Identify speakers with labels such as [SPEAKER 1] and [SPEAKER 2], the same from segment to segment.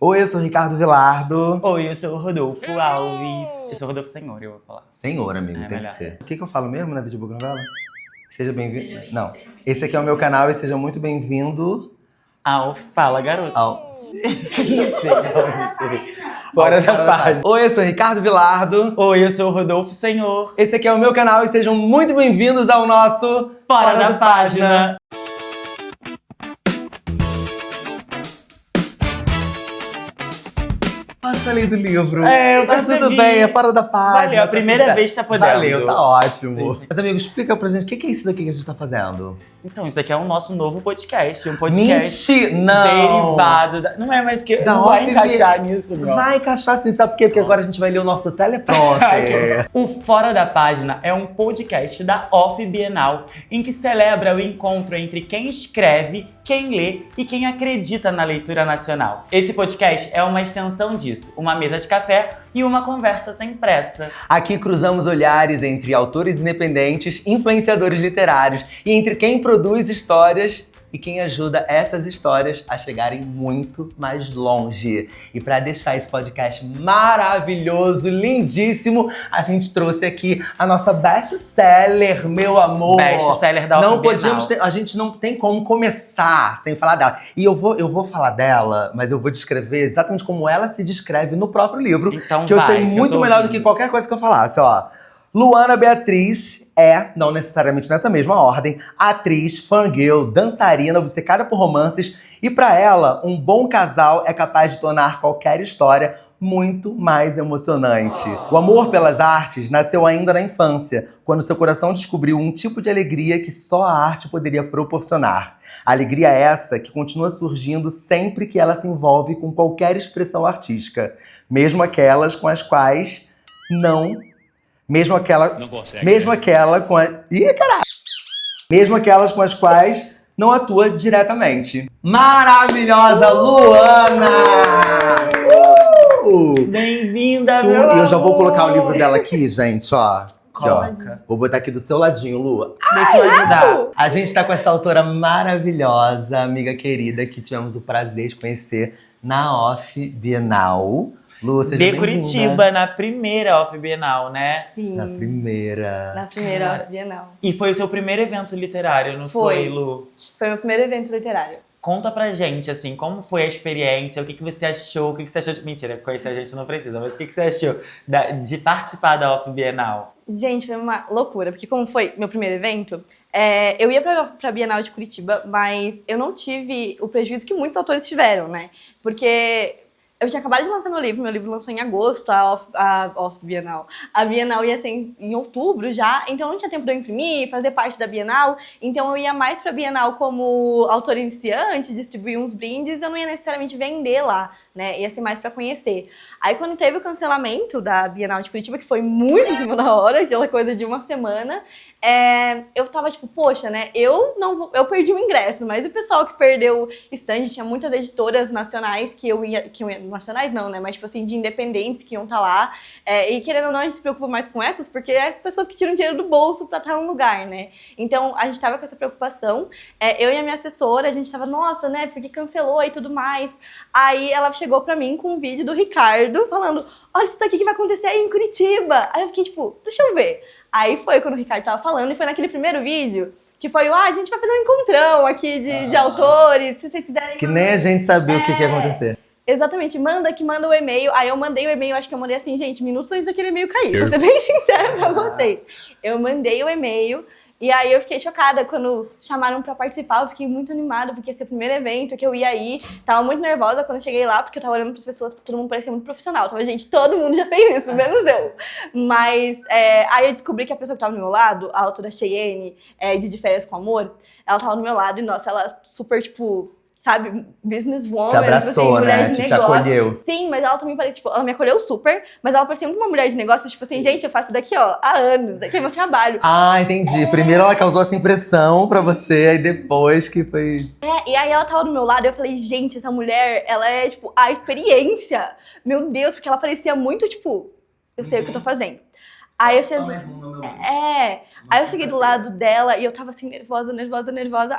[SPEAKER 1] Oi, eu sou o Ricardo Vilardo.
[SPEAKER 2] Oi, eu sou o Rodolfo Alves. Eu sou o Rodolfo Senhor, eu vou falar.
[SPEAKER 1] Senhor, amigo,
[SPEAKER 2] É
[SPEAKER 1] tem
[SPEAKER 2] melhor.
[SPEAKER 1] que ser. O que eu falo mesmo na Videobook Novela? Seja bem-vindo. Não, esse aqui é o meu canal e seja muito bem-vindo
[SPEAKER 2] Ao Fala Garoto.
[SPEAKER 1] ao...
[SPEAKER 2] Isso, Fora da página.
[SPEAKER 1] Oi, eu sou o Ricardo Vilardo.
[SPEAKER 2] Oi, eu sou o Rodolfo Senhor.
[SPEAKER 1] Esse aqui é o meu canal e sejam muito bem-vindos ao nosso
[SPEAKER 2] Fora da página.
[SPEAKER 1] Falei do livro.
[SPEAKER 2] Eu
[SPEAKER 1] Mas
[SPEAKER 2] percebi.
[SPEAKER 1] tudo bem, é fora da página.
[SPEAKER 2] Valeu, a primeira
[SPEAKER 1] tudo bem.
[SPEAKER 2] vez que tá podendo.
[SPEAKER 1] Valeu, tá ótimo. Mas, amigo, explica pra gente o que é isso daqui que a gente tá fazendo.
[SPEAKER 2] Então, isso daqui é o nosso novo podcast. Um podcast
[SPEAKER 1] Mentira! Não!
[SPEAKER 2] derivado da... Não é, mas porque
[SPEAKER 1] Da
[SPEAKER 2] não vai
[SPEAKER 1] OFB.
[SPEAKER 2] encaixar nisso, não.
[SPEAKER 1] Vai encaixar sim, sabe por quê? Porque agora a gente vai ler o nosso teleprompter.
[SPEAKER 2] O Fora da Página é um podcast da Off Bienal, em que celebra o encontro entre quem escreve, quem lê e quem acredita na leitura nacional. Esse podcast é uma extensão disso, uma mesa de café e uma conversa sem pressa.
[SPEAKER 1] Aqui cruzamos olhares entre autores independentes, influenciadores literários e entre quem produz histórias e quem ajuda essas histórias a chegarem muito mais longe. E para deixar esse podcast maravilhoso, lindíssimo, a gente trouxe aqui a nossa best-seller, meu amor.
[SPEAKER 2] Best-seller da
[SPEAKER 1] Não
[SPEAKER 2] Off Bienal.
[SPEAKER 1] podíamos ter, a gente não tem como começar sem falar dela. E eu vou falar dela, mas eu vou descrever exatamente como ela se descreve no próprio livro,
[SPEAKER 2] Então
[SPEAKER 1] que eu
[SPEAKER 2] vai,
[SPEAKER 1] achei muito
[SPEAKER 2] tô
[SPEAKER 1] melhor do
[SPEAKER 2] ouvindo.
[SPEAKER 1] que qualquer coisa que eu falasse, ó. Luana Beatriz é, não necessariamente nessa mesma ordem, atriz, fangirl, dançarina, obcecada por romances, e pra ela, um bom casal é capaz de tornar qualquer história muito mais emocionante. O amor pelas artes nasceu ainda na infância, quando seu coração descobriu um tipo de alegria que só a arte poderia proporcionar. Alegria essa que continua surgindo sempre que ela se envolve com qualquer expressão artística, mesmo aquelas com as quais não... Mesmo aquelas com as quais não atua diretamente. Maravilhosa Luana!
[SPEAKER 2] Bem-vinda,
[SPEAKER 1] E
[SPEAKER 2] meu
[SPEAKER 1] eu já vou
[SPEAKER 2] amor.
[SPEAKER 1] colocar o livro dela aqui, gente, ó. Aqui, ó.
[SPEAKER 2] Coloca.
[SPEAKER 1] Vou botar aqui do seu ladinho, Lu.
[SPEAKER 2] Deixa eu ajudar.
[SPEAKER 1] A gente tá com essa autora maravilhosa, amiga querida, que tivemos o prazer de conhecer na Off Bienal. Lu, seja
[SPEAKER 2] De
[SPEAKER 1] bem-vinda.
[SPEAKER 2] Curitiba, na primeira Off Bienal, né?
[SPEAKER 3] Sim.
[SPEAKER 1] Na primeira.
[SPEAKER 3] Na primeira
[SPEAKER 2] Cara.
[SPEAKER 3] Bienal.
[SPEAKER 2] E foi o seu primeiro evento literário, não foi,
[SPEAKER 3] Foi.
[SPEAKER 2] Lu?
[SPEAKER 3] Foi meu primeiro evento literário.
[SPEAKER 2] Conta pra gente, assim, como foi a experiência, o que você achou, o que você achou de... Mentira, conhecer a gente não precisa, mas o que você achou de participar da Off Bienal?
[SPEAKER 3] Gente, foi uma loucura, porque como foi meu primeiro evento, eu ia pra Bienal de Curitiba, mas eu não tive o prejuízo que muitos autores tiveram, né? Porque eu tinha acabado de lançar meu livro lançou em agosto, a Off Bienal. A Bienal ia ser em outubro já, então não tinha tempo de eu imprimir, fazer parte da Bienal, então eu ia mais pra Bienal como autor iniciante, distribuir uns brindes, eu não ia necessariamente vender lá, né? Ia ser mais pra conhecer. Aí quando teve o cancelamento da Bienal de Curitiba, que foi muito em cima da hora, aquela coisa de uma semana, eu tava tipo, poxa, né, eu perdi o ingresso, mas o pessoal que perdeu stand, tinha muitas editoras nacionais que eu ia, nacionais não, né, mas tipo assim, de independentes que iam estar lá, e querendo ou não, a gente se preocupa mais com essas, porque é as pessoas que tiram dinheiro do bolso pra estar num lugar, né, então a gente tava com essa preocupação, eu e a minha assessora, a gente tava, nossa, né, porque cancelou e tudo mais, aí ela chegou pra mim com um vídeo do Ricardo, falando, olha isso daqui que vai acontecer aí em Curitiba, aí eu fiquei tipo, deixa eu ver. Aí foi quando o Ricardo tava falando, e foi naquele primeiro vídeo, que foi a gente vai fazer um encontrão aqui de autores, se vocês quiserem...
[SPEAKER 1] Que nem a gente sabia o que ia acontecer.
[SPEAKER 3] Exatamente, manda o e-mail. Aí eu mandei o e-mail, acho que eu mandei assim, gente, minutos antes daquele e-mail cair. Vou ser bem sincera pra vocês. Eu mandei o e-mail, e aí eu fiquei chocada quando chamaram pra participar. Eu fiquei muito animada, porque esse é o primeiro evento que eu ia ir. Tava muito nervosa quando eu cheguei lá, porque eu tava olhando pras pessoas, todo mundo parecia muito profissional. Tava, gente, todo mundo já fez isso, menos eu. Mas aí eu descobri que a pessoa que tava do meu lado, a autora Cheyenne, de Férias com Amor, ela tava do meu lado e, nossa, ela super, tipo... Sabe, businesswoman,
[SPEAKER 1] Te abraçou,
[SPEAKER 3] tipo assim, mulher
[SPEAKER 1] né?
[SPEAKER 3] de
[SPEAKER 1] Te
[SPEAKER 3] negócio.
[SPEAKER 1] acolheu.
[SPEAKER 3] Sim, mas ela também parecia, tipo, ela me acolheu super, mas ela parecia muito uma mulher de negócio, tipo assim, gente, eu faço daqui, ó, há anos, daqui é meu trabalho.
[SPEAKER 1] Ah, entendi. Primeiro ela causou essa impressão pra você, aí depois que foi...
[SPEAKER 3] E aí ela tava do meu lado e eu falei, gente, essa mulher, ela é, tipo, a experiência. Meu Deus, porque ela parecia muito, tipo, eu sei o que eu tô fazendo. Aí eu cheguei... Aí eu cheguei do lado dela e eu tava assim, nervosa.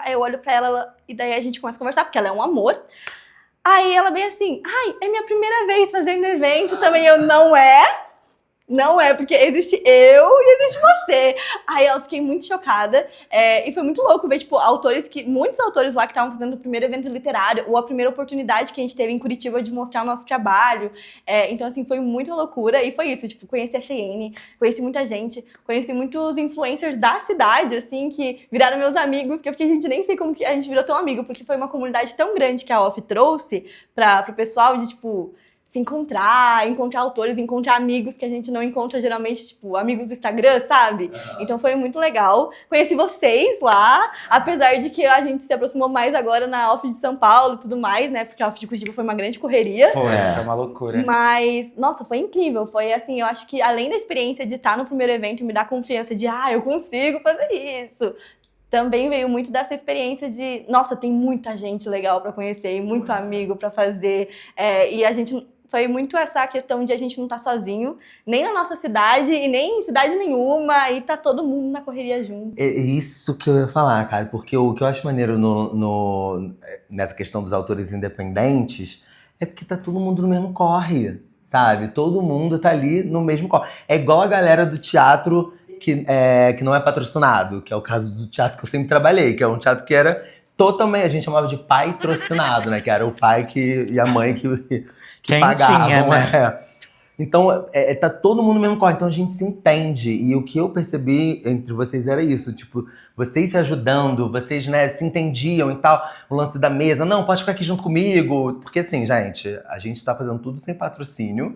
[SPEAKER 3] Aí eu olho pra ela e daí a gente começa a conversar, porque ela é um amor. Aí ela bem assim, ai, é minha primeira vez fazendo evento também. Eu, não é? Não é, porque existe eu e existe você. Aí eu fiquei muito chocada. E foi muito louco ver, tipo, muitos autores lá que estavam fazendo o primeiro evento literário, ou a primeira oportunidade que a gente teve em Curitiba de mostrar o nosso trabalho. Então, assim, foi muita loucura. E foi isso, tipo, conheci a Cheyenne, conheci muita gente, conheci muitos influencers da cidade, assim, que viraram meus amigos, que eu fiquei, gente, nem sei como que a gente virou tão amigo, porque foi uma comunidade tão grande que a OFF trouxe pro pessoal de, tipo, se encontrar autores, encontrar amigos que a gente não encontra geralmente, tipo, amigos do Instagram, sabe? Então foi muito legal. Conheci vocês lá, apesar de que a gente se aproximou mais agora na OFF de São Paulo e tudo mais, né? Porque a OFF de Curitiba foi uma grande correria.
[SPEAKER 2] Foi uma loucura.
[SPEAKER 3] Mas, nossa, foi incrível. Foi assim, eu acho que além da experiência de estar no primeiro evento e me dar confiança de, eu consigo fazer isso, também veio muito dessa experiência de, nossa, tem muita gente legal pra conhecer e muito amigo pra fazer. E a gente... Foi muito essa questão de a gente não estar sozinho, nem na nossa cidade e nem em cidade nenhuma, e tá todo mundo na correria junto.
[SPEAKER 1] É isso que eu ia falar, cara, porque o que eu acho maneiro nessa questão dos autores independentes é porque tá todo mundo no mesmo corre, sabe? Todo mundo tá ali no mesmo corre. É igual a galera do teatro que não é patrocinado, que é o caso do teatro que eu sempre trabalhei, que é um teatro que era totalmente, a gente chamava de patrocinado, né? Que era o pai e a mãe que
[SPEAKER 2] Quem
[SPEAKER 1] pagavam,
[SPEAKER 2] tinha, né?
[SPEAKER 1] Então, tá todo mundo no mesmo corre, então a gente se entende. E o que eu percebi entre vocês era isso, tipo, vocês se ajudando, vocês, né, se entendiam e tal. O lance da mesa, não, pode ficar aqui junto comigo. Porque assim, gente, a gente tá fazendo tudo sem patrocínio.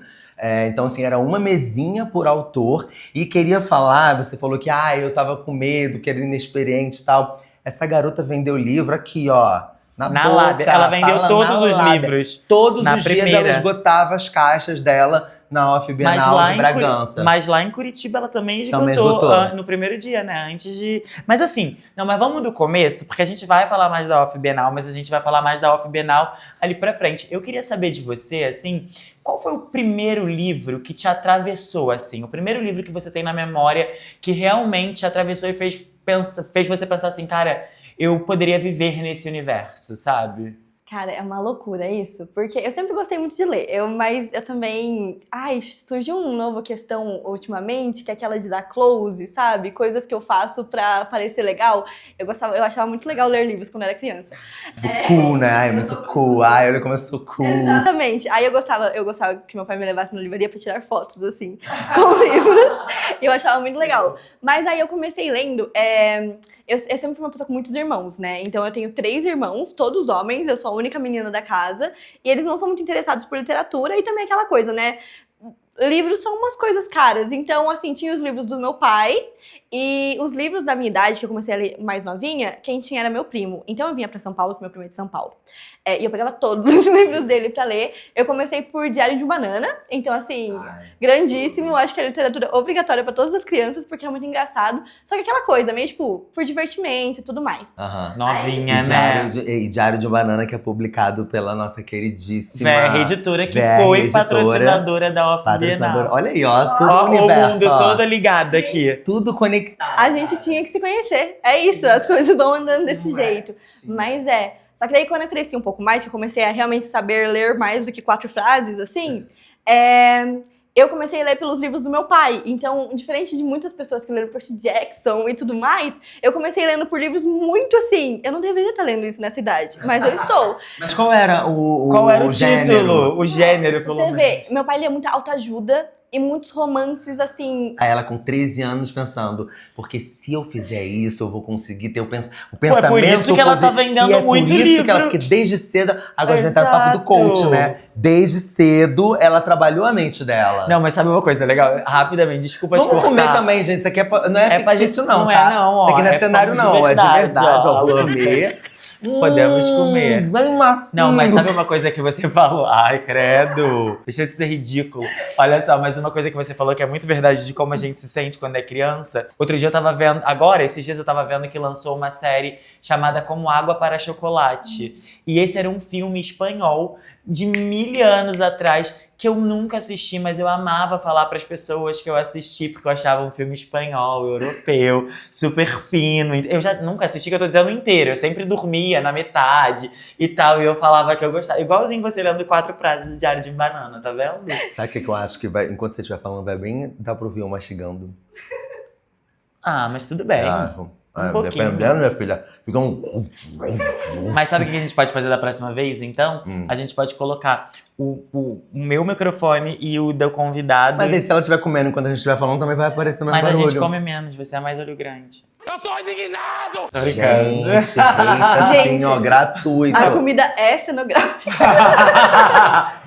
[SPEAKER 1] Então, assim, era uma mesinha por autor. E queria falar, você falou que, eu tava com medo, que era inexperiente e tal. Essa garota vendeu livro aqui, ó. Na boca,
[SPEAKER 2] lábia. Ela vendeu todos os
[SPEAKER 1] lábia.
[SPEAKER 2] livros.
[SPEAKER 1] Todos
[SPEAKER 2] na
[SPEAKER 1] os
[SPEAKER 2] primeira.
[SPEAKER 1] dias ela esgotava as caixas dela na OFF Bienal de Bragança.
[SPEAKER 2] Mas lá em Curitiba ela também esgotou, no primeiro dia, né? Antes de... Mas assim, mas vamos do começo, porque a gente vai falar mais da OFF Bienal, mas a gente vai falar mais da OFF Bienal ali pra frente. Eu queria saber de você, assim, qual foi o primeiro livro que te atravessou, assim? O primeiro livro que você tem na memória que realmente te atravessou e fez você pensar assim, cara, eu poderia viver nesse universo, sabe?
[SPEAKER 3] Cara, é uma loucura isso, porque eu sempre gostei muito de ler, mas eu também... surgiu uma nova questão ultimamente, que é aquela de dar close, sabe? Coisas que eu faço pra parecer legal. Eu achava muito legal ler livros quando era criança.
[SPEAKER 1] Cool, né? Eu sou cool. Olha como eu sou cool.
[SPEAKER 3] Exatamente. Aí eu gostava que meu pai me levasse na livraria pra tirar fotos, assim, com livros. E eu achava muito legal. Mas aí eu comecei lendo... Eu sempre fui uma pessoa com muitos irmãos, né? Então eu tenho 3 irmãos, todos homens, eu sou a única menina da casa. E eles não são muito interessados por literatura e também aquela coisa, né? Livros são umas coisas caras. Então, assim, tinha os livros do meu pai e os livros da minha idade, que eu comecei a ler mais novinha, quem tinha era meu primo. Então eu vinha pra São Paulo, com meu primo é de São Paulo. E eu pegava todos os livros dele pra ler. Eu comecei por Diário de um Banana. Então, assim, grandíssimo. Acho que é literatura obrigatória pra todas as crianças, porque é muito engraçado. Só que aquela coisa, meio tipo, por divertimento e tudo mais.
[SPEAKER 2] Novinha, né?
[SPEAKER 1] Diário de um Banana, que é publicado pela nossa queridíssima
[SPEAKER 2] VR Editora, que
[SPEAKER 1] VR
[SPEAKER 2] foi
[SPEAKER 1] Editora,
[SPEAKER 2] patrocinadora da OFF Bienal.
[SPEAKER 1] Olha aí, ó. Tudo
[SPEAKER 2] Ó,
[SPEAKER 1] o universo,
[SPEAKER 2] o mundo todo ligado aqui.
[SPEAKER 1] Tudo conectado.
[SPEAKER 3] A gente tinha que se conhecer. É isso, as coisas vão andando desse jeito. Mas Só que daí quando eu cresci um pouco mais, que eu comecei a realmente saber ler mais do que 4 frases, assim, eu comecei a ler pelos livros do meu pai. Então, diferente de muitas pessoas que leram Percy Jackson e tudo mais, eu comecei lendo por livros muito assim. Eu não deveria estar lendo isso nessa idade, mas eu estou.
[SPEAKER 1] Mas qual era
[SPEAKER 2] o
[SPEAKER 1] gênero?
[SPEAKER 2] título? O gênero, pelo menos.
[SPEAKER 3] Você vê, meu pai lia muita autoajuda e muitos romances, assim...
[SPEAKER 1] Aí ela com 13 anos pensando, porque se eu fizer isso, eu vou conseguir ter o pensamento
[SPEAKER 2] É por isso que ela tá vendendo muito livro.
[SPEAKER 1] Porque desde cedo, agora a gente tá no papo do coach, né? Desde cedo, ela trabalhou a mente dela.
[SPEAKER 2] Não, mas sabe uma coisa legal? Rapidamente, desculpa te
[SPEAKER 1] Vamos
[SPEAKER 2] cortar.
[SPEAKER 1] comer também, gente. Isso aqui não é fictício, não,
[SPEAKER 2] não
[SPEAKER 1] tá?
[SPEAKER 2] É, não, ó.
[SPEAKER 1] Isso aqui não é cenário, não. É de verdade, ó. Vou comer.
[SPEAKER 2] Podemos comer. Não, mas
[SPEAKER 1] sabe
[SPEAKER 2] sabe uma coisa que você falou? Ai, credo. Deixa de ser ridículo. Olha só, mas uma coisa que você falou que é muito verdade de como a gente se sente quando é criança. Outro dia eu tava vendo... Esses dias eu tava vendo que lançou uma série chamada Como Água para Chocolate. E esse era um filme espanhol de 1000 anos atrás, que eu nunca assisti, mas eu amava falar pras pessoas que eu assisti, porque eu achava um filme espanhol, europeu, super fino. Eu já nunca assisti, que eu tô dizendo inteiro. Eu sempre dormia na metade e tal, e eu falava que eu gostava. Igualzinho você lendo 4 frases do Diário de Banana, tá vendo?
[SPEAKER 1] Sabe o que eu acho que vai, enquanto você estiver falando, vai bem, dá pra ouvir eu mastigando.
[SPEAKER 2] Ah, mas tudo bem. Pouquinho.
[SPEAKER 1] Dependendo, minha filha, fica um...
[SPEAKER 2] Mas sabe o que a gente pode fazer da próxima vez, então? A gente pode colocar o meu microfone e o do convidado.
[SPEAKER 1] Mas aí, se ela estiver comendo enquanto a gente estiver falando, também vai aparecer mais
[SPEAKER 2] Mas
[SPEAKER 1] barulho.
[SPEAKER 2] a gente come menos, você é mais olho grande.
[SPEAKER 4] Eu tô indignado!
[SPEAKER 2] Tô brincando.
[SPEAKER 1] Gente, assim,
[SPEAKER 3] Gente,
[SPEAKER 1] ó, gratuito.
[SPEAKER 3] A comida é cenográfica.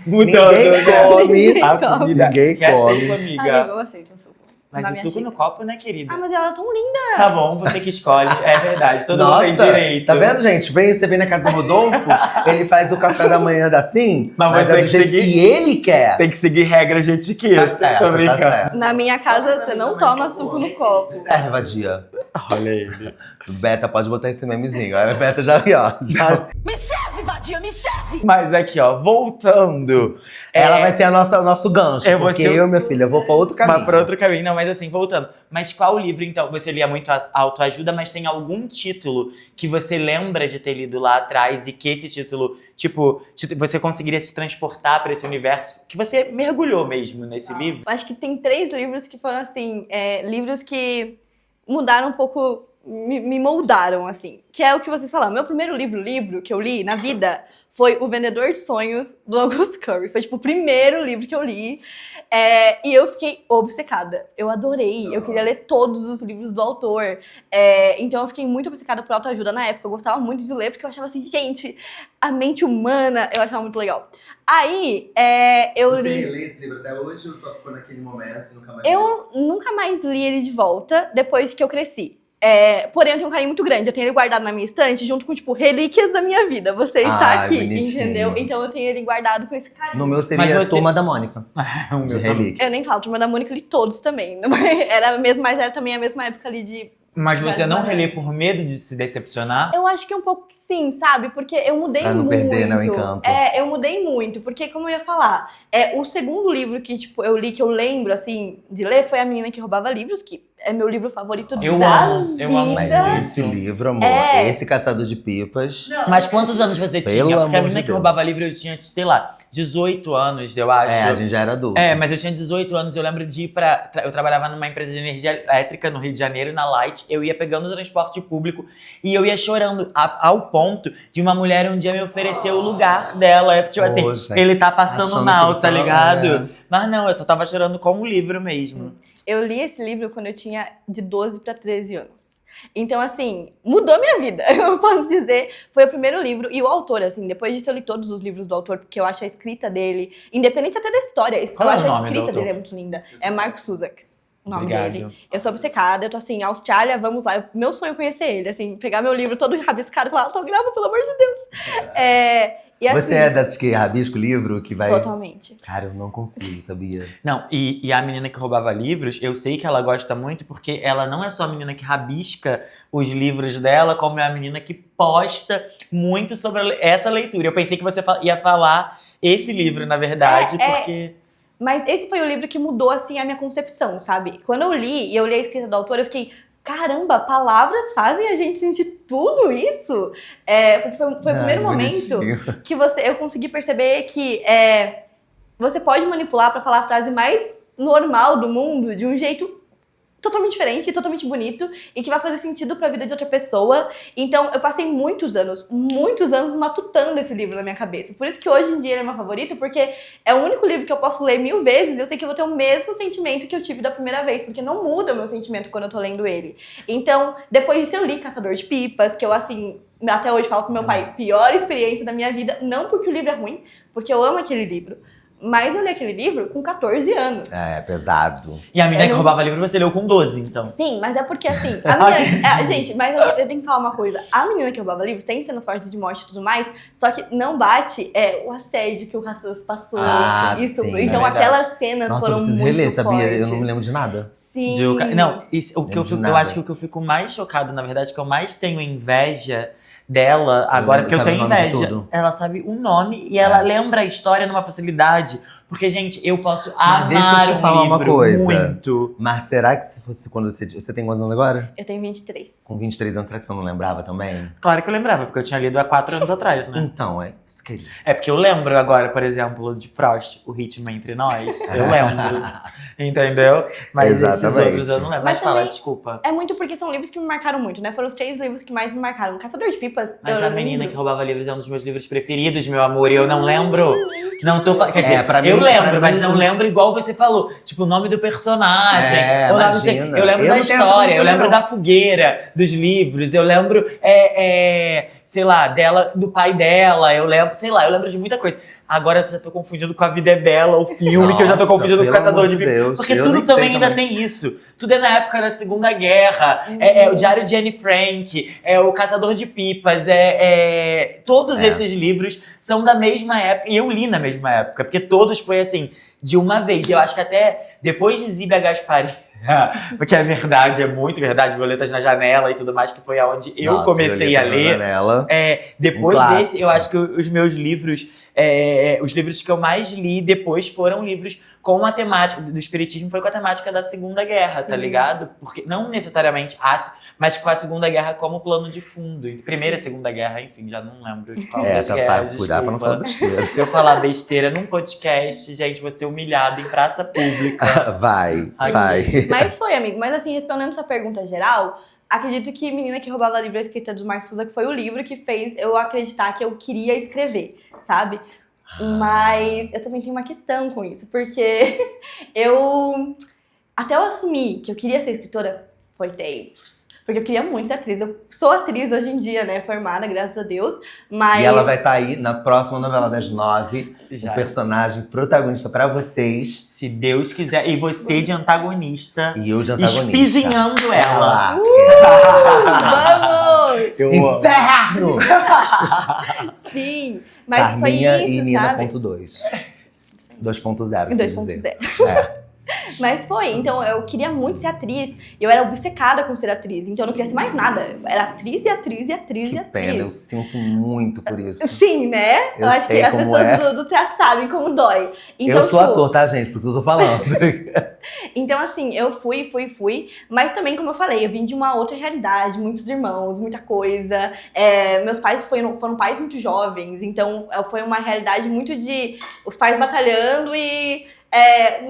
[SPEAKER 2] Mudando.
[SPEAKER 1] Ninguém come.
[SPEAKER 2] A comida.
[SPEAKER 1] Ninguém
[SPEAKER 2] Quer
[SPEAKER 1] come.
[SPEAKER 2] suco, amiga?
[SPEAKER 3] Amiga, eu aceito um suco.
[SPEAKER 2] Mas
[SPEAKER 3] Na
[SPEAKER 2] o
[SPEAKER 3] minha
[SPEAKER 2] suco no
[SPEAKER 3] xícara.
[SPEAKER 2] copo, né, querida?
[SPEAKER 3] Ah, mas ela é tão linda.
[SPEAKER 2] Tá bom, você que escolhe. É verdade, todo mundo tem direito.
[SPEAKER 1] Tá vendo, gente? Você vem na casa do Rodolfo, ele faz o café da manhã assim,
[SPEAKER 2] Mas
[SPEAKER 1] mas
[SPEAKER 2] você
[SPEAKER 1] é
[SPEAKER 2] tem
[SPEAKER 1] do
[SPEAKER 2] que
[SPEAKER 1] jeito
[SPEAKER 2] seguir-
[SPEAKER 1] que ele quer.
[SPEAKER 2] Tem que seguir regras de etiqueta.
[SPEAKER 1] Tá certo,
[SPEAKER 2] Tô brincando.
[SPEAKER 1] tá certo.
[SPEAKER 3] Na minha casa, você não toma suco no copo.
[SPEAKER 1] Serve, vadia.
[SPEAKER 2] Olha ele.
[SPEAKER 1] Beta, pode botar esse memezinho. Aí a Beta já ri, ó.
[SPEAKER 5] Me serve, vadia, me serve!
[SPEAKER 2] Mas aqui, ó, voltando.
[SPEAKER 1] Ela vai ser o nosso gancho,
[SPEAKER 2] Eu vou
[SPEAKER 1] porque
[SPEAKER 2] ser o-
[SPEAKER 1] eu, minha filha, eu vou pra outro caminho.
[SPEAKER 2] Mas pra outro caminho, não, mas assim, voltando. Mas qual livro, então? Você lia muito autoajuda, mas tem algum título que você lembra de ter lido lá atrás e que esse título, tipo, você conseguiria se transportar pra esse universo? Que você mergulhou mesmo nesse livro?
[SPEAKER 3] Acho que tem 3 livros que foram, assim, livros que mudaram um pouco, me moldaram, assim. Que é o que vocês falaram. Meu primeiro livro que eu li na vida foi O Vendedor de Sonhos, do August Curry. Foi, tipo, o primeiro livro que eu li. E eu fiquei obcecada. Eu adorei. Eu queria ler todos os livros do autor. Então eu fiquei muito obcecada por autoajuda na época. Eu gostava muito de ler, porque eu achava assim, gente, a mente humana, eu achava muito legal. Aí, eu li...
[SPEAKER 1] lê esse livro até hoje ou só ficou naquele momento e nunca mais
[SPEAKER 3] Eu nunca mais li ele de volta depois que eu cresci. Porém, eu tenho um carinho muito grande. Eu tenho ele guardado na minha estante junto com, tipo, relíquias da minha vida. Você está
[SPEAKER 1] Ai,
[SPEAKER 3] aqui,
[SPEAKER 1] bonitinho.
[SPEAKER 3] entendeu? Então eu tenho ele guardado com esse carinho.
[SPEAKER 1] No meu
[SPEAKER 2] Mas
[SPEAKER 1] seria
[SPEAKER 2] você-
[SPEAKER 1] Turma da Mônica,
[SPEAKER 2] O
[SPEAKER 1] de
[SPEAKER 2] meu
[SPEAKER 1] relíquia.
[SPEAKER 3] Eu nem falo, Turma da Mônica, eu li todos também. Mas era também a mesma época ali de...
[SPEAKER 2] Mas você não
[SPEAKER 3] Mas-
[SPEAKER 2] relê por medo de se decepcionar?
[SPEAKER 3] Eu acho que um pouco que sim, sabe? Porque eu mudei
[SPEAKER 1] Pra não
[SPEAKER 3] muito.
[SPEAKER 1] perder, né, o encanto.
[SPEAKER 3] Eu mudei muito. Porque, como eu ia falar, o segundo livro que, tipo, eu li, que eu lembro, assim, de ler, foi A Menina que Roubava Livros, que é meu livro favorito
[SPEAKER 2] Eu
[SPEAKER 3] da
[SPEAKER 2] amo, eu amo.
[SPEAKER 3] vida.
[SPEAKER 1] Mas esse livro, amor, esse Caçador de Pipas...
[SPEAKER 2] Mas quantos anos você
[SPEAKER 1] Pelo
[SPEAKER 2] tinha? Porque a
[SPEAKER 1] amor
[SPEAKER 2] menina
[SPEAKER 1] de
[SPEAKER 2] que
[SPEAKER 1] Deus.
[SPEAKER 2] roubava livro eu tinha, sei lá, 18 anos, eu acho.
[SPEAKER 1] a gente já era adulto.
[SPEAKER 2] Mas eu tinha 18 anos, eu lembro de ir pra... Eu trabalhava numa empresa de energia elétrica no Rio de Janeiro, na Light. Eu ia pegando o transporte público e eu ia chorando ao ponto de uma mulher um dia me oferecer o lugar dela. Tipo assim,
[SPEAKER 1] Poxa,
[SPEAKER 2] ele tá passando
[SPEAKER 1] achando
[SPEAKER 2] mal,
[SPEAKER 1] que
[SPEAKER 2] tá
[SPEAKER 1] ele tá-
[SPEAKER 2] ligado? Mas não, eu só tava chorando com o livro mesmo.
[SPEAKER 3] Eu li esse livro quando eu tinha de 12 para 13 anos. Então, assim, mudou minha vida, eu posso dizer. Foi o primeiro livro. E o autor, assim, depois disso eu li todos os livros do autor, porque eu acho a escrita dele, independente até da história,
[SPEAKER 2] Qual
[SPEAKER 3] eu
[SPEAKER 2] é
[SPEAKER 3] acho
[SPEAKER 2] o
[SPEAKER 3] a
[SPEAKER 2] nome do
[SPEAKER 3] escrita
[SPEAKER 2] autor?
[SPEAKER 3] dele é muito linda. É Mark Suzak, o nome
[SPEAKER 2] Obrigado.
[SPEAKER 3] dele. Eu sou obcecada, eu tô assim, Austrália, vamos lá. Meu sonho é conhecer ele, assim, pegar meu livro todo rabiscado e falar, autografa, pelo amor de Deus. E assim,
[SPEAKER 1] Você é dessas que rabisca o livro, que vai...
[SPEAKER 3] totalmente.
[SPEAKER 1] Cara, eu não consigo, sabia?
[SPEAKER 2] Não, e a menina que roubava livros, eu sei que ela gosta muito porque ela não é só a menina que rabisca os livros dela, como é a menina que posta muito sobre essa leitura. Eu pensei que você ia falar esse livro, na verdade, porque...
[SPEAKER 3] Mas esse foi o livro que mudou, assim, a minha concepção, sabe? Quando eu li, e eu li a escrita do autor, eu fiquei... Caramba, palavras fazem a gente sentir tudo isso? Porque foi o primeiro momento que eu consegui perceber que você pode manipular pra falar a frase mais normal do mundo de um jeito totalmente diferente, totalmente bonito e que vai fazer sentido pra vida de outra pessoa. Então, eu passei muitos anos matutando esse livro na minha cabeça. Por isso que hoje em dia ele é meu favorito, porque é o único livro que eu posso ler 1000 vezes e eu sei que eu vou ter o mesmo sentimento que eu tive da primeira vez, porque não muda o meu sentimento quando eu tô lendo ele. Então, depois disso eu li Caçador de Pipas, que eu, assim, até hoje falo pro meu pai, pior experiência da minha vida, não porque o livro é ruim, porque eu amo aquele livro. Mas eu li aquele livro com 14 anos.
[SPEAKER 1] É, pesado.
[SPEAKER 2] E a menina que roubava livro você leu com 12, então.
[SPEAKER 3] Sim, mas é porque assim, gente, mas eu tenho que falar uma coisa. A menina que roubava livros tem cenas fortes de morte e tudo mais, só que não bate o assédio que o Rassus passou.
[SPEAKER 1] Ah,
[SPEAKER 3] isso.
[SPEAKER 1] sim,
[SPEAKER 3] Então
[SPEAKER 2] é verdade.
[SPEAKER 3] aquelas cenas
[SPEAKER 1] Nossa, eu
[SPEAKER 3] foram
[SPEAKER 1] preciso
[SPEAKER 3] muito
[SPEAKER 1] reler, sabia?
[SPEAKER 3] fortes.
[SPEAKER 1] Eu não me lembro de nada.
[SPEAKER 3] Sim.
[SPEAKER 2] Não, o que
[SPEAKER 1] Lembro de
[SPEAKER 2] eu
[SPEAKER 1] nada.
[SPEAKER 2] acho que o que eu fico mais chocado, na verdade, que eu mais tenho inveja dela agora, porque eu
[SPEAKER 1] sabe
[SPEAKER 2] tenho
[SPEAKER 1] o nome de
[SPEAKER 2] inveja.
[SPEAKER 1] tudo.
[SPEAKER 2] Ela sabe o nome e ela lembra a história numa facilidade. Porque, gente, eu posso
[SPEAKER 1] Mas
[SPEAKER 2] amar
[SPEAKER 1] deixa eu te
[SPEAKER 2] um
[SPEAKER 1] falar uma
[SPEAKER 2] livro
[SPEAKER 1] coisa.
[SPEAKER 2] muito.
[SPEAKER 1] Mas será que se fosse quando você... Você tem quantos anos agora?
[SPEAKER 3] Eu tenho 23.
[SPEAKER 1] Com 23 anos, será que você não lembrava também?
[SPEAKER 2] Claro que eu lembrava, porque eu tinha lido há 4 anos atrás, né?
[SPEAKER 1] Então, é isso, querido.
[SPEAKER 2] É porque eu lembro agora, por exemplo, de Frost, O Ritmo Entre Nós. Eu lembro. Entendeu? Mas esses
[SPEAKER 1] Exatamente.
[SPEAKER 2] outros eu não lembro. Mas
[SPEAKER 3] Mas
[SPEAKER 2] fala,
[SPEAKER 3] também-
[SPEAKER 2] desculpa.
[SPEAKER 3] É muito porque são livros que me marcaram muito, né? Foram os 3 livros que mais me marcaram. Caçador de Pipas.
[SPEAKER 2] Mas
[SPEAKER 3] eu
[SPEAKER 2] A Menina
[SPEAKER 3] lembro.
[SPEAKER 2] que Roubava Livros é um dos meus livros preferidos, meu amor, e eu não lembro. Não tô falando. Quer dizer,
[SPEAKER 1] pra mim-
[SPEAKER 2] eu lembro,
[SPEAKER 1] pra
[SPEAKER 2] mas
[SPEAKER 1] mim-
[SPEAKER 2] não lembro igual você falou. Tipo, o nome do personagem.
[SPEAKER 1] É,
[SPEAKER 2] ou lá, não sei,
[SPEAKER 1] imagina.
[SPEAKER 2] eu lembro
[SPEAKER 1] Eu
[SPEAKER 2] da
[SPEAKER 1] não tenho essa
[SPEAKER 2] história, eu
[SPEAKER 1] cultura,
[SPEAKER 2] lembro
[SPEAKER 1] não.
[SPEAKER 2] da fogueira, dos livros, eu lembro, sei lá, dela, do pai dela, eu lembro, sei lá, eu lembro de muita coisa. Agora eu já tô confundindo com A Vida é Bela, o filme, que eu já tô
[SPEAKER 1] Nossa,
[SPEAKER 2] confundindo com o
[SPEAKER 1] pelo
[SPEAKER 2] Caçador
[SPEAKER 1] amor
[SPEAKER 2] de
[SPEAKER 1] de
[SPEAKER 2] Pipas.
[SPEAKER 1] Deus,
[SPEAKER 2] Porque
[SPEAKER 1] eu
[SPEAKER 2] tudo
[SPEAKER 1] nem sei
[SPEAKER 2] também ainda
[SPEAKER 1] também.
[SPEAKER 2] tem isso. Tudo é na época da Segunda Guerra. É o Diário de Anne Frank, é o Caçador de Pipas, todos esses livros são da mesma época. E eu li na mesma época, porque todos foi assim, de uma vez. Eu acho que até depois de Zíbia Gasparini, porque é verdade, é muito verdade, Violetas na Janela e tudo mais, que foi aonde eu
[SPEAKER 1] Nossa,
[SPEAKER 2] comecei a
[SPEAKER 1] Violeta na
[SPEAKER 2] ler.
[SPEAKER 1] Janela.
[SPEAKER 2] Depois
[SPEAKER 1] Um
[SPEAKER 2] desse,
[SPEAKER 1] clássico.
[SPEAKER 2] eu acho que os meus livros, os livros que eu mais li depois foram livros com a temática do espiritismo, foi com a temática da Segunda Guerra, tá
[SPEAKER 3] Sim.
[SPEAKER 2] ligado? Porque não necessariamente mas com a Segunda Guerra como plano de fundo. Primeira e Segunda Guerra, enfim, já não lembro de qual das
[SPEAKER 1] Tá
[SPEAKER 2] guerras,
[SPEAKER 1] pra cuidar pra não
[SPEAKER 2] desculpa.
[SPEAKER 1] falar besteira.
[SPEAKER 2] Se eu falar besteira num podcast, gente, vou ser humilhada em praça pública.
[SPEAKER 1] Vai,
[SPEAKER 2] Ai,
[SPEAKER 1] vai.
[SPEAKER 3] Mas foi, amigo. Mas assim, respondendo sua pergunta geral, acredito que Menina que Roubava Livro, a escrita do Marcos Souza, que foi o livro que fez eu acreditar que eu queria escrever, sabe? Mas eu também tenho uma questão com isso, porque até eu assumir que eu queria ser escritora, foi tempos. Porque eu queria muito ser atriz. Eu sou atriz hoje em dia, né? Formada, graças a Deus. Mas
[SPEAKER 1] E ela vai estar aí na próxima novela das 9.
[SPEAKER 2] Já.
[SPEAKER 1] Um personagem protagonista pra vocês.
[SPEAKER 2] Se Deus quiser. E você de antagonista,
[SPEAKER 1] E eu de antagonista.
[SPEAKER 2] espizinhando ela.
[SPEAKER 3] vamos!
[SPEAKER 2] Eu amo.
[SPEAKER 1] Inferno!
[SPEAKER 3] Sim! Mas
[SPEAKER 1] Carminha
[SPEAKER 3] foi isso,
[SPEAKER 1] e Nina
[SPEAKER 3] sabe?
[SPEAKER 1] ponto 2. 2.0,
[SPEAKER 3] Em
[SPEAKER 1] quer dizer.
[SPEAKER 3] 2.0.
[SPEAKER 1] É.
[SPEAKER 3] Mas foi, então eu queria muito ser atriz. E eu era obcecada com ser atriz. Então eu não queria ser mais nada. Eu era atriz e atriz e atriz
[SPEAKER 1] Que
[SPEAKER 3] e atriz.
[SPEAKER 1] pena, eu sinto muito por isso.
[SPEAKER 3] Sim, né?
[SPEAKER 1] Eu
[SPEAKER 3] acho que
[SPEAKER 1] sei
[SPEAKER 3] as
[SPEAKER 1] como
[SPEAKER 3] pessoas
[SPEAKER 1] é.
[SPEAKER 3] do teatro sabem como dói. Então,
[SPEAKER 1] Eu sou
[SPEAKER 3] tipo,
[SPEAKER 1] ator, tá, gente? Por tudo que eu tô falando.
[SPEAKER 3] Então, assim, eu fui. Mas também, como eu falei, eu vim de uma outra realidade. Muitos irmãos, muita coisa. Meus pais foram pais muito jovens. Então, foi uma realidade muito de os pais batalhando e...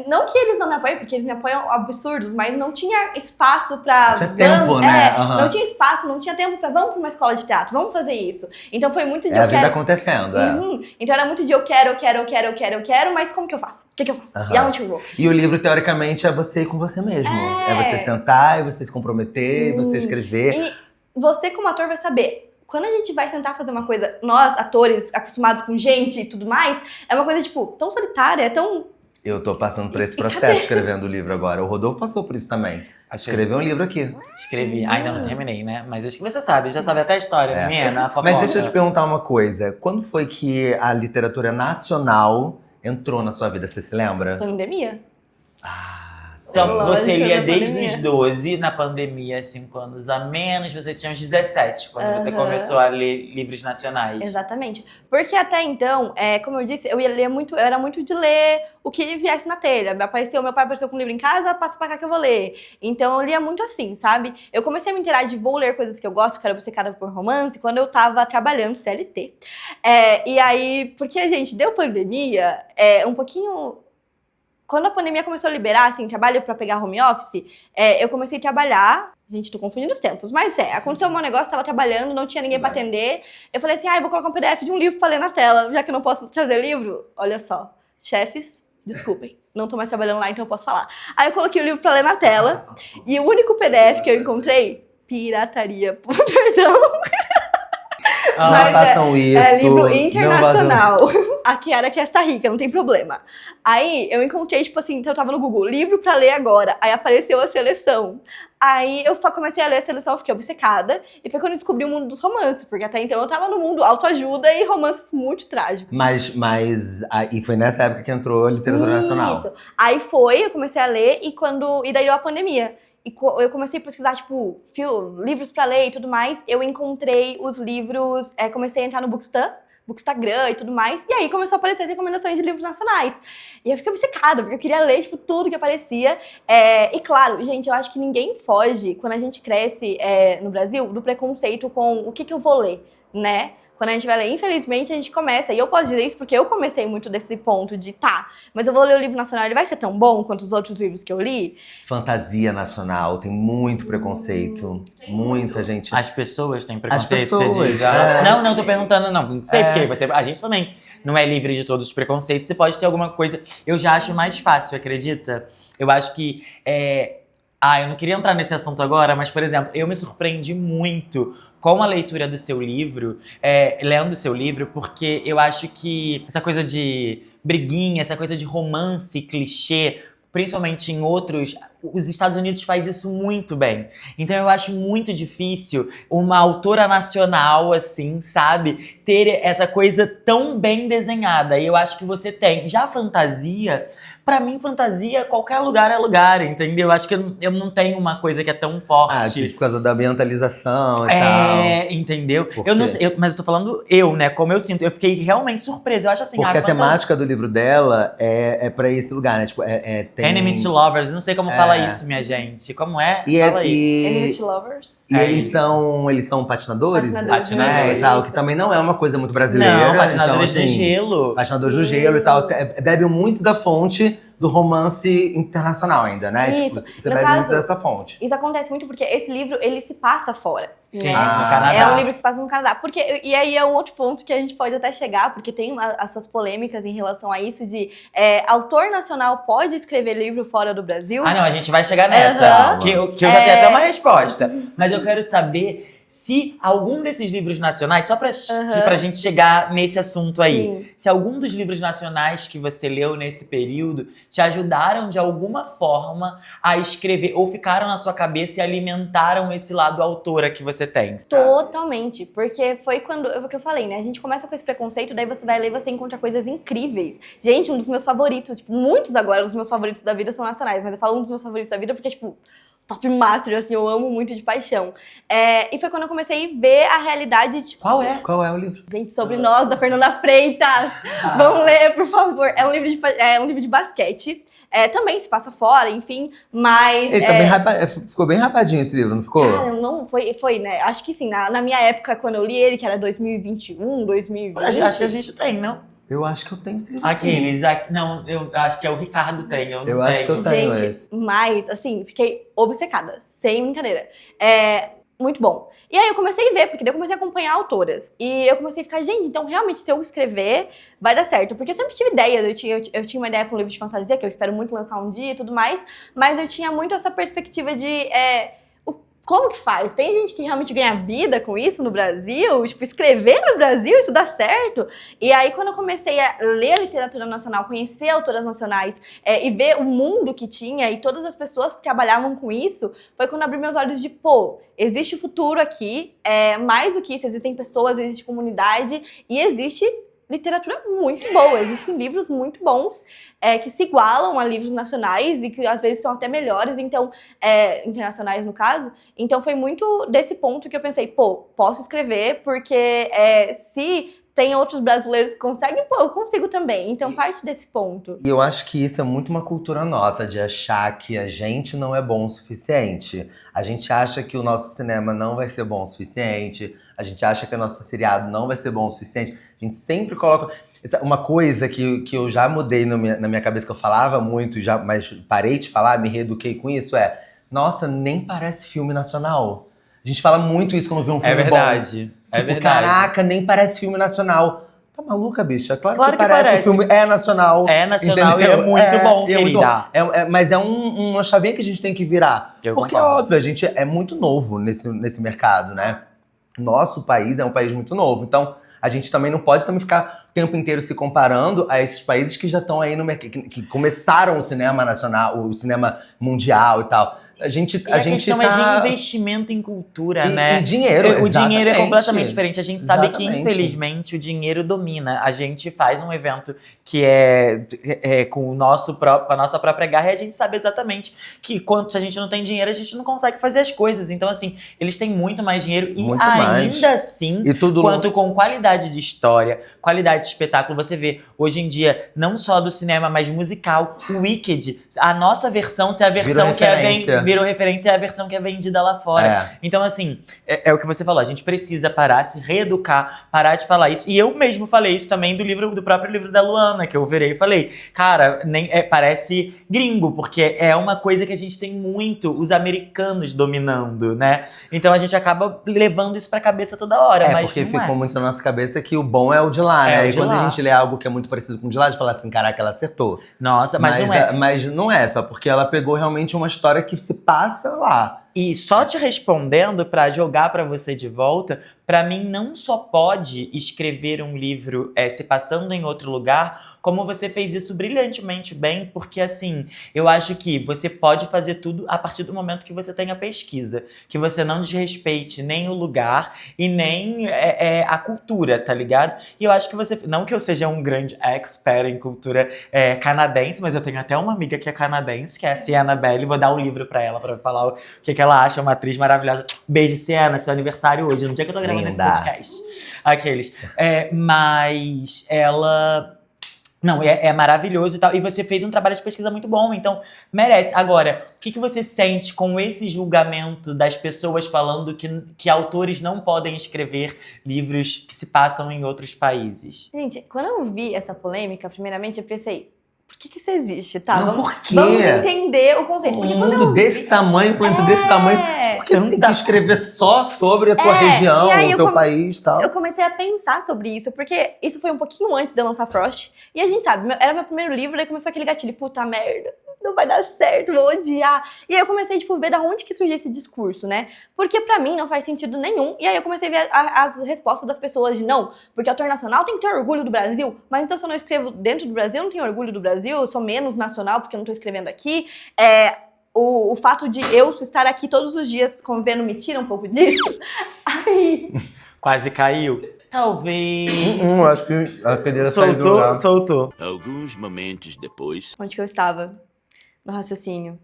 [SPEAKER 3] não que eles não me apoiem, porque eles me apoiam absurdos, mas não tinha espaço pra...
[SPEAKER 1] Tinha tempo, né? Aham.
[SPEAKER 3] Não tinha espaço, não tinha tempo pra... Vamos pra uma escola de teatro, vamos fazer isso. Então foi muito de
[SPEAKER 1] É a
[SPEAKER 3] eu
[SPEAKER 1] vida
[SPEAKER 3] quero...
[SPEAKER 1] acontecendo, é.
[SPEAKER 3] Uhum. Então era muito de eu quero, mas como que eu faço? O que eu faço?
[SPEAKER 1] Aham.
[SPEAKER 3] E aonde eu vou?
[SPEAKER 1] E o livro, teoricamente, é você com você mesmo. É você sentar, e você se comprometer, você escrever.
[SPEAKER 3] E você, como ator, vai saber. Quando a gente vai sentar fazer uma coisa, nós, atores, acostumados com gente e tudo mais, é uma coisa, tipo, tão solitária, é tão...
[SPEAKER 1] Eu tô passando por esse processo escrevendo o livro agora. O Rodolfo passou por isso também. Escreveu um livro aqui.
[SPEAKER 2] Escrevi. Ainda não terminei, né? Mas você sabe, já sabe até a história,
[SPEAKER 1] É.
[SPEAKER 2] menina. A
[SPEAKER 1] Mas
[SPEAKER 2] fofoca.
[SPEAKER 1] deixa eu te perguntar uma coisa. Quando foi que a literatura nacional entrou na sua vida? Você se lembra?
[SPEAKER 3] Pandemia.
[SPEAKER 2] Então,
[SPEAKER 3] Lógico,
[SPEAKER 2] você lia
[SPEAKER 3] na
[SPEAKER 2] desde
[SPEAKER 3] pandemia.
[SPEAKER 2] os 12, na pandemia, 5 anos a menos, você tinha uns 17, quando você
[SPEAKER 3] Aham.
[SPEAKER 2] começou a ler livros nacionais.
[SPEAKER 3] Exatamente. Porque até então, como eu disse, eu ia ler muito, eu era muito de ler o que viesse na telha. Meu pai apareceu com um livro em casa, passa pra cá que eu vou ler. Então eu lia muito assim, sabe? Eu comecei a me inteirar de vou ler coisas que eu gosto, que era obcecada por romance, quando eu tava trabalhando CLT. E aí, porque, gente, deu pandemia, um pouquinho... Quando a pandemia começou a liberar, assim, trabalho pra pegar home office, eu comecei a trabalhar. Gente, tô confundindo os tempos, mas aconteceu um negócio, tava trabalhando, não tinha ninguém pra atender. Eu falei assim, eu vou colocar um PDF de um livro pra ler na tela, já que eu não posso trazer livro. Olha só, chefes, desculpem, não tô mais trabalhando lá, então eu posso falar. Aí eu coloquei o livro pra ler na tela, e o único PDF que eu encontrei, pirataria, perdão.
[SPEAKER 1] Não
[SPEAKER 3] Mas
[SPEAKER 1] façam isso.
[SPEAKER 3] É livro
[SPEAKER 1] não
[SPEAKER 3] internacional. Aqui era que está rica, não tem problema. Aí eu encontrei, tipo assim, então eu tava no Google, livro pra ler agora. Aí apareceu a seleção. Aí eu comecei a ler a seleção, fiquei obcecada. E foi quando eu descobri o mundo dos romances. Porque até então eu tava no mundo autoajuda e romances muito trágicos.
[SPEAKER 1] E foi nessa época que entrou a literatura nacional.
[SPEAKER 3] Isso. Aí eu comecei a ler e daí deu a pandemia. E eu comecei a pesquisar, livros pra ler e tudo mais. Eu encontrei os livros, comecei a entrar no Bookstan Bookstagram e tudo mais. E aí começou a aparecer recomendações de livros nacionais. E eu fiquei obcecada, porque eu queria ler, tipo, tudo que aparecia. E claro, gente, eu acho que ninguém foge, quando a gente cresce no Brasil, do preconceito com o que eu vou ler, né? Quando a gente vai ler, infelizmente, a gente começa. E eu posso dizer isso porque eu comecei muito desse ponto de, mas eu vou ler o livro nacional, ele vai ser tão bom quanto os outros livros que eu li?
[SPEAKER 1] Fantasia nacional, tem muito preconceito. Muita gente.
[SPEAKER 2] As pessoas têm preconceito,
[SPEAKER 1] As pessoas,
[SPEAKER 2] você diz.
[SPEAKER 1] é.
[SPEAKER 2] Não, tô perguntando, não sei, porque a gente também não é livre de todos os preconceitos, você pode ter alguma coisa. Eu já acho mais fácil, acredita? Eu acho que eu não queria entrar nesse assunto agora, mas, por exemplo, eu me surpreendi muito com a leitura do seu livro, lendo o seu livro, porque eu acho que essa coisa de briguinha, essa coisa de romance, clichê, principalmente em outros, os Estados Unidos faz isso muito bem. Então eu acho muito difícil uma autora nacional, assim, sabe, ter essa coisa tão bem desenhada. E eu acho que você tem. Já fantasia, pra mim, fantasia, qualquer lugar é lugar, entendeu? Acho que eu não tenho uma coisa que é tão forte.
[SPEAKER 1] Por causa da ambientalização e tal.
[SPEAKER 2] Entendeu?
[SPEAKER 1] Por
[SPEAKER 2] Eu não
[SPEAKER 1] quê?
[SPEAKER 2] sei, mas eu tô falando né? Como eu sinto. Eu fiquei realmente surpresa. Eu acho assim,
[SPEAKER 1] Porque a temática do livro dela é pra esse lugar, né? Tipo, tem...
[SPEAKER 2] Enemy to Lovers, não sei como fala isso, minha gente. Como é? Fala aí.
[SPEAKER 3] Enemies to Lovers.
[SPEAKER 1] E eles são patinadores,
[SPEAKER 3] Patinadores,
[SPEAKER 1] né? E tal, que também não é uma coisa muito brasileira.
[SPEAKER 2] Não, patinadores
[SPEAKER 1] então,
[SPEAKER 2] de
[SPEAKER 1] assim,
[SPEAKER 2] gelo.
[SPEAKER 1] Patinadores do gelo e tal. Bebe muito da fonte do romance internacional ainda, né?
[SPEAKER 3] Isso.
[SPEAKER 1] Tipo, você
[SPEAKER 3] No
[SPEAKER 1] bebe
[SPEAKER 3] caso,
[SPEAKER 1] muito dessa fonte.
[SPEAKER 3] Isso acontece muito porque esse livro, ele se passa fora.
[SPEAKER 2] Sim,
[SPEAKER 3] né?
[SPEAKER 2] no Canadá.
[SPEAKER 3] É um livro que se passa no Canadá. E aí é um outro ponto que a gente pode até chegar, porque tem as suas polêmicas em relação a isso, de autor nacional pode escrever livro fora do Brasil?
[SPEAKER 2] Ah, não, a gente vai chegar nessa.
[SPEAKER 3] Uhum.
[SPEAKER 2] Que eu já tenho até uma resposta. Mas eu quero saber se algum desses livros nacionais, só pra gente chegar nesse assunto aí,
[SPEAKER 3] Sim.
[SPEAKER 2] se algum dos livros nacionais que você leu nesse período te ajudaram de alguma forma a escrever, ou ficaram na sua cabeça e alimentaram esse lado autora que você tem. Sabe?
[SPEAKER 3] Totalmente, porque foi o que eu falei, né? A gente começa com esse preconceito, daí você vai ler e você encontra coisas incríveis. Gente, um dos meus favoritos, tipo, muitos agora dos meus favoritos da vida são nacionais, mas eu falo um dos meus favoritos da vida porque, tipo, top master, assim, eu amo muito de paixão. E foi quando eu comecei a ver a realidade, tipo...
[SPEAKER 2] Qual é?
[SPEAKER 1] Qual é o livro?
[SPEAKER 3] Gente, Sobre Nós, da Fernanda Freitas. Vamos ler, por favor. É um livro de basquete. Também se passa fora, enfim, mas...
[SPEAKER 1] Ele também ficou bem rapadinho esse livro, não ficou?
[SPEAKER 3] Cara, não, foi, né? Acho que sim, na minha época, quando eu li ele, que era 2021, 2020...
[SPEAKER 2] Acho que a gente tem, não?
[SPEAKER 1] Eu acho que eu tenho esse livro.
[SPEAKER 2] Aqueles. Não, eu acho que é o Ricardo tem. Eu não
[SPEAKER 1] Eu acho que eu tenho
[SPEAKER 3] Gente,
[SPEAKER 1] esse.
[SPEAKER 3] mas, assim, fiquei obcecada, sem brincadeira. Muito bom. E aí eu comecei a ver, porque daí eu comecei a acompanhar autoras. E eu comecei a ficar, gente, então realmente se eu escrever, vai dar certo. Porque eu sempre tive ideias, eu tinha uma ideia para um livro de fantasia, que eu espero muito lançar um dia e tudo mais, mas eu tinha muito essa perspectiva de... como que faz? Tem gente que realmente ganha vida com isso no Brasil? Tipo, escrever no Brasil, isso dá certo? E aí, quando eu comecei a ler a literatura nacional, conhecer autoras nacionais e ver o mundo que tinha e todas as pessoas que trabalhavam com isso, foi quando eu abri meus olhos de, existe futuro aqui, mais do que isso, existem pessoas, existe comunidade e existe literatura muito boa, existem livros muito bons que se igualam a livros nacionais e que às vezes são até melhores, então, internacionais no caso. Então foi muito desse ponto que eu pensei, posso escrever porque se tem outros brasileiros que conseguem, eu consigo também. Então parte desse ponto.
[SPEAKER 1] E eu acho que isso é muito uma cultura nossa, de achar que a gente não é bom o suficiente. A gente acha que o nosso cinema não vai ser bom o suficiente, a gente acha que o nosso seriado não vai ser bom o suficiente. A gente sempre coloca... Uma coisa que eu já mudei na minha cabeça, que eu falava muito, mas parei de falar, me reeduquei com isso, nossa, nem parece filme nacional. A gente fala muito isso quando vê um filme bom.
[SPEAKER 2] É verdade.
[SPEAKER 1] Caraca, nem parece filme nacional. Tá maluca, bicha? Claro que
[SPEAKER 2] parece.
[SPEAKER 1] parece. O filme é nacional.
[SPEAKER 2] É nacional,
[SPEAKER 1] entendeu?
[SPEAKER 2] e é muito bom,
[SPEAKER 1] é muito
[SPEAKER 2] querida.
[SPEAKER 1] bom. Mas é uma chavinha que a gente tem que virar. Porque,
[SPEAKER 2] concordo.
[SPEAKER 1] óbvio, a gente é muito novo nesse mercado, né? Nosso país é um país muito novo. Então, a gente também não pode ficar o tempo inteiro se comparando a esses países que já estão aí no mercado, que começaram o cinema nacional, o cinema mundial e tal. A gente
[SPEAKER 2] E a questão
[SPEAKER 1] tá...
[SPEAKER 2] é de investimento em cultura, né?
[SPEAKER 1] E dinheiro,
[SPEAKER 2] O dinheiro é
[SPEAKER 1] exatamente.
[SPEAKER 2] completamente diferente. A gente sabe que,
[SPEAKER 1] Exatamente.
[SPEAKER 2] infelizmente, o dinheiro domina. A gente faz um evento que é com, com a nossa própria garra, e a gente sabe exatamente que se a gente não tem dinheiro, a gente não consegue fazer as coisas. Então, assim, eles têm muito mais dinheiro e
[SPEAKER 1] Muito
[SPEAKER 2] ainda
[SPEAKER 1] mais.
[SPEAKER 2] assim,
[SPEAKER 1] E tudo
[SPEAKER 2] quanto com qualidade de história, qualidade de espetáculo, você vê hoje em dia, não só do cinema, mas musical, o Wicked, a nossa versão, se é a versão virou referência, é a versão que é vendida lá fora. Então, assim, é o que você falou, a gente precisa parar, se reeducar, parar de falar isso. E eu mesmo falei isso também do próprio livro da Luana, que eu virei e falei, cara, parece gringo, porque é uma coisa que a gente tem muito, os americanos dominando, né? Então a gente acaba levando isso pra cabeça toda hora, mas
[SPEAKER 1] porque
[SPEAKER 2] não
[SPEAKER 1] ficou muito na nossa cabeça que o bom é o de lá, né?
[SPEAKER 2] o
[SPEAKER 1] E
[SPEAKER 2] de
[SPEAKER 1] quando
[SPEAKER 2] lá.
[SPEAKER 1] a gente lê algo que é muito parecido com o de lá, a gente fala assim, caraca, ela acertou.
[SPEAKER 2] Nossa, mas não é.
[SPEAKER 1] Mas não é, só porque ela pegou realmente uma história que se passa lá.
[SPEAKER 2] E só te respondendo pra jogar pra você de volta, pra mim não só pode escrever um livro se passando em outro lugar, como você fez isso brilhantemente bem, porque assim, eu acho que você pode fazer tudo a partir do momento que você tenha pesquisa, que você não desrespeite nem o lugar e nem a cultura, tá ligado? E eu acho que você, não que eu seja um grande expert em cultura canadense, mas eu tenho até uma amiga que é canadense, que é a Sienna Belli, vou dar um livro pra ela pra falar o que ela acha, uma atriz maravilhosa. Beijo, Sienna, seu aniversário hoje, no dia que eu tô gravando esse podcast. Aqueles. Mas ela... Não, é maravilhoso e tal. E você fez um trabalho de pesquisa muito bom, então merece. Agora, o que você sente com esse julgamento das pessoas falando que autores não podem escrever livros que se passam em outros países?
[SPEAKER 3] Gente, quando eu vi essa polêmica, primeiramente eu pensei, por que isso existe, tá?
[SPEAKER 1] Não, por quê?
[SPEAKER 3] Vamos entender o conceito.
[SPEAKER 1] Um
[SPEAKER 3] Porque quando
[SPEAKER 1] mundo
[SPEAKER 3] eu
[SPEAKER 1] desse tamanho, um planeta desse tamanho, por que tu tem que escrever só sobre a tua região,
[SPEAKER 3] e aí
[SPEAKER 1] o teu país e tal?
[SPEAKER 3] Eu comecei a pensar sobre isso, porque isso foi um pouquinho antes de eu lançar Frost. E a gente sabe, era meu primeiro livro, daí começou aquele gatilho, puta merda, não vai dar certo, vou odiar. E aí eu comecei, ver da onde que surgiu esse discurso, né? Porque pra mim não faz sentido nenhum. E aí eu comecei a ver as respostas das pessoas de não, porque autor nacional tem que ter orgulho do Brasil. Mas então se eu não escrevo dentro do Brasil, eu não tenho orgulho do Brasil, eu sou menos nacional porque eu não tô escrevendo aqui. O fato de eu estar aqui todos os dias convivendo me tira um pouco disso. Aí...
[SPEAKER 2] Quase caiu. Talvez.
[SPEAKER 1] Acho que a cadeira saiu do lugar.
[SPEAKER 2] Soltou.
[SPEAKER 4] Alguns momentos depois.
[SPEAKER 3] Onde que eu estava? No raciocínio.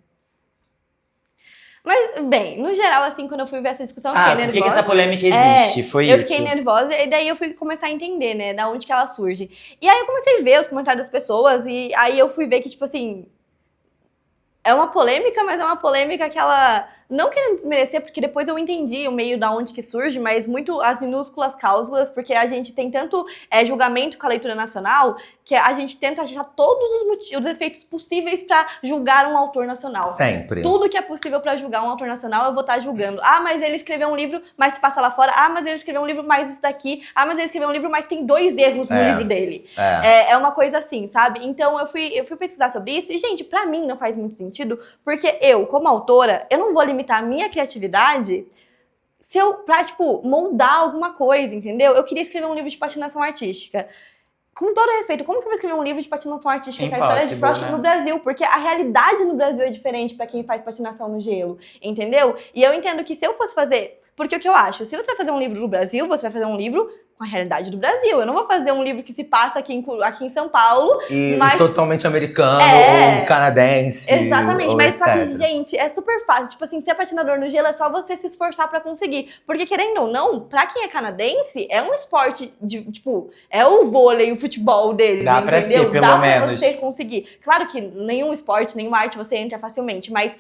[SPEAKER 3] Mas, bem, no geral, assim, quando eu fui ver essa discussão, eu fiquei nervosa.
[SPEAKER 2] Por que essa polêmica existe? Foi
[SPEAKER 3] eu
[SPEAKER 2] isso?
[SPEAKER 3] fiquei nervosa e daí eu fui começar a entender, né, da onde que ela surge. E aí eu comecei a ver os comentários das pessoas e aí eu fui ver que, assim, é uma polêmica, mas é uma polêmica que ela... Não querendo desmerecer, porque depois eu entendi o meio da onde que surge, mas muito as minúsculas cáusulas, porque a gente tem tanto julgamento com a leitura nacional, que a gente tenta achar todos os efeitos possíveis pra julgar um autor nacional.
[SPEAKER 1] Sempre.
[SPEAKER 3] Tudo que é possível pra julgar um autor nacional, eu vou estar julgando. Ah, mas ele escreveu um livro, mas se passa lá fora. Ah, mas ele escreveu um livro, mas isso daqui. Ah, mas ele escreveu um livro, mas tem 2 erros no livro dele. É uma coisa assim, sabe? Então eu fui pesquisar sobre isso e, gente, pra mim não faz muito sentido, porque eu, como autora, eu não vou limitar a minha criatividade pra, moldar alguma coisa, entendeu? Eu queria escrever um livro de patinação artística. Com todo respeito, como que eu vou escrever um livro de patinação artística que é a história de Frost no Brasil? Porque a realidade no Brasil é diferente pra quem faz patinação no gelo, entendeu? E eu entendo que se eu fosse fazer... Porque o que eu acho? Se você vai fazer um livro no Brasil, você vai fazer um livro com a realidade do Brasil. Eu não vou fazer um livro que se passa aqui em São Paulo.
[SPEAKER 1] E
[SPEAKER 3] mas...
[SPEAKER 1] totalmente americano, ou canadense.
[SPEAKER 3] Exatamente,
[SPEAKER 1] ou
[SPEAKER 3] mas
[SPEAKER 1] etc.
[SPEAKER 3] só que, gente, é super fácil. Ser patinador no gelo é só você se esforçar pra conseguir. Porque, querendo ou não, pra quem é canadense, é um esporte de, é o vôlei, o futebol deles,
[SPEAKER 2] Dá pra
[SPEAKER 3] entendeu?
[SPEAKER 2] ser, pelo
[SPEAKER 3] Dá
[SPEAKER 2] menos.
[SPEAKER 3] pra você conseguir. Claro que nenhum esporte, nenhuma arte você entra facilmente, mas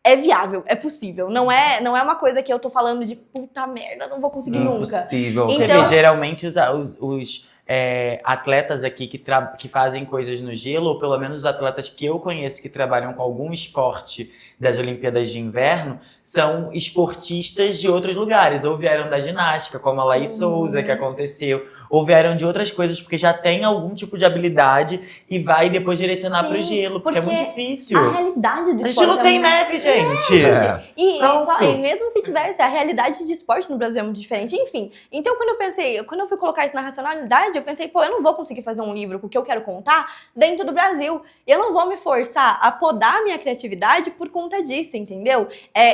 [SPEAKER 3] é viável, é possível. Não é uma coisa que eu tô falando de puta merda, não vou conseguir nunca.
[SPEAKER 1] Impossível.
[SPEAKER 2] Você
[SPEAKER 3] Então-
[SPEAKER 2] vê, geralmente os atletas aqui que fazem coisas no gelo, ou pelo menos os atletas que eu conheço que trabalham com algum esporte das Olimpíadas de Inverno, são esportistas de outros lugares, ou vieram da ginástica, como a Laís Souza, que aconteceu, ou vieram de outras coisas, porque já tem algum tipo de habilidade e vai depois direcionar
[SPEAKER 3] Sim,
[SPEAKER 2] pro gelo, porque é muito
[SPEAKER 3] porque
[SPEAKER 2] difícil.
[SPEAKER 3] A realidade do
[SPEAKER 2] A gente
[SPEAKER 3] esporte
[SPEAKER 2] não
[SPEAKER 3] é
[SPEAKER 2] tem
[SPEAKER 3] muito-
[SPEAKER 2] neve, gente.
[SPEAKER 1] É.
[SPEAKER 3] E mesmo se tivesse, a realidade de esporte no Brasil é muito diferente. Enfim, então quando eu fui colocar isso na racionalidade, eu pensei, pô, eu não vou conseguir fazer um livro com o que eu quero contar dentro do Brasil. Eu não vou me forçar a podar a minha criatividade por conta disso, entendeu?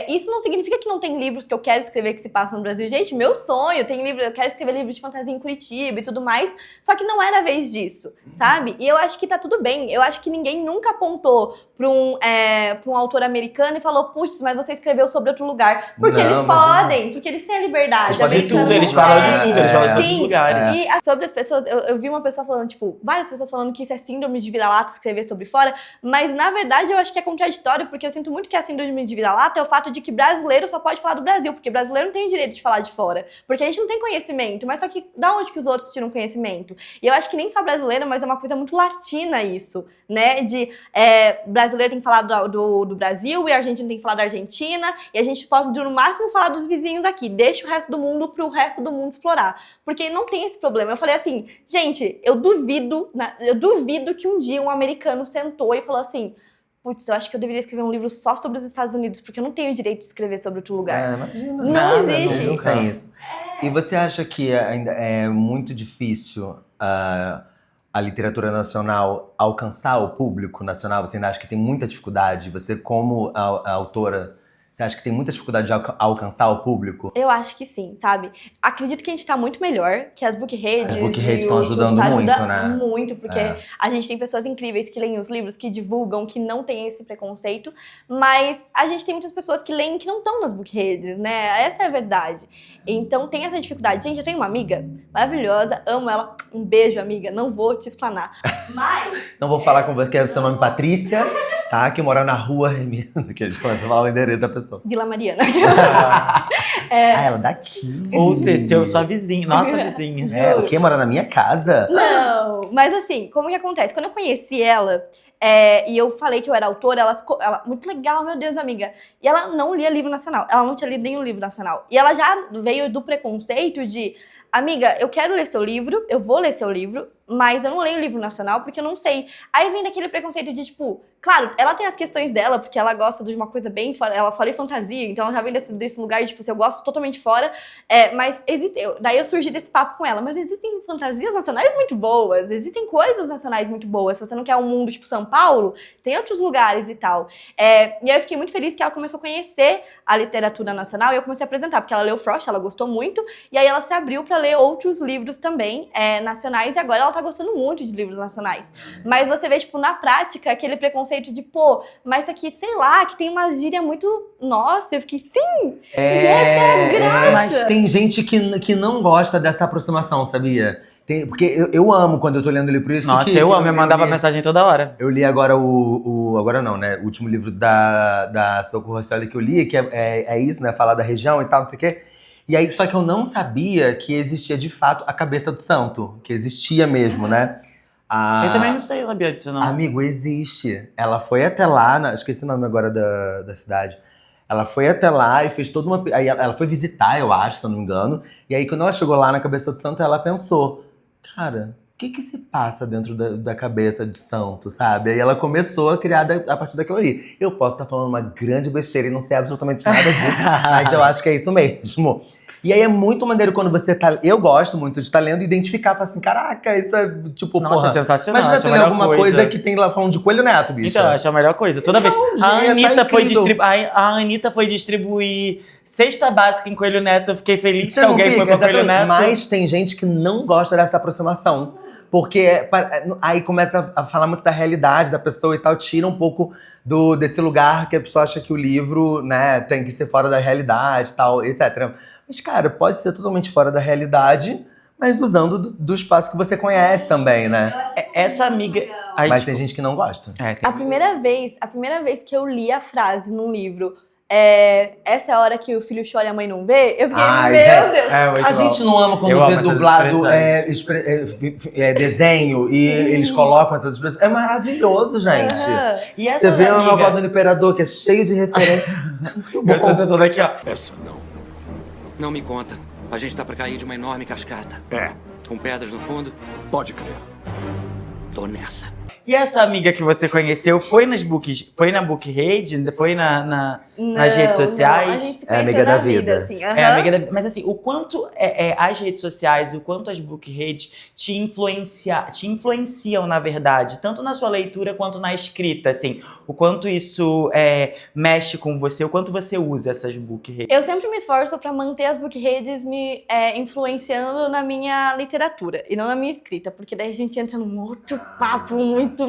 [SPEAKER 3] Isso não significa que não tem livros que eu quero escrever que se passam no Brasil. Gente, meu sonho, tem livro, eu quero escrever livros de fantasia em Curitiba e tudo mais, só que não era a vez disso, sabe? E eu acho que tá tudo bem. Eu acho que ninguém nunca apontou pra um autor americano e falou, putz, mas você escreveu sobre outro lugar. Porque
[SPEAKER 1] Não,
[SPEAKER 3] eles
[SPEAKER 1] mas
[SPEAKER 3] podem, porque eles têm a liberdade.
[SPEAKER 2] Eles podem
[SPEAKER 3] Americano
[SPEAKER 2] tudo, eles
[SPEAKER 3] não
[SPEAKER 2] falam
[SPEAKER 3] tem.
[SPEAKER 2] de tudo, eles falam de todos os
[SPEAKER 3] Sim,
[SPEAKER 2] lugares.
[SPEAKER 3] e sobre as pessoas, eu vi uma pessoa falando, tipo, várias pessoas falando que isso é síndrome de vira-lata, escrever sobre fora, mas na verdade eu acho que é contraditório, porque eu sinto muito que a síndrome de vira-lata é o fato de que brasileiro só pode falar do Brasil, porque brasileiro não tem o direito de falar de fora, porque a gente não tem conhecimento, mas só que da onde que os outros tiram conhecimento? E eu acho que nem só brasileiro, mas é uma coisa muito latina isso, né, brasileiro tem que falar do Brasil e a Argentina tem que falar da Argentina, e a gente pode no máximo falar dos vizinhos aqui, deixa o resto do mundo pro resto do mundo explorar, porque não tem esse problema. Eu falei assim, gente, eu duvido que um dia um americano sentou e falou assim, putz, eu acho que eu deveria escrever um livro só sobre os Estados Unidos, porque eu não tenho o direito de escrever sobre outro lugar.
[SPEAKER 1] Imagina.
[SPEAKER 3] Não
[SPEAKER 2] Nada,
[SPEAKER 3] existe.
[SPEAKER 1] Não tem isso. E você acha que ainda é muito difícil a literatura nacional alcançar o público nacional? Você ainda acha que tem muita dificuldade? Você, como a autora, você acha que tem muita dificuldade de alcançar o público?
[SPEAKER 3] Eu acho que sim, sabe? Acredito que a gente tá muito melhor, que as book redes.
[SPEAKER 1] As book redes
[SPEAKER 3] e
[SPEAKER 1] estão
[SPEAKER 3] o
[SPEAKER 1] ajudando
[SPEAKER 3] tudo
[SPEAKER 1] muito,
[SPEAKER 3] ajuda
[SPEAKER 1] né?
[SPEAKER 3] Muito, porque
[SPEAKER 1] É.
[SPEAKER 3] a gente tem pessoas incríveis que leem os livros, que divulgam, que não tem esse preconceito, mas a gente tem muitas pessoas que leem que não estão nas book redes, né? Essa é a verdade. Então tem essa dificuldade. Gente, eu tenho uma amiga maravilhosa, amo ela. Um beijo, amiga. Não vou te explanar. Mas.
[SPEAKER 1] Não vou falar com você, que é seu nome Patrícia, tá? Que mora na rua Hermina, que a gente começa a falar o endereço da pessoa.
[SPEAKER 3] Vila Mariana.
[SPEAKER 1] Ah, ela daqui.
[SPEAKER 2] Ou ser sua vizinha, nossa vizinha.
[SPEAKER 1] É, o quê? Mora na minha casa?
[SPEAKER 3] Não, mas assim, como que acontece? Quando eu conheci ela, e eu falei que eu era autora, ela ficou muito legal, meu Deus, amiga. E ela não lia livro nacional, ela não tinha lido nenhum livro nacional. E ela já veio do preconceito de, amiga, eu quero ler seu livro, eu vou ler seu livro, mas eu não leio livro nacional porque eu não sei. Aí vem daquele preconceito de, tipo, claro, ela tem as questões dela, porque ela gosta de uma coisa bem fora, ela só lê fantasia, então ela já vem desse lugar de, tipo, se eu gosto totalmente fora, mas daí eu surgi desse papo com ela, mas existem fantasias nacionais muito boas, existem coisas nacionais muito boas, se você não quer um mundo tipo São Paulo, tem outros lugares e tal. E aí eu fiquei muito feliz que ela começou a conhecer a literatura nacional e eu comecei a apresentar, porque ela leu Frost, ela gostou muito, e aí ela se abriu pra ler outros livros também, nacionais, e agora ela tá gostando muito de livros nacionais. Mas você vê, tipo, na prática, aquele preconceito de, pô, mas isso aqui, sei lá, que tem uma gíria muito... Nossa, eu fiquei, sim! E essa é a graça!
[SPEAKER 1] Mas tem gente que não gosta dessa aproximação, sabia? Porque eu amo quando eu tô lendo livro, por isso
[SPEAKER 2] Nossa,
[SPEAKER 1] que
[SPEAKER 2] eu amo, eu mandava
[SPEAKER 1] li,
[SPEAKER 2] mensagem toda hora.
[SPEAKER 1] Eu li agora agora não, né? O último livro da Socorro Rosselli que eu li, que é isso, né? Falar da região e tal, não sei o quê. E aí, só que eu não sabia que existia de fato a cabeça do santo, que existia mesmo, né?
[SPEAKER 2] Eu também não sei, sabia disso, não.
[SPEAKER 1] Amigo, existe. Ela foi até lá, esqueci o nome agora da cidade. Ela foi até lá e fez toda uma... Aí ela foi visitar, eu acho, se eu não me engano. E aí, quando ela chegou lá na cabeça do santo, ela pensou, cara, o que se passa dentro da cabeça de santo, sabe? Aí ela começou a criar a partir daquilo ali. Eu posso estar falando uma grande besteira e não sei absolutamente nada disso, mas eu acho que é isso mesmo. E aí é muito maneiro quando você tá... Eu gosto muito de estar lendo e identificar, falar assim, caraca, isso é tipo,
[SPEAKER 2] Nossa,
[SPEAKER 1] porra...
[SPEAKER 2] sensacional.
[SPEAKER 1] Imagina
[SPEAKER 2] acho
[SPEAKER 1] tu
[SPEAKER 2] a
[SPEAKER 1] ler
[SPEAKER 2] melhor
[SPEAKER 1] alguma coisa que tem lá falando de coelho neto, bicho.
[SPEAKER 2] Então, eu acho a melhor coisa. Toda vez.
[SPEAKER 1] Gente,
[SPEAKER 2] A Anitta foi
[SPEAKER 1] incrível.
[SPEAKER 2] a Anitta foi distribuir cesta básica em Coelho Neto. Eu fiquei feliz
[SPEAKER 1] Você
[SPEAKER 2] que
[SPEAKER 1] não
[SPEAKER 2] alguém foi
[SPEAKER 1] fica,
[SPEAKER 2] pra Coelho
[SPEAKER 1] exatamente.
[SPEAKER 2] Neto.
[SPEAKER 1] Mas tem gente que não gosta dessa aproximação. Porque aí começa a falar muito da realidade da pessoa e tal, tira um pouco desse lugar que a pessoa acha que o livro, né, tem que ser fora da realidade e tal, etc. Mas, cara, pode ser totalmente fora da realidade, mas usando do espaço que você conhece também, né?
[SPEAKER 2] Essa amiga. Ai,
[SPEAKER 1] Mas tem
[SPEAKER 2] desculpa.
[SPEAKER 1] gente que não gosta.
[SPEAKER 2] Tem-
[SPEAKER 3] A primeira vez que eu li a frase num livro, essa é a hora que o filho chora e a mãe não vê, eu fiquei,
[SPEAKER 1] Ai,
[SPEAKER 3] meu
[SPEAKER 1] gente.
[SPEAKER 3] Deus!
[SPEAKER 2] muito
[SPEAKER 1] A
[SPEAKER 2] bom.
[SPEAKER 1] gente não ama quando
[SPEAKER 2] Eu
[SPEAKER 1] vê
[SPEAKER 2] amo essas
[SPEAKER 1] dublado
[SPEAKER 2] expressões.
[SPEAKER 1] desenho e eles colocam essas expressões. É maravilhoso, gente.
[SPEAKER 3] Aham.
[SPEAKER 2] E essa
[SPEAKER 1] Você vê a
[SPEAKER 2] amiga-
[SPEAKER 1] novela do Imperador, que é cheio de referência. Muito
[SPEAKER 2] Eu tô
[SPEAKER 1] bom.
[SPEAKER 2] tentando aqui, ó.
[SPEAKER 4] Essa não.
[SPEAKER 6] Não me conta. A gente tá pra cair de uma enorme cascata.
[SPEAKER 4] É. Com pedras no fundo?
[SPEAKER 6] Pode crer.
[SPEAKER 4] Tô nessa.
[SPEAKER 2] E essa amiga que você conheceu foi nas books, foi na Bookrede? Foi nas redes sociais?
[SPEAKER 3] Não, a gente se
[SPEAKER 1] É
[SPEAKER 3] conheceu
[SPEAKER 1] amiga
[SPEAKER 3] na
[SPEAKER 1] da vida.
[SPEAKER 3] assim.
[SPEAKER 2] É amiga da... Mas assim, o quanto as redes sociais, o quanto as bookredes te influenciam, na verdade, tanto na sua leitura quanto na escrita, assim, o quanto isso mexe com você, o quanto você usa essas bookredes?
[SPEAKER 3] Eu sempre me esforço para manter as bookredes me influenciando na minha literatura e não na minha escrita, porque daí a gente entra num outro papo, muito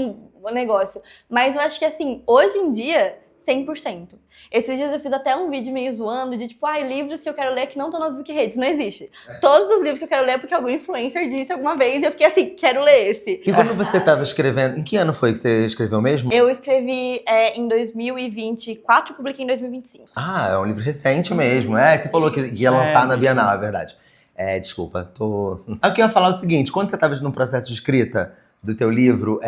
[SPEAKER 3] negócio. Mas eu acho que assim, hoje em dia, 100%. Esses dias eu fiz até um vídeo meio zoando de tipo, livros que eu quero ler que não estão nas bookredes. Não existe. Todos os livros que eu quero ler é porque algum influencer disse alguma vez e eu fiquei assim, quero ler esse.
[SPEAKER 1] E quando você tava escrevendo, em que ano foi que você escreveu mesmo?
[SPEAKER 3] Eu escrevi em 2024 e publiquei em 2025.
[SPEAKER 1] Ah, é um livro recente mesmo. Você falou que ia lançar na
[SPEAKER 2] isso.
[SPEAKER 1] Bienal, é verdade. Desculpa, tô... Eu queria falar o seguinte, quando você estava no processo de escrita do teu livro,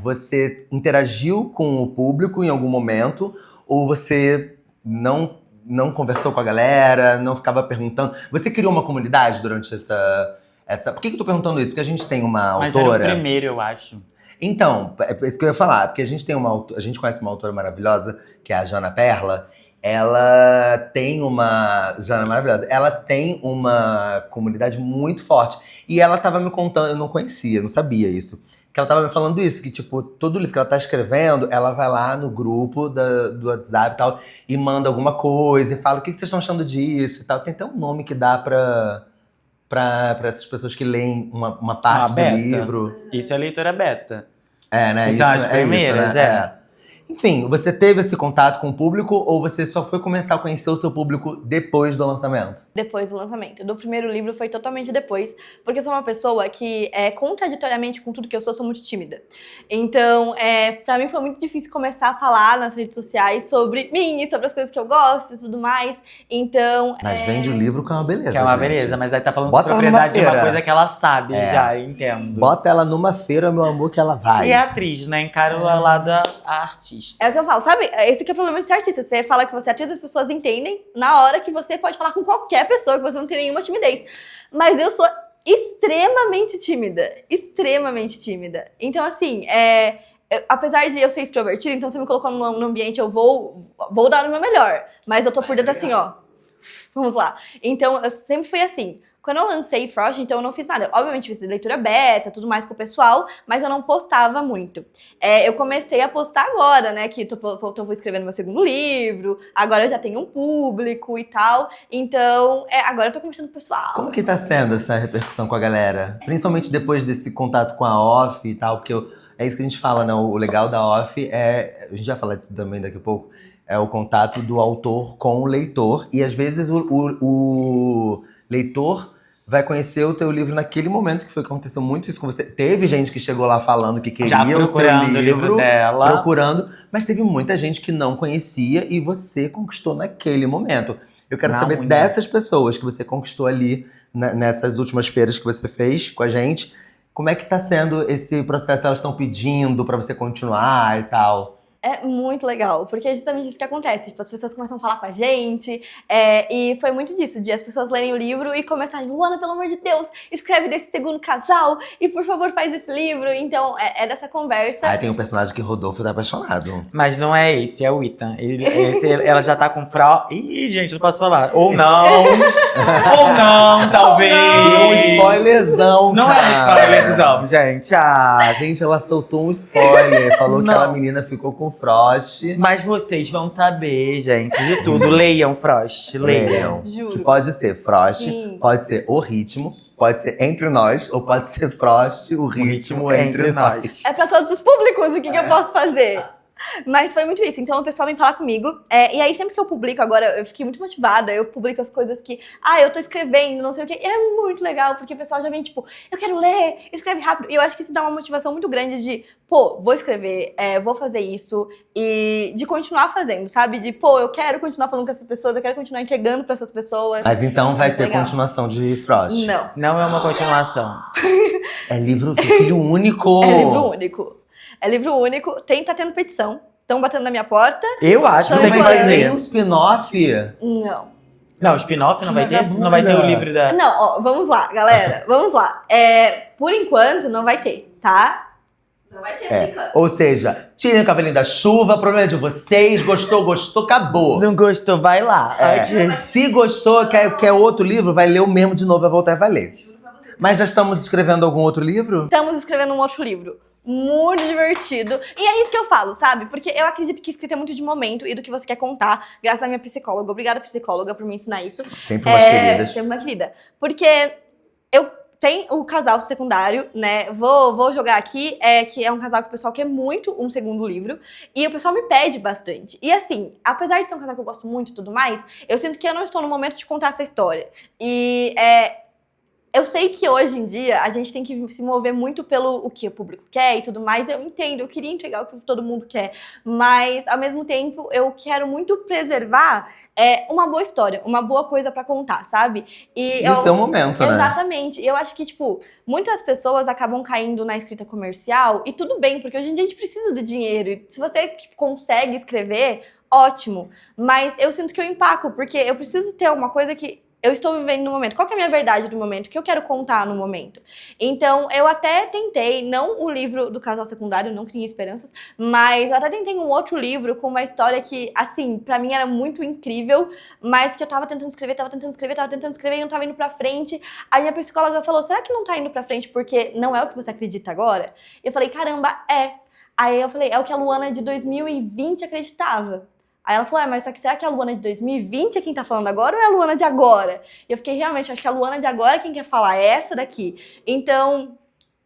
[SPEAKER 1] você interagiu com o público em algum momento ou você não conversou com a galera, não ficava perguntando? Você criou uma comunidade durante essa... Por que eu tô perguntando isso? Porque a gente tem uma
[SPEAKER 2] Mas
[SPEAKER 1] autora...
[SPEAKER 2] era o primeiro, eu acho.
[SPEAKER 1] Então, é isso que eu ia falar, porque a gente conhece uma autora maravilhosa, que é a Jana Perla. Ela tem Jana maravilhosa, ela tem uma comunidade muito forte. E ela tava me contando, eu não conhecia, não sabia isso. Que ela tava me falando isso, que tipo, todo livro que ela tá escrevendo, ela vai lá no grupo do WhatsApp e tal, e manda alguma coisa, e fala, o que vocês estão achando disso e tal. Tem até um nome que dá pra essas pessoas que leem uma parte do
[SPEAKER 2] beta.
[SPEAKER 1] livro.
[SPEAKER 2] Isso é leitura beta.
[SPEAKER 1] Né?
[SPEAKER 2] São as primeiras,
[SPEAKER 1] isso, né? Enfim, você teve esse contato com o público ou você só foi começar a conhecer o seu público depois do lançamento?
[SPEAKER 3] Depois do lançamento. Do primeiro livro foi totalmente depois, porque eu sou uma pessoa que, contraditoriamente com tudo que eu sou muito tímida. Então, pra mim foi muito difícil começar a falar nas redes sociais sobre mim, sobre as coisas que eu gosto e tudo mais. Então,
[SPEAKER 1] Mas vende o livro que é uma beleza,
[SPEAKER 2] Que é uma
[SPEAKER 1] gente.
[SPEAKER 2] beleza, mas aí tá falando
[SPEAKER 1] Bota
[SPEAKER 2] com
[SPEAKER 1] ela
[SPEAKER 2] propriedade de
[SPEAKER 1] numa
[SPEAKER 2] uma
[SPEAKER 1] feira.
[SPEAKER 2] coisa que ela sabe, já, entendo.
[SPEAKER 1] Bota ela numa feira, meu amor, que ela vai.
[SPEAKER 2] E é atriz, né? Encara o lado da artista.
[SPEAKER 3] é o que eu falo, sabe? Esse que é o problema de ser artista. Você fala que você é atriz, as pessoas entendem na hora que você pode falar com qualquer pessoa, que você não tem nenhuma timidez. Mas eu sou extremamente tímida. Extremamente tímida. Então, assim, apesar de eu ser extrovertida, então você me colocou num ambiente, eu vou dar o meu melhor. Mas eu tô por dentro assim, ó. Vamos lá. Então, eu sempre fui assim. Quando eu lancei Frost, então eu não fiz nada. Obviamente, fiz leitura beta, tudo mais com o pessoal, mas eu não postava muito. Eu comecei a postar agora, né? Que tô escrevendo meu segundo livro, agora eu já tenho um público e tal. Então, agora eu tô conversando com o pessoal.
[SPEAKER 1] Como que tá sendo essa repercussão com a galera? Principalmente depois desse contato com a Off e tal, porque é isso que a gente fala, né? O legal da Off a gente vai falar disso também daqui a pouco, é o contato do autor com o leitor. E às vezes o leitor vai conhecer o teu livro naquele momento, que foi que aconteceu muito isso com você. Teve gente que chegou lá falando que queria
[SPEAKER 2] Já
[SPEAKER 1] o seu
[SPEAKER 2] procurando o livro dela.
[SPEAKER 1] procurando, mas teve muita gente que não conhecia e você conquistou naquele momento. Eu quero
[SPEAKER 2] Na
[SPEAKER 1] saber
[SPEAKER 2] unha.
[SPEAKER 1] dessas pessoas que você conquistou ali nessas últimas feiras que você fez com a gente. Como é que tá sendo esse processo? Elas estão pedindo pra você continuar e tal?
[SPEAKER 3] É muito legal, porque é justamente isso que acontece. Tipo, as pessoas começam a falar com a gente, e foi muito disso, de as pessoas lerem o livro e começarem, Luana, pelo amor de Deus, escreve desse segundo casal, e por favor faz esse livro. Então, é dessa conversa.
[SPEAKER 1] Aí tem um personagem que Rodolfo tá apaixonado.
[SPEAKER 2] Mas não é esse, é o Ethan. Ela já tá com Ih, gente, não posso falar. Ou não. Ou não, talvez.
[SPEAKER 1] Um spoilerzão,
[SPEAKER 2] Não
[SPEAKER 1] cara.
[SPEAKER 2] é spoilerzão, gente.
[SPEAKER 1] Gente, ela soltou um spoiler, falou que
[SPEAKER 2] Não.
[SPEAKER 1] aquela menina ficou com Frost.
[SPEAKER 2] Mas vocês vão saber, gente, de tudo. Leiam, Frost, leiam.
[SPEAKER 3] Juro.
[SPEAKER 1] Que pode ser Frost,
[SPEAKER 3] Sim.
[SPEAKER 1] pode ser O Ritmo, pode ser Entre Nós, ou pode ser Frost, O Ritmo, Entre Nós.
[SPEAKER 3] É pra todos os públicos, o que eu posso fazer? Mas foi muito isso. Então o pessoal vem falar comigo. E aí, sempre que eu publico agora, eu fiquei muito motivada. Eu publico as coisas que, eu tô escrevendo, não sei o quê. E é muito legal, porque o pessoal já vem, tipo, eu quero ler, escreve rápido. E eu acho que isso dá uma motivação muito grande de, vou escrever, vou fazer isso. E de continuar fazendo, sabe? De, eu quero continuar falando com essas pessoas, eu quero continuar entregando pra essas pessoas.
[SPEAKER 1] Mas então vai ter
[SPEAKER 3] Legal.
[SPEAKER 1] continuação de Frost.
[SPEAKER 3] Não.
[SPEAKER 2] Não é uma continuação.
[SPEAKER 1] É livro filho único.
[SPEAKER 3] É livro único. É livro único. Tá tendo petição. Estão batendo na minha porta.
[SPEAKER 2] Eu acho que
[SPEAKER 3] Então
[SPEAKER 2] tem que
[SPEAKER 3] vai
[SPEAKER 1] Mas nem
[SPEAKER 2] fazer.
[SPEAKER 1] um spin-off?
[SPEAKER 3] Não.
[SPEAKER 2] Não, spin-off não vai ter?
[SPEAKER 1] Vagabunda.
[SPEAKER 2] Não vai ter o livro da...
[SPEAKER 3] Não, ó, vamos lá, galera. Vamos lá. Por enquanto, não vai ter, tá? Não vai ter, por enquanto.
[SPEAKER 1] Ou seja, tirem o cavalinho da chuva, problema é de vocês, gostou, acabou.
[SPEAKER 2] Não gostou, vai lá. Ok.
[SPEAKER 1] Se gostou, quer outro livro, vai ler o mesmo de novo, vai voltar e vai ler. Mas já estamos escrevendo algum outro livro?
[SPEAKER 3] Estamos escrevendo um outro livro. Muito divertido. E é isso que eu falo, sabe? Porque eu acredito que escrita é muito de momento e do que você quer contar, graças à minha psicóloga. Obrigada, psicóloga, por me ensinar isso.
[SPEAKER 1] Sempre umas queridas.
[SPEAKER 3] Sempre uma querida. Porque eu tenho o casal secundário, né? Vou jogar aqui, que é um casal que o pessoal quer muito um segundo livro. E o pessoal me pede bastante. E assim, apesar de ser um casal que eu gosto muito e tudo mais, eu sinto que eu não estou no momento de contar essa história. E eu sei que hoje em dia a gente tem que se mover muito pelo o que o público quer e tudo mais. Eu entendo, eu queria entregar o que todo mundo quer. Mas, ao mesmo tempo, eu quero muito preservar uma boa história, uma boa coisa pra contar, sabe?
[SPEAKER 1] E o seu momento, né?
[SPEAKER 3] Exatamente. Eu acho que, tipo, muitas pessoas acabam caindo na escrita comercial. E tudo bem, porque hoje em dia a gente precisa do dinheiro. E se você consegue escrever, ótimo. Mas eu sinto que eu empaco, porque eu preciso ter alguma coisa que eu estou vivendo no momento. Qual que é a minha verdade do momento? O que eu quero contar no momento? Então, eu até tentei, não o livro do casal secundário, não criei esperanças, mas eu até tentei um outro livro com uma história que, assim, pra mim era muito incrível, mas que eu tava tentando escrever e não tava indo pra frente. Aí minha psicóloga falou, será que não tá indo pra frente porque não é o que você acredita agora? Eu falei, caramba, é. Aí eu falei, é o que a Luana de 2020 acreditava. Aí ela falou, mas só que será que a Luana de 2020 é quem tá falando agora ou é a Luana de agora? E eu fiquei, realmente, acho que a Luana de agora é quem quer falar, é essa daqui. Então,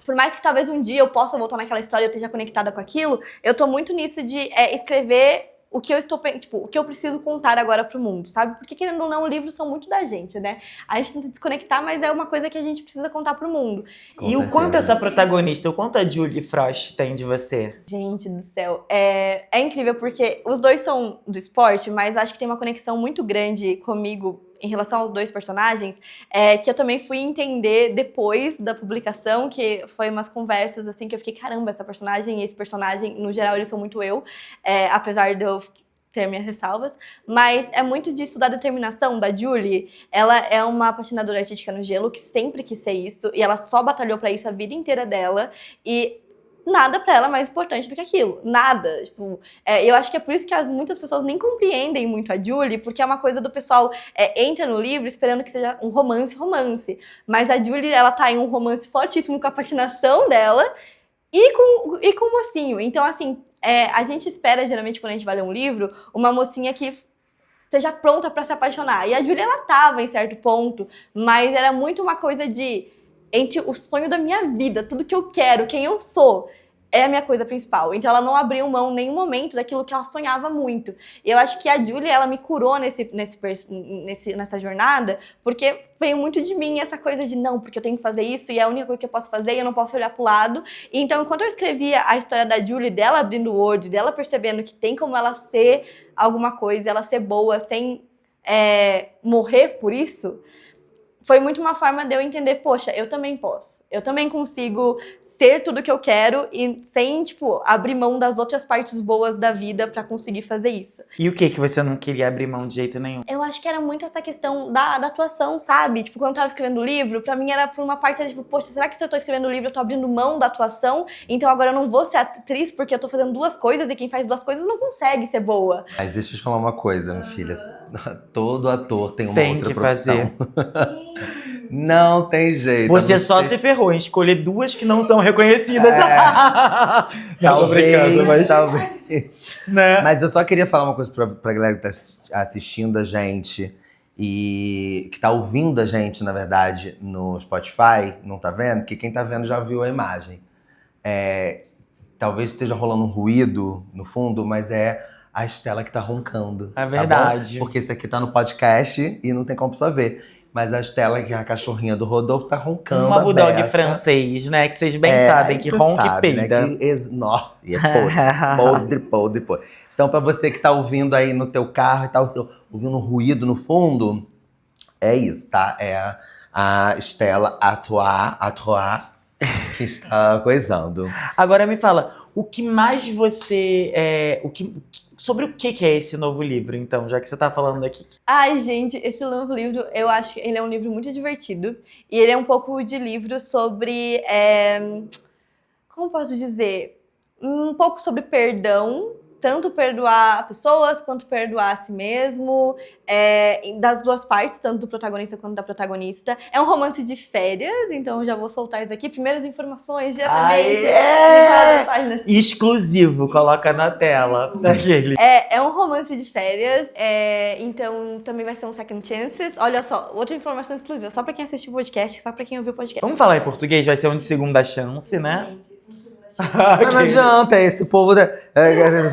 [SPEAKER 3] por mais que talvez um dia eu possa voltar naquela história e eu esteja conectada com aquilo, eu tô muito nisso de escrever o que eu estou, tipo, o que eu preciso contar agora pro mundo, sabe? Porque, querendo ou não, livros são muito da gente, né? A gente tenta desconectar, mas é uma coisa que a gente precisa contar pro mundo.
[SPEAKER 2] E o quanto essa protagonista, o quanto a Julie Frost tem de você?
[SPEAKER 3] Gente do céu, é incrível porque os dois são do esporte, mas acho que tem uma conexão muito grande comigo em relação aos dois personagens, que eu também fui entender depois da publicação, que foi umas conversas assim que eu fiquei, caramba, essa personagem e esse personagem, no geral, eles são muito eu, apesar de eu ter minhas ressalvas, mas é muito disso da determinação da Julie. Ela é uma patinadora artística no gelo que sempre quis ser isso, e ela só batalhou pra isso a vida inteira dela, e nada pra ela é mais importante do que aquilo. Nada. Tipo, eu acho que é por isso que muitas pessoas nem compreendem muito a Julie, porque é uma coisa do pessoal entra no livro esperando que seja um romance. Mas a Julie, ela tá em um romance fortíssimo com a patinação dela e com o mocinho. Então, assim, a gente espera, geralmente, quando a gente vai ler um livro, uma mocinha que seja pronta pra se apaixonar. E a Julie, ela tava em certo ponto, mas era muito uma coisa de entre o sonho da minha vida, tudo que eu quero, quem eu sou, é a minha coisa principal. Então ela não abriu mão em nenhum momento daquilo que ela sonhava muito. E eu acho que a Julie, ela me curou nessa jornada, porque veio muito de mim essa coisa de não, porque eu tenho que fazer isso e é a única coisa que eu posso fazer e eu não posso olhar pro lado. E então, enquanto eu escrevia a história da Julie, dela abrindo o olho, dela percebendo que tem como ela ser alguma coisa, ela ser boa sem morrer por isso, foi muito uma forma de eu entender, poxa, eu também posso. Eu também consigo ser tudo que eu quero e sem, tipo, abrir mão das outras partes boas da vida pra conseguir fazer isso.
[SPEAKER 2] E o que você não queria abrir mão de jeito nenhum?
[SPEAKER 3] Eu acho que era muito essa questão da atuação, sabe? Tipo, quando eu tava escrevendo o livro, pra mim era por uma parte, era tipo, poxa, será que se eu tô escrevendo o livro eu tô abrindo mão da atuação? Então agora eu não vou ser atriz porque eu tô fazendo duas coisas e quem faz duas coisas não consegue ser boa.
[SPEAKER 1] Mas deixa eu te falar uma coisa, minha filha. Todo ator tem uma
[SPEAKER 2] Tem
[SPEAKER 1] outra
[SPEAKER 2] que
[SPEAKER 1] profissão.
[SPEAKER 3] Sim.
[SPEAKER 1] Não tem jeito.
[SPEAKER 2] Você só se ferrou em escolher duas que não são reconhecidas. Não, tô brincando,
[SPEAKER 1] Talvez.
[SPEAKER 2] Né?
[SPEAKER 1] Mas eu só queria falar uma coisa pra galera que tá assistindo a gente e que tá ouvindo a gente, na verdade, no Spotify, não tá vendo? Porque quem tá vendo já viu a imagem. Talvez esteja rolando um ruído no fundo, mas é a Estela que tá roncando.
[SPEAKER 2] É verdade.
[SPEAKER 1] Tá bom? Porque esse aqui tá no podcast e não tem como só ver. Mas a Estela, que é a cachorrinha do Rodolfo, tá roncando.
[SPEAKER 2] Uma bulldog
[SPEAKER 1] beça.
[SPEAKER 2] francês, né? Que vocês bem sabem que
[SPEAKER 1] cê
[SPEAKER 2] ronca e
[SPEAKER 1] sabe,
[SPEAKER 2] peida.
[SPEAKER 1] Né? E é podre. Então, pra você que tá ouvindo aí no teu carro e tá ouvindo um ruído no fundo, é isso, tá? É a Estela Atois que está coisando.
[SPEAKER 2] Agora me fala, o que mais você... sobre o que é esse novo livro, então, já que você tá falando aqui?
[SPEAKER 3] Ai, gente, esse novo livro, eu acho que ele é um livro muito divertido. E ele é um pouco de livro sobre... como posso dizer? Um pouco sobre perdão. Tanto perdoar pessoas, quanto perdoar a si mesmo. Das duas partes, tanto do protagonista quanto da protagonista. É um romance de férias, então já vou soltar isso aqui. Primeiras informações, diretamente.
[SPEAKER 2] Exclusivo, coloca na tela. Daquele.
[SPEAKER 3] É um romance de férias, então também vai ser um second chances. Olha só, outra informação exclusiva, só pra quem assistiu o podcast, só pra quem ouviu o podcast.
[SPEAKER 2] Vamos falar em português? Vai ser um de segunda chance, né?
[SPEAKER 1] Mas não adianta, esse povo...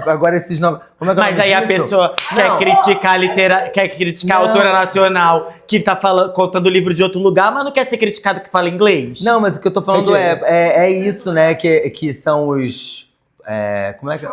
[SPEAKER 1] agora esses nomes... Como é que
[SPEAKER 2] Mas aí a pessoa quer criticar a autora nacional que tá contando o livro de outro lugar, mas não quer ser criticado que fala inglês?
[SPEAKER 1] Não, mas o que eu tô falando é isso, né? Que são os... como é que é?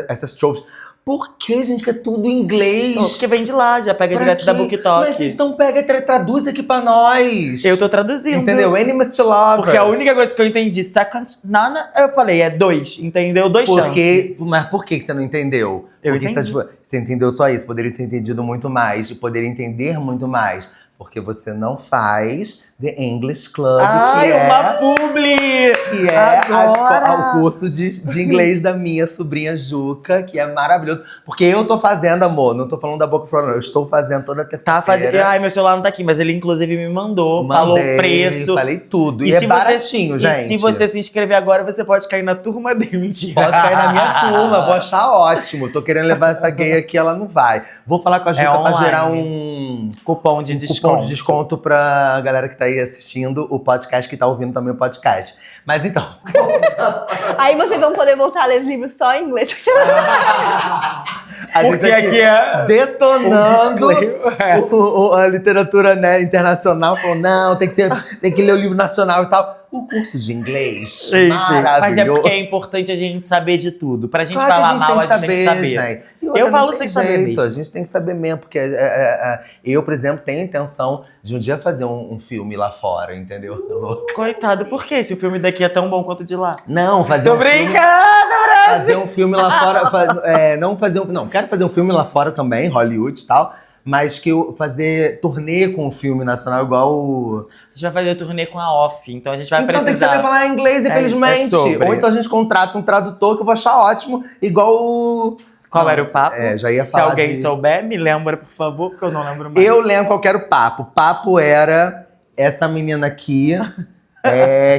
[SPEAKER 1] Essas tropes. Por que, gente, que é tudo em inglês?
[SPEAKER 2] Porque vem de lá, já pega
[SPEAKER 1] Pra
[SPEAKER 2] direto da
[SPEAKER 1] quê?
[SPEAKER 2] BookTok.
[SPEAKER 1] Mas então pega, traduz aqui pra nós.
[SPEAKER 2] Eu tô traduzindo.
[SPEAKER 1] Entendeu? Enemies to Lovers.
[SPEAKER 2] Porque a única coisa que eu entendi, second, none, eu falei, é 2, entendeu? 2 chances.
[SPEAKER 1] Mas por que você não entendeu?
[SPEAKER 2] Eu
[SPEAKER 1] Porque
[SPEAKER 2] entendi.
[SPEAKER 1] você entendeu só isso. Poderia ter entendido muito mais. E poderia entender muito mais. Porque você não faz The English Club,
[SPEAKER 2] Uma publi!
[SPEAKER 1] que é
[SPEAKER 2] Agora!
[SPEAKER 1] o curso de inglês da minha sobrinha Juca, que é maravilhoso. Porque eu tô fazendo, amor, não tô falando da boca pra fora, não. Eu estou fazendo toda terça-feira.
[SPEAKER 2] Tá fazendo. Ai, meu celular não tá aqui, mas ele inclusive me mandou, falou o preço.
[SPEAKER 1] Falei tudo. E
[SPEAKER 2] se
[SPEAKER 1] é baratinho, gente.
[SPEAKER 2] E se você se inscrever agora, você pode cair na turma dele. Mentira.
[SPEAKER 1] Pode cair na minha turma, vou achar ótimo. Tô querendo levar essa gay aqui, ela não vai. Vou falar com a Juca pra
[SPEAKER 2] online.
[SPEAKER 1] gerar um
[SPEAKER 2] Cupom de desconto.
[SPEAKER 1] cupom de desconto pra galera que tá aí assistindo o podcast, que tá ouvindo também o podcast. Mas então...
[SPEAKER 3] Aí vocês vão poder voltar a ler livros só em inglês.
[SPEAKER 1] A
[SPEAKER 2] Porque
[SPEAKER 1] gente
[SPEAKER 2] aqui é
[SPEAKER 1] detonando
[SPEAKER 2] disclaimer.
[SPEAKER 1] a literatura, né, internacional. Falou, não, tem que ler o livro nacional e tal. O curso de inglês,
[SPEAKER 2] Enfim,
[SPEAKER 1] maravilhoso.
[SPEAKER 2] mas é porque é importante a gente saber de tudo. Pra gente
[SPEAKER 1] Claro que
[SPEAKER 2] falar mal, a gente tem que saber.
[SPEAKER 1] gente. E outra,
[SPEAKER 2] Eu
[SPEAKER 1] não
[SPEAKER 2] falo
[SPEAKER 1] tem
[SPEAKER 2] sem saber
[SPEAKER 1] jeito,
[SPEAKER 2] mesmo.
[SPEAKER 1] A gente tem que saber mesmo, porque eu, por exemplo, tenho a intenção de um dia fazer um filme lá fora, entendeu?
[SPEAKER 2] Coitado, por quê? Se o filme daqui é tão bom quanto o de lá.
[SPEAKER 1] Não, fazer
[SPEAKER 2] Tô
[SPEAKER 1] um filme...
[SPEAKER 2] brincando,
[SPEAKER 1] Fazer um filme lá fora... Não, quero fazer um filme lá fora também, Hollywood e tal, mas que eu fazer turnê com o filme nacional igual o...
[SPEAKER 2] A gente vai fazer turnê com a Off, então a gente vai
[SPEAKER 1] Então
[SPEAKER 2] precisar...
[SPEAKER 1] tem que saber falar inglês, infelizmente.
[SPEAKER 2] sobre.
[SPEAKER 1] Ou então a gente contrata um tradutor que eu vou achar ótimo, igual o...
[SPEAKER 2] Qual
[SPEAKER 1] Não,
[SPEAKER 2] era o papo?
[SPEAKER 1] Já ia
[SPEAKER 2] Se
[SPEAKER 1] falar
[SPEAKER 2] alguém
[SPEAKER 1] de...
[SPEAKER 2] souber, me lembra, por favor, porque eu não lembro mais.
[SPEAKER 1] Eu lembro qual que era o papo. O papo era essa menina aqui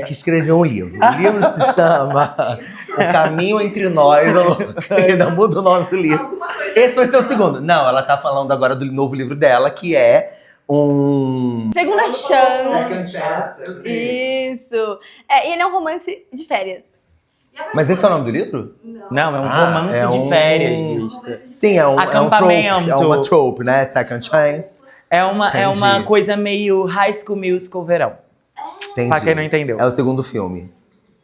[SPEAKER 1] que escreveu um livro. O livro se chama O Caminho Entre Nós. Eu ainda mudo o nome do livro. Esse vai ser o segundo. Não, ela tá falando agora do novo livro dela, que é um...
[SPEAKER 3] Segunda chance.
[SPEAKER 1] Second Chance, eu sei.
[SPEAKER 3] Isso. E ele é um romance de férias.
[SPEAKER 1] Mas esse é o nome do livro?
[SPEAKER 2] Não, é um
[SPEAKER 1] Ah,
[SPEAKER 2] romance
[SPEAKER 1] é
[SPEAKER 2] de
[SPEAKER 1] um-
[SPEAKER 2] férias, besta.
[SPEAKER 1] Sim, é um trope.
[SPEAKER 2] Acampamento.
[SPEAKER 1] É uma trope, né? Second Chance.
[SPEAKER 2] É uma
[SPEAKER 1] Entendi.
[SPEAKER 2] coisa meio High School Musical verão.
[SPEAKER 1] Entendi.
[SPEAKER 2] Pra quem não entendeu.
[SPEAKER 1] É o segundo filme.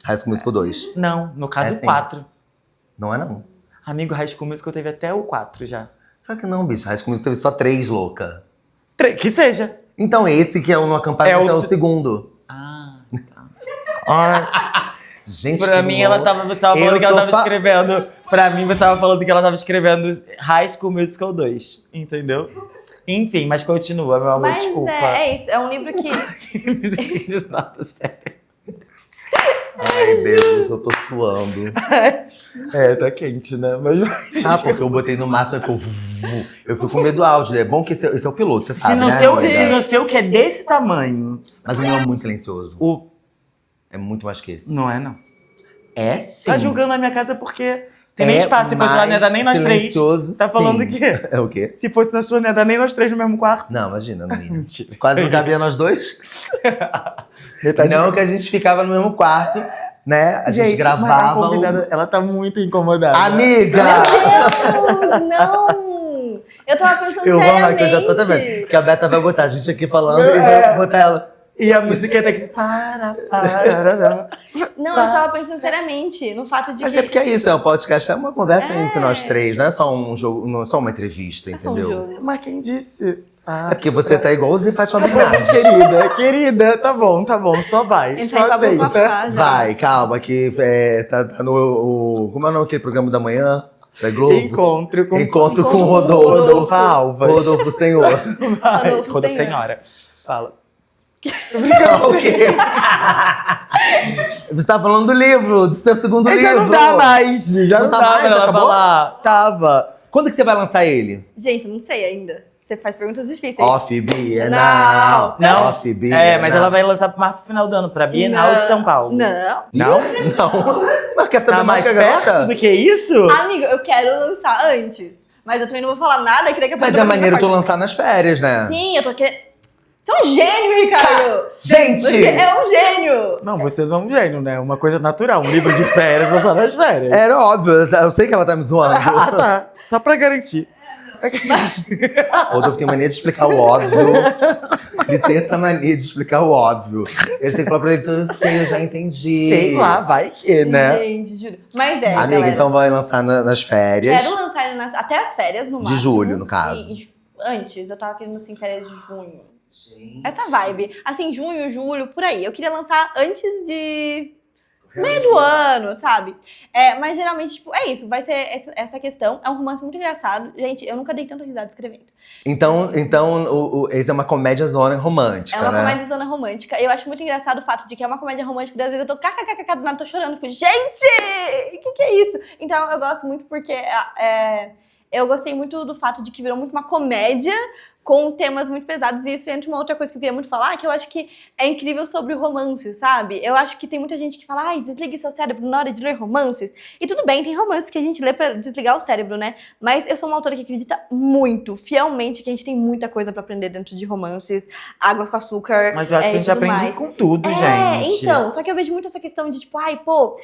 [SPEAKER 1] High School Musical 2.
[SPEAKER 2] Não, no caso,
[SPEAKER 1] sim.
[SPEAKER 2] 4.
[SPEAKER 1] Não é, não.
[SPEAKER 2] Amigo, High School Musical teve até o 4 já.
[SPEAKER 1] Claro que não, bicho. High School Musical teve só 3, louca.
[SPEAKER 2] Que seja.
[SPEAKER 1] Então esse que é no acampamento é o segundo.
[SPEAKER 2] Ah, tá.
[SPEAKER 1] Gente,
[SPEAKER 2] Pra
[SPEAKER 1] que
[SPEAKER 2] mim,
[SPEAKER 1] louco.
[SPEAKER 2] você tava falando que ela tava escrevendo... Pra mim, você tava falando que ela tava escrevendo High School Musical 2. Entendeu? Enfim, mas continua, meu amor,
[SPEAKER 3] Mas
[SPEAKER 2] desculpa.
[SPEAKER 3] é isso. É um livro que...
[SPEAKER 2] Nota sério.
[SPEAKER 1] Ai, Deus, eu tô suando.
[SPEAKER 2] Tá quente, né? Mas...
[SPEAKER 1] Porque eu botei no máximo e ficou... Eu fui com medo do áudio. É bom que esse é o piloto, você
[SPEAKER 2] Se
[SPEAKER 1] sabe,
[SPEAKER 2] no,
[SPEAKER 1] né,
[SPEAKER 2] seu,
[SPEAKER 1] amiga?
[SPEAKER 2] se no seu que é desse tamanho,
[SPEAKER 1] Mas o meu é muito silencioso.
[SPEAKER 2] o...
[SPEAKER 1] É muito mais que esse.
[SPEAKER 2] Não é, não.
[SPEAKER 1] É sim.
[SPEAKER 2] Tá julgando a minha casa porque tem nem espaço. Se fosse lá,
[SPEAKER 1] mais
[SPEAKER 2] não ia dar nem nós três.
[SPEAKER 1] silencioso,
[SPEAKER 2] Tá falando
[SPEAKER 1] sim.
[SPEAKER 2] o quê?
[SPEAKER 1] É o quê?
[SPEAKER 2] Se fosse na sua, não ia dar nem nós três no mesmo quarto.
[SPEAKER 1] Não, imagina, não ia.
[SPEAKER 2] Mentira.
[SPEAKER 1] Quase não cabia nós dois.
[SPEAKER 2] Metade
[SPEAKER 1] Não que a gente ficava no mesmo quarto, né? A gente
[SPEAKER 2] mas a
[SPEAKER 1] gravava.
[SPEAKER 2] convidada, ela tá muito incomodada.
[SPEAKER 1] Amiga!
[SPEAKER 3] Deus, não! Eu tava pensando
[SPEAKER 1] Eu vou lá,
[SPEAKER 3] seriamente.
[SPEAKER 1] que eu já tô também. Porque a Beta vai botar a gente aqui falando e
[SPEAKER 2] É.
[SPEAKER 1] vai botar ela.
[SPEAKER 2] E a música tá aqui. Para.
[SPEAKER 3] Não, eu estava pensando seriamente no fato de
[SPEAKER 1] Mas
[SPEAKER 3] que.
[SPEAKER 1] é porque é isso, o podcast é uma conversa entre nós três, não é só um jogo, não é só uma entrevista,
[SPEAKER 3] É só um
[SPEAKER 1] entendeu?
[SPEAKER 3] jogo.
[SPEAKER 2] Mas quem disse?
[SPEAKER 1] É porque você tá igualzinho Fátima Bernardes.
[SPEAKER 2] Querida, tá bom, só vai.
[SPEAKER 3] Entrei
[SPEAKER 2] Só
[SPEAKER 3] com a boca
[SPEAKER 2] aceita.
[SPEAKER 3] fácil.
[SPEAKER 1] Vai, calma, que tá no. Como é o nome daquele programa da manhã? Da Globo?
[SPEAKER 2] Encontro com
[SPEAKER 1] Encontro com
[SPEAKER 3] com
[SPEAKER 1] o Rodolfo.
[SPEAKER 2] Rodolfo Alves.
[SPEAKER 1] Rodolfo Senhor.
[SPEAKER 2] Vai,
[SPEAKER 3] Rodolfo
[SPEAKER 2] Rodolfo
[SPEAKER 3] Senhor.
[SPEAKER 2] Senhora. Fala.
[SPEAKER 1] O quê? Você tá falando do livro, do seu segundo livro.
[SPEAKER 2] Já não dá mais. Já não
[SPEAKER 1] tá
[SPEAKER 2] dá
[SPEAKER 1] mais?
[SPEAKER 2] mais.
[SPEAKER 1] Já
[SPEAKER 2] Ela
[SPEAKER 1] acabou?
[SPEAKER 2] falar. Tava.
[SPEAKER 1] Quando que você vai lançar ele?
[SPEAKER 3] Gente, não sei ainda. Você faz perguntas difíceis.
[SPEAKER 1] Off Bienal.
[SPEAKER 2] Não.
[SPEAKER 1] Off Bienal.
[SPEAKER 2] É, mas ela vai lançar mais pro final do ano, pra Bienal de São Paulo.
[SPEAKER 3] Não.
[SPEAKER 2] Não?
[SPEAKER 1] Não. Mas quer saber
[SPEAKER 2] Tá
[SPEAKER 1] mais
[SPEAKER 2] mais
[SPEAKER 1] que a garota?
[SPEAKER 2] perto do que isso?
[SPEAKER 3] Amigo, eu quero lançar antes. Mas eu também não vou falar nada que daqui a pouco.
[SPEAKER 1] Mas
[SPEAKER 3] eu
[SPEAKER 1] é
[SPEAKER 3] vou
[SPEAKER 1] maneiro tu
[SPEAKER 3] falar.
[SPEAKER 1] lançar nas férias, né?
[SPEAKER 3] Sim, eu tô querendo. Você é um gênio, Ricardo!
[SPEAKER 1] Gente!
[SPEAKER 3] Você é um gênio!
[SPEAKER 2] Não, você não é um gênio, né? Uma coisa natural. Um livro de férias, lançar nas férias.
[SPEAKER 1] Era óbvio, eu sei que ela tá me zoando.
[SPEAKER 2] Ah, tá. Só pra garantir.
[SPEAKER 1] Rodolfo tem mania de explicar o óbvio. Ele tem essa mania de explicar o óbvio. Ele sempre fala pra ele, eu sei, eu já entendi.
[SPEAKER 2] Sei lá, vai que, né?
[SPEAKER 3] Gente, juro. Mas é,
[SPEAKER 1] Amiga,
[SPEAKER 3] galera,
[SPEAKER 1] então vai lançar nas férias.
[SPEAKER 3] quero lançar ele até as férias, no
[SPEAKER 1] De
[SPEAKER 3] máximo.
[SPEAKER 1] julho, no caso.
[SPEAKER 3] Sim, antes, eu tava querendo, assim, férias de junho. Essa vibe. Assim, junho, julho, por aí. Eu queria lançar antes de meio do ano, sabe? Mas geralmente, tipo, é isso. Vai ser essa questão. É um romance muito engraçado. Gente, eu nunca dei tanta risada escrevendo.
[SPEAKER 1] Então esse é uma comédia zona romântica,
[SPEAKER 3] É uma
[SPEAKER 1] né?
[SPEAKER 3] comédia zona romântica. Eu acho muito engraçado o fato de que é uma comédia romântica. E às vezes eu tô kkkk, do nada tô chorando. Fico, gente, o que é isso? Então eu gosto muito porque eu gostei muito do fato de que virou muito uma comédia com temas muito pesados. E isso entra uma outra coisa que eu queria muito falar, que eu acho que é incrível sobre o romance, sabe? Eu acho que tem muita gente que fala, ai, desligue seu cérebro na hora de ler romances. E tudo bem, tem romances que a gente lê pra desligar o cérebro, né? Mas eu sou uma autora que acredita muito, fielmente, que a gente tem muita coisa pra aprender dentro de romances. Água com açúcar.
[SPEAKER 2] Mas eu acho que a gente
[SPEAKER 3] tudo
[SPEAKER 2] aprende
[SPEAKER 3] mais.
[SPEAKER 2] com tudo, gente.
[SPEAKER 3] Então, só que eu vejo muito essa questão de, tipo, ai, pô,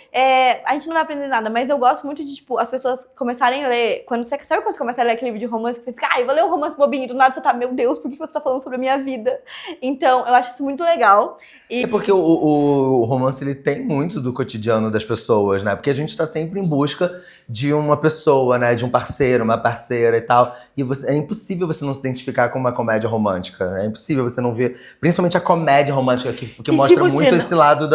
[SPEAKER 3] a gente não vai aprender nada, mas eu gosto muito de, tipo, as pessoas começarem a ler, sabe quando você começa a ler aquele livro de romance, que você fica, ai, vou ler um romance bobinho, e do nada você tá, meu Deus, por que você tá falando sobre a minha vida? Então, eu acho isso muito legal. E
[SPEAKER 1] É porque o romance, ele tem muito do cotidiano das pessoas, né? Porque a gente tá sempre em busca de uma pessoa, né? De um parceiro, uma parceira e tal. E é impossível você não se identificar com uma comédia romântica. É impossível você não ver, principalmente a comédia romântica, que mostra
[SPEAKER 2] você
[SPEAKER 1] muito
[SPEAKER 2] não-
[SPEAKER 1] esse lado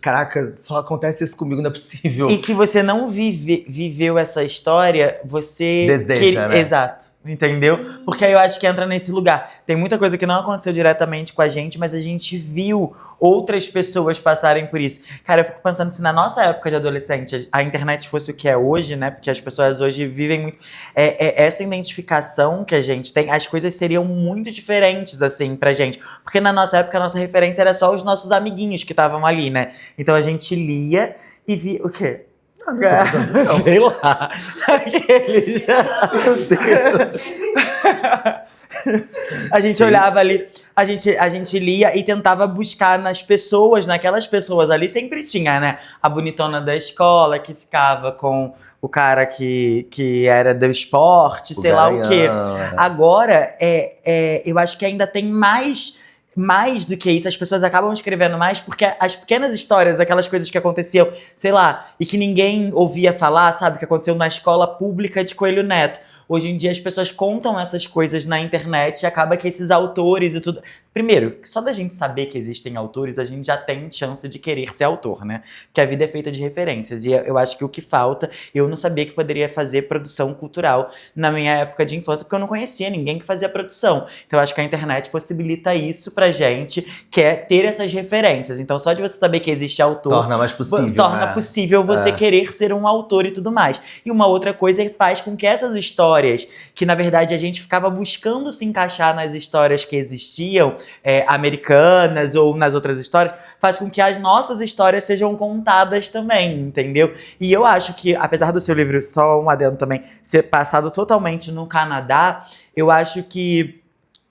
[SPEAKER 1] caraca, só acontece isso comigo, não é possível.
[SPEAKER 2] E se você não viveu essa história, você...
[SPEAKER 1] Deseja, né?
[SPEAKER 2] Exato, entendeu? Porque aí eu acho que entra nesse lugar. Tem muita coisa que não aconteceu diretamente com a gente, mas a gente viu outras pessoas passarem por isso. Cara, eu fico pensando se na nossa época de adolescente a internet fosse o que é hoje, né? Porque as pessoas hoje vivem muito... essa identificação que a gente tem, as coisas seriam muito diferentes, assim, pra gente. Porque na nossa época, a nossa referência era só os nossos amiguinhos que estavam ali, né? Então a gente lia e via... O quê?
[SPEAKER 1] Ah, não tô prestando atenção.
[SPEAKER 2] Sei lá. Aquele já...
[SPEAKER 1] Meu Deus.
[SPEAKER 2] A gente
[SPEAKER 1] Gente.
[SPEAKER 2] olhava ali, a gente lia e tentava buscar nas pessoas, naquelas pessoas ali, sempre tinha, né? A bonitona da escola que ficava com o cara que era do esporte, sei lá o quê.
[SPEAKER 1] Garanhão,
[SPEAKER 2] Agora, eu acho que ainda tem mais do que isso, as pessoas acabam escrevendo mais porque as pequenas histórias, aquelas coisas que aconteciam, sei lá, e que ninguém ouvia falar, sabe? Que aconteceu na escola pública de Coelho Neto. Hoje em dia as pessoas contam essas coisas na internet e acaba que esses autores e tudo... Primeiro, só da gente saber que existem autores, a gente já tem chance de querer ser autor, né? Porque a vida é feita de referências. E eu acho que o que falta, eu não sabia que poderia fazer produção cultural na minha época de infância, porque eu não conhecia ninguém que fazia produção. Então eu acho que a internet possibilita isso pra gente, que é ter essas referências. Então só de você saber que existe autor...
[SPEAKER 1] Torna mais possível,
[SPEAKER 2] Torna
[SPEAKER 1] né?
[SPEAKER 2] possível você querer ser um autor e tudo mais. E uma outra coisa é que faz com que essas histórias, que na verdade a gente ficava buscando se encaixar nas histórias que existiam, americanas ou nas outras histórias, faz com que as nossas histórias sejam contadas também, entendeu? E eu acho que, apesar do seu livro, só um adendo também, ser passado totalmente no Canadá, eu acho que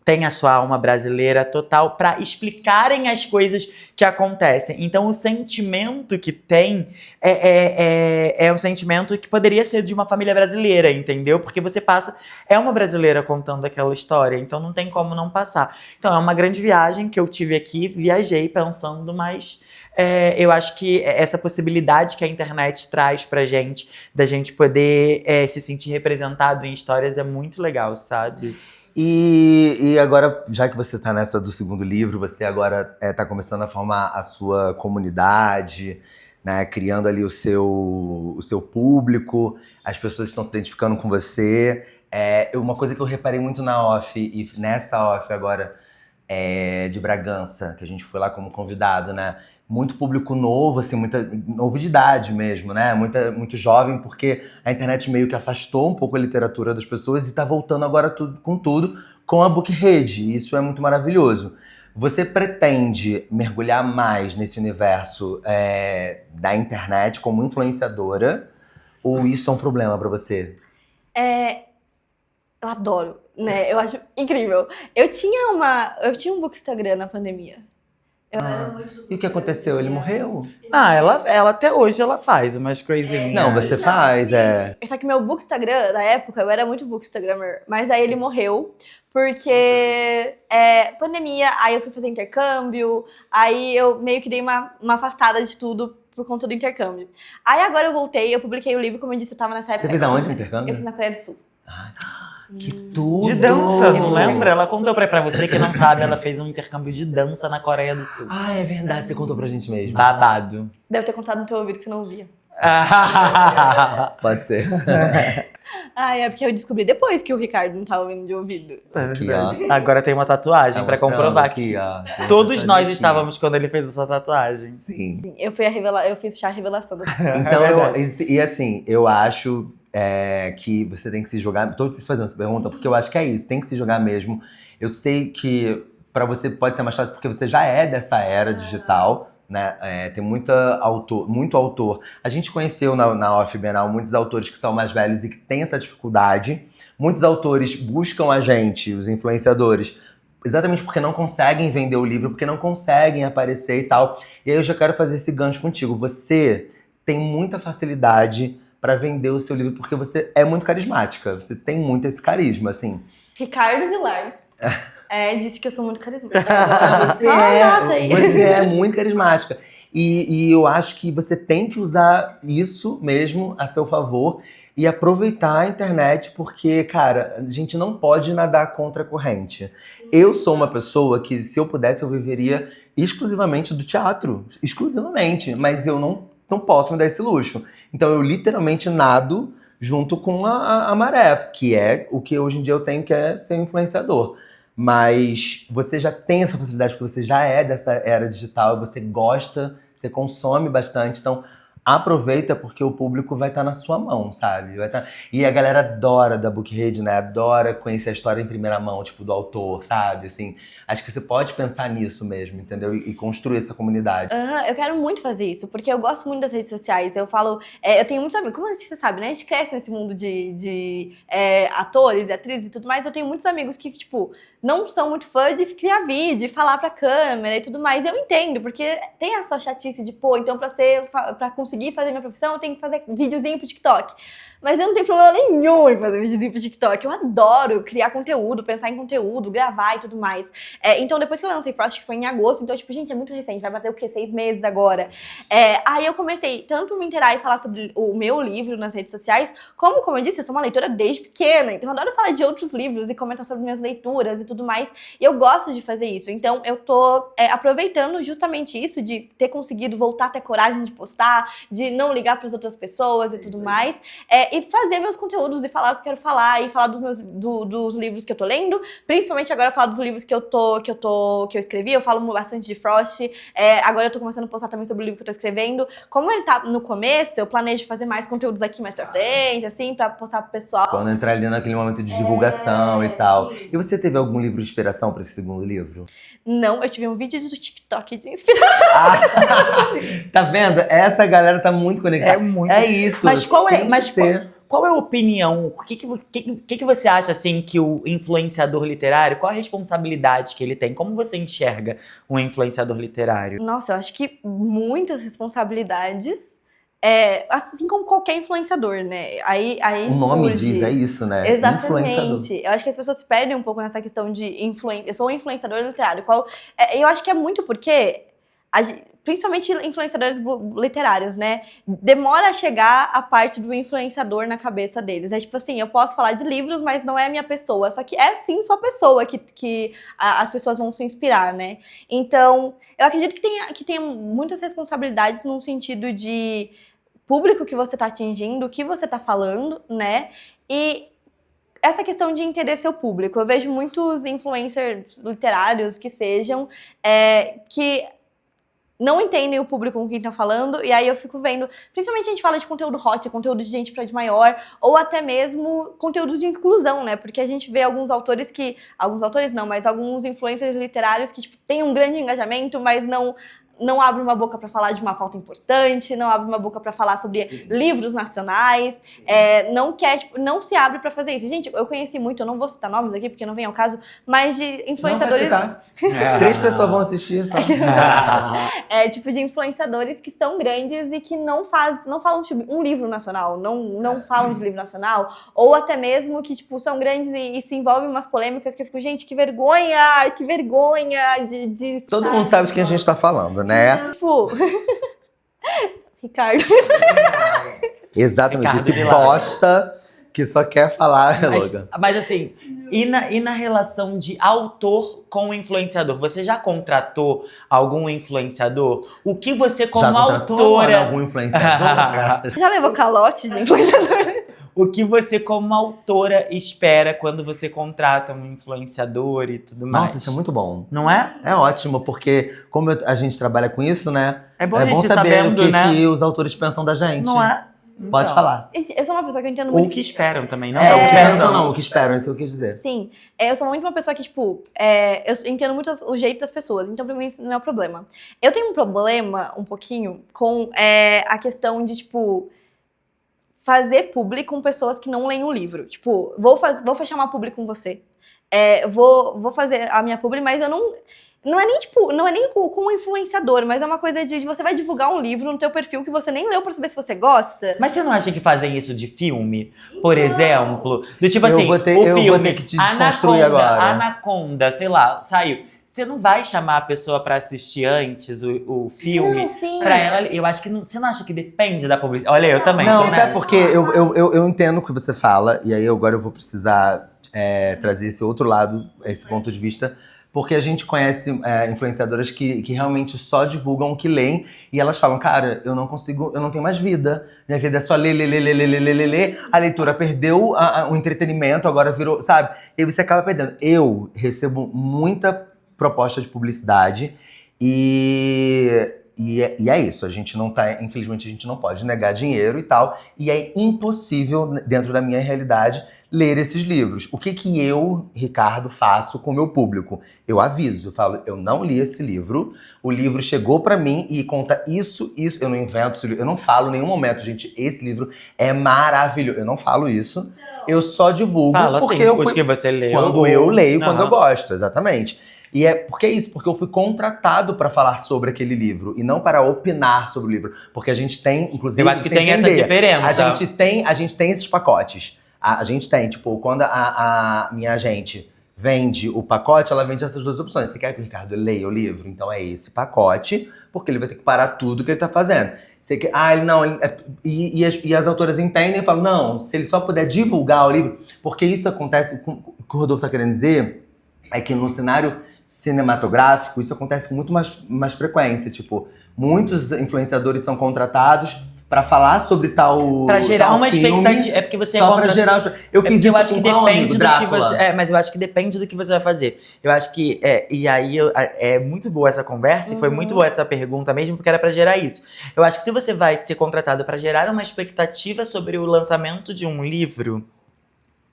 [SPEAKER 2] têm a sua alma brasileira total para explicarem as coisas que acontecem. Então, o sentimento que tem é um sentimento que poderia ser de uma família brasileira, entendeu? Porque você passa... É uma brasileira contando aquela história, então não tem como não passar. Então, é uma grande viagem que eu tive aqui, viajei pensando, mas... eu acho que essa possibilidade que a internet traz pra gente, da gente poder se sentir representado em histórias, é muito legal, sabe?
[SPEAKER 1] E agora, já que você tá nessa do segundo livro, você agora tá começando a formar a sua comunidade, né? Criando ali o seu público, as pessoas estão se identificando com você. Uma coisa que eu reparei muito na OFF, e nessa OFF agora de Bragança, que a gente foi lá como convidado, né? Muito público novo, assim, novo de idade mesmo, né? Muito jovem, porque a internet meio que afastou um pouco a literatura das pessoas e tá voltando agora com tudo com a Bookhead. E isso é muito maravilhoso. Você pretende mergulhar mais nesse universo da internet como influenciadora? Ou isso é um problema pra você?
[SPEAKER 3] Eu adoro, né? Eu acho incrível. Eu tinha um Bookstagram na pandemia.
[SPEAKER 1] E o que aconteceu? Ele morreu?
[SPEAKER 2] Ela até hoje ela faz umas coisinhas.
[SPEAKER 1] Não, você faz,
[SPEAKER 3] Só que meu Bookstagram, na época, eu era muito Bookstagrammer, mas aí ele morreu, porque pandemia, aí eu fui fazer intercâmbio, aí eu meio que dei uma afastada de tudo por conta do intercâmbio. Aí agora eu voltei, eu publiquei o livro, como eu disse, eu tava nessa época.
[SPEAKER 1] Você fez aonde o intercâmbio?
[SPEAKER 3] Eu fiz na Coreia do Sul.
[SPEAKER 1] Que tudo!
[SPEAKER 2] De dança, não lembra? Ela contou pra você que não sabe, ela fez um intercâmbio de dança na Coreia do Sul.
[SPEAKER 1] É verdade, você contou pra gente mesmo.
[SPEAKER 2] Babado.
[SPEAKER 3] Deve ter contado no teu ouvido que você não ouvia.
[SPEAKER 1] Pode ser.
[SPEAKER 3] É porque eu descobri depois que o Ricardo não tava ouvindo de ouvido.
[SPEAKER 1] Aqui, ó.
[SPEAKER 2] Agora tem uma tatuagem pra
[SPEAKER 1] mostrando
[SPEAKER 2] comprovar
[SPEAKER 1] aqui,
[SPEAKER 2] que
[SPEAKER 1] ó. Tem
[SPEAKER 2] todos
[SPEAKER 1] tatuagem
[SPEAKER 2] nós
[SPEAKER 1] aqui.
[SPEAKER 2] estávamos quando ele fez essa tatuagem.
[SPEAKER 1] Sim.
[SPEAKER 3] Eu fiz chá revelação.
[SPEAKER 1] Então,
[SPEAKER 2] verdade.
[SPEAKER 1] e assim, eu acho que você tem que se jogar. Tô te fazendo essa pergunta porque eu acho que é isso, tem que se jogar mesmo. Eu sei que pra você pode ser mais fácil porque você já é dessa era digital, né? Tem muito autor. A gente conheceu na OFF Bienal muitos autores que são mais velhos e que têm essa dificuldade. Muitos autores buscam a gente, os influenciadores, exatamente porque não conseguem vender o livro, porque não conseguem aparecer e tal. E aí eu já quero fazer esse gancho contigo. Você tem muita facilidade pra vender o seu livro porque você é muito carismática. Você tem muito esse carisma, assim.
[SPEAKER 3] Ricardo Vilar disse que eu sou muito carismática.
[SPEAKER 1] Você é muito carismática. E eu acho que você tem que usar isso mesmo a seu favor e aproveitar a internet, porque, cara, a gente não pode nadar contra a corrente. Eu sou uma pessoa que, se eu pudesse, eu viveria exclusivamente do teatro. Exclusivamente. Mas eu não posso me dar esse luxo. Então eu literalmente nado junto com a maré, que é o que hoje em dia eu tenho, que é ser influenciador. Mas você já tem essa facilidade, porque você já é dessa era digital, você gosta, você consome bastante, então aproveita porque o público vai estar na sua mão, sabe? E a galera adora da Bookhead, né? Adora conhecer a história em primeira mão, tipo, do autor, sabe? Assim, acho que você pode pensar nisso mesmo, entendeu? E construir essa comunidade.
[SPEAKER 3] Eu quero muito fazer isso, porque eu gosto muito das redes sociais. Eu falo, eu tenho muitos amigos, como você sabe, né? A gente cresce nesse mundo de atores, atrizes e tudo mais. Eu tenho muitos amigos que, tipo, não são muito fãs de criar vídeo, falar pra câmera e tudo mais. Eu entendo, porque tem a sua chatice de, então pra conseguir fazer minha profissão, eu tenho que fazer videozinho pro TikTok. Mas eu não tenho problema nenhum em fazer videozinho pro TikTok. Eu adoro criar conteúdo, pensar em conteúdo, gravar e tudo mais. Então, depois que eu lancei Frost, que foi em agosto, então, tipo, gente, é muito recente, vai fazer o quê? 6 meses agora. Aí eu comecei tanto a me inteirar e falar sobre o meu livro nas redes sociais, como eu disse, eu sou uma leitora desde pequena, então eu adoro falar de outros livros e comentar sobre minhas leituras e tudo mais. E eu gosto de fazer isso. Então, eu tô aproveitando justamente isso, de ter conseguido voltar a ter coragem de postar, de não ligar para as outras pessoas e tudo mais. E fazer meus conteúdos e falar o que eu quero falar e falar dos livros que eu tô lendo, principalmente agora falar dos livros que eu escrevi. Eu falo bastante de Frost. Agora eu tô começando a postar também sobre o livro que eu tô escrevendo. Como ele tá no começo, eu planejo fazer mais conteúdos aqui mais pra frente, assim, pra postar pro pessoal.
[SPEAKER 1] Quando entrar ali naquele momento de divulgação e tal. E você teve algum livro de inspiração pra esse segundo livro?
[SPEAKER 3] Não, eu tive um vídeo do TikTok de inspiração.
[SPEAKER 1] Tá vendo? Essa galera tá muito conectada.
[SPEAKER 2] É muito.
[SPEAKER 1] É isso.
[SPEAKER 2] Mas qual é?
[SPEAKER 1] Tem
[SPEAKER 2] Mas
[SPEAKER 1] que ser.
[SPEAKER 2] qual é a opinião, o que você acha, assim, que o influenciador literário, qual a responsabilidade que ele tem? Como você enxerga um influenciador literário?
[SPEAKER 3] Nossa, eu acho que muitas responsabilidades, assim como qualquer influenciador, né? Aí
[SPEAKER 1] O nome
[SPEAKER 3] surge...
[SPEAKER 1] diz, é isso, né? Influenciador.
[SPEAKER 3] Exatamente. Eu acho que as pessoas se perdem um pouco nessa questão de influência. Eu sou um influenciador literário. Eu acho que é muito porque, principalmente influenciadores literários, né? Demora a chegar a parte do influenciador na cabeça deles. É tipo assim, eu posso falar de livros, mas não é a minha pessoa. Só que é sim sua pessoa que as pessoas vão se inspirar, né? Então, eu acredito que tenha muitas responsabilidades no sentido de público que você tá atingindo, o que você tá falando, né? E essa questão de entender seu público. Eu vejo muitos influencers literários que sejam, que não entendem o público com quem tá falando, e aí eu fico vendo, principalmente a gente fala de conteúdo hot, conteúdo de gente de maior, ou até mesmo conteúdo de inclusão, né? Porque a gente vê alguns autores mas alguns influencers literários que, tipo, têm um grande engajamento, mas não abre uma boca para falar de uma pauta importante, não abre uma boca para falar sobre livros nacionais, não se abre para fazer isso. Gente, eu conheci muito, eu não vou citar nomes aqui porque não vem ao caso, mas de influenciadores...
[SPEAKER 1] Não, pode citar. 3 pessoas vão assistir, só.
[SPEAKER 3] Tipo de influenciadores que são grandes e que não falam de um livro nacional, não falam de livro nacional, ou até mesmo que, tipo, são grandes e se envolvem em umas polêmicas que eu fico, gente, que vergonha de
[SPEAKER 1] Todo mundo sabe de quem a gente tá falando, né?
[SPEAKER 3] Tipo, Ricardo.
[SPEAKER 1] Exatamente,
[SPEAKER 2] Ricardo
[SPEAKER 1] esse
[SPEAKER 2] Vilar.
[SPEAKER 1] bosta que só quer falar, Logan.
[SPEAKER 2] Mas assim, e na relação de autor com influenciador? Você já contratou algum influenciador? O que você, como
[SPEAKER 1] Já contratou
[SPEAKER 2] autora...
[SPEAKER 1] algum influenciador?
[SPEAKER 3] Já levou calote de influenciador?
[SPEAKER 2] O que você, como autora, espera quando você contrata um influenciador e tudo mais?
[SPEAKER 1] Nossa, isso é muito bom.
[SPEAKER 2] Não é?
[SPEAKER 1] É ótimo, porque como a gente trabalha com isso, né?
[SPEAKER 2] É bom a gente
[SPEAKER 1] saber
[SPEAKER 2] sabendo,
[SPEAKER 1] o que,
[SPEAKER 2] né?
[SPEAKER 1] que os autores pensam da gente.
[SPEAKER 2] Não é?
[SPEAKER 1] Pode
[SPEAKER 2] Então.
[SPEAKER 1] falar.
[SPEAKER 3] Eu sou uma pessoa que eu entendo
[SPEAKER 2] Ou
[SPEAKER 3] muito.
[SPEAKER 2] o que esperam também, não
[SPEAKER 1] É,
[SPEAKER 2] só
[SPEAKER 1] o que
[SPEAKER 2] pensam.
[SPEAKER 1] pensam não, o que esperam, isso que eu quis dizer.
[SPEAKER 3] Sim, eu sou muito uma pessoa que, tipo, eu entendo muito o jeito das pessoas, então pra mim isso não é um problema. Eu tenho um problema, um pouquinho, com a questão de, tipo, fazer publi com pessoas que não leem o livro. Tipo, vou fechar uma publi com você. Vou fazer a minha publi, mas eu não... Não é nem com um influenciador, mas é uma coisa de você vai divulgar um livro no teu perfil que você nem leu pra saber se você gosta.
[SPEAKER 2] Mas você não acha que fazem isso de filme? Por exemplo? Do tipo
[SPEAKER 1] Eu
[SPEAKER 2] assim,
[SPEAKER 1] vou ter-
[SPEAKER 2] o
[SPEAKER 1] eu
[SPEAKER 2] filme
[SPEAKER 1] vou ter que te desconstruir agora.
[SPEAKER 2] Anaconda, sei lá, saiu. Você não vai chamar a pessoa pra assistir antes o filme?
[SPEAKER 3] Não, sim.
[SPEAKER 2] Pra ela, eu acho que você não acha que depende da publicidade? Olha, eu também.
[SPEAKER 1] Não,
[SPEAKER 2] tô
[SPEAKER 1] sabe
[SPEAKER 2] nessa.
[SPEAKER 1] por quê? Eu entendo o que você fala, e aí agora eu vou precisar trazer esse outro lado, esse ponto de vista, porque a gente conhece influenciadoras que realmente só divulgam o que leem, e elas falam, cara, eu não tenho mais vida, minha vida é só ler, a leitura perdeu o entretenimento, agora virou, sabe? E aí você acaba perdendo. Eu recebo muita proposta de publicidade, e é isso, a gente não tá, infelizmente a gente não pode negar dinheiro e tal, e é impossível, dentro da minha realidade, ler esses livros. O que eu, Ricardo, faço com o meu público? Eu aviso, eu falo, eu não li esse livro, o livro chegou pra mim e conta isso, eu não invento esse livro, eu não falo em nenhum momento, gente, esse livro é maravilhoso, eu não falo isso, eu só divulgo
[SPEAKER 2] Fala
[SPEAKER 1] porque
[SPEAKER 2] assim,
[SPEAKER 1] eu
[SPEAKER 2] os
[SPEAKER 1] fui...
[SPEAKER 2] que você leu.
[SPEAKER 1] Quando eu leio, quando eu
[SPEAKER 2] Aham.
[SPEAKER 1] gosto, exatamente. E porque é isso, porque eu fui contratado para falar sobre aquele livro e não para opinar sobre o livro. Porque a gente tem, inclusive,
[SPEAKER 2] Eu acho que
[SPEAKER 1] você
[SPEAKER 2] tem essa
[SPEAKER 1] entender,
[SPEAKER 2] diferença.
[SPEAKER 1] a gente tem esses pacotes. A gente tem, tipo, quando a minha agente vende o pacote, ela vende essas duas opções. Você quer que o Ricardo leia o livro? Então é esse pacote, porque ele vai ter que parar tudo que ele tá fazendo. Você quer, e as autoras entendem e falam, não, se ele só puder divulgar o livro, porque isso acontece, o que o Rodolfo tá querendo dizer é que no cenário cinematográfico isso acontece com muito mais frequência, tipo, muitos influenciadores são contratados pra falar sobre tal
[SPEAKER 2] Pra gerar
[SPEAKER 1] tal
[SPEAKER 2] uma
[SPEAKER 1] filme,
[SPEAKER 2] expectativa. É porque você
[SPEAKER 1] só pra
[SPEAKER 2] contra-
[SPEAKER 1] gerar... Eu
[SPEAKER 2] É
[SPEAKER 1] fiz
[SPEAKER 2] porque
[SPEAKER 1] isso
[SPEAKER 2] eu acho
[SPEAKER 1] com
[SPEAKER 2] que
[SPEAKER 1] qual
[SPEAKER 2] depende
[SPEAKER 1] amigo?
[SPEAKER 2] do que
[SPEAKER 1] Drácula.
[SPEAKER 2] você. Mas eu acho que depende do que você vai fazer. Eu acho que. E aí é muito boa essa conversa, e foi muito boa essa pergunta mesmo, porque era pra gerar isso. Eu acho que se você vai ser contratado pra gerar uma expectativa sobre o lançamento de um livro,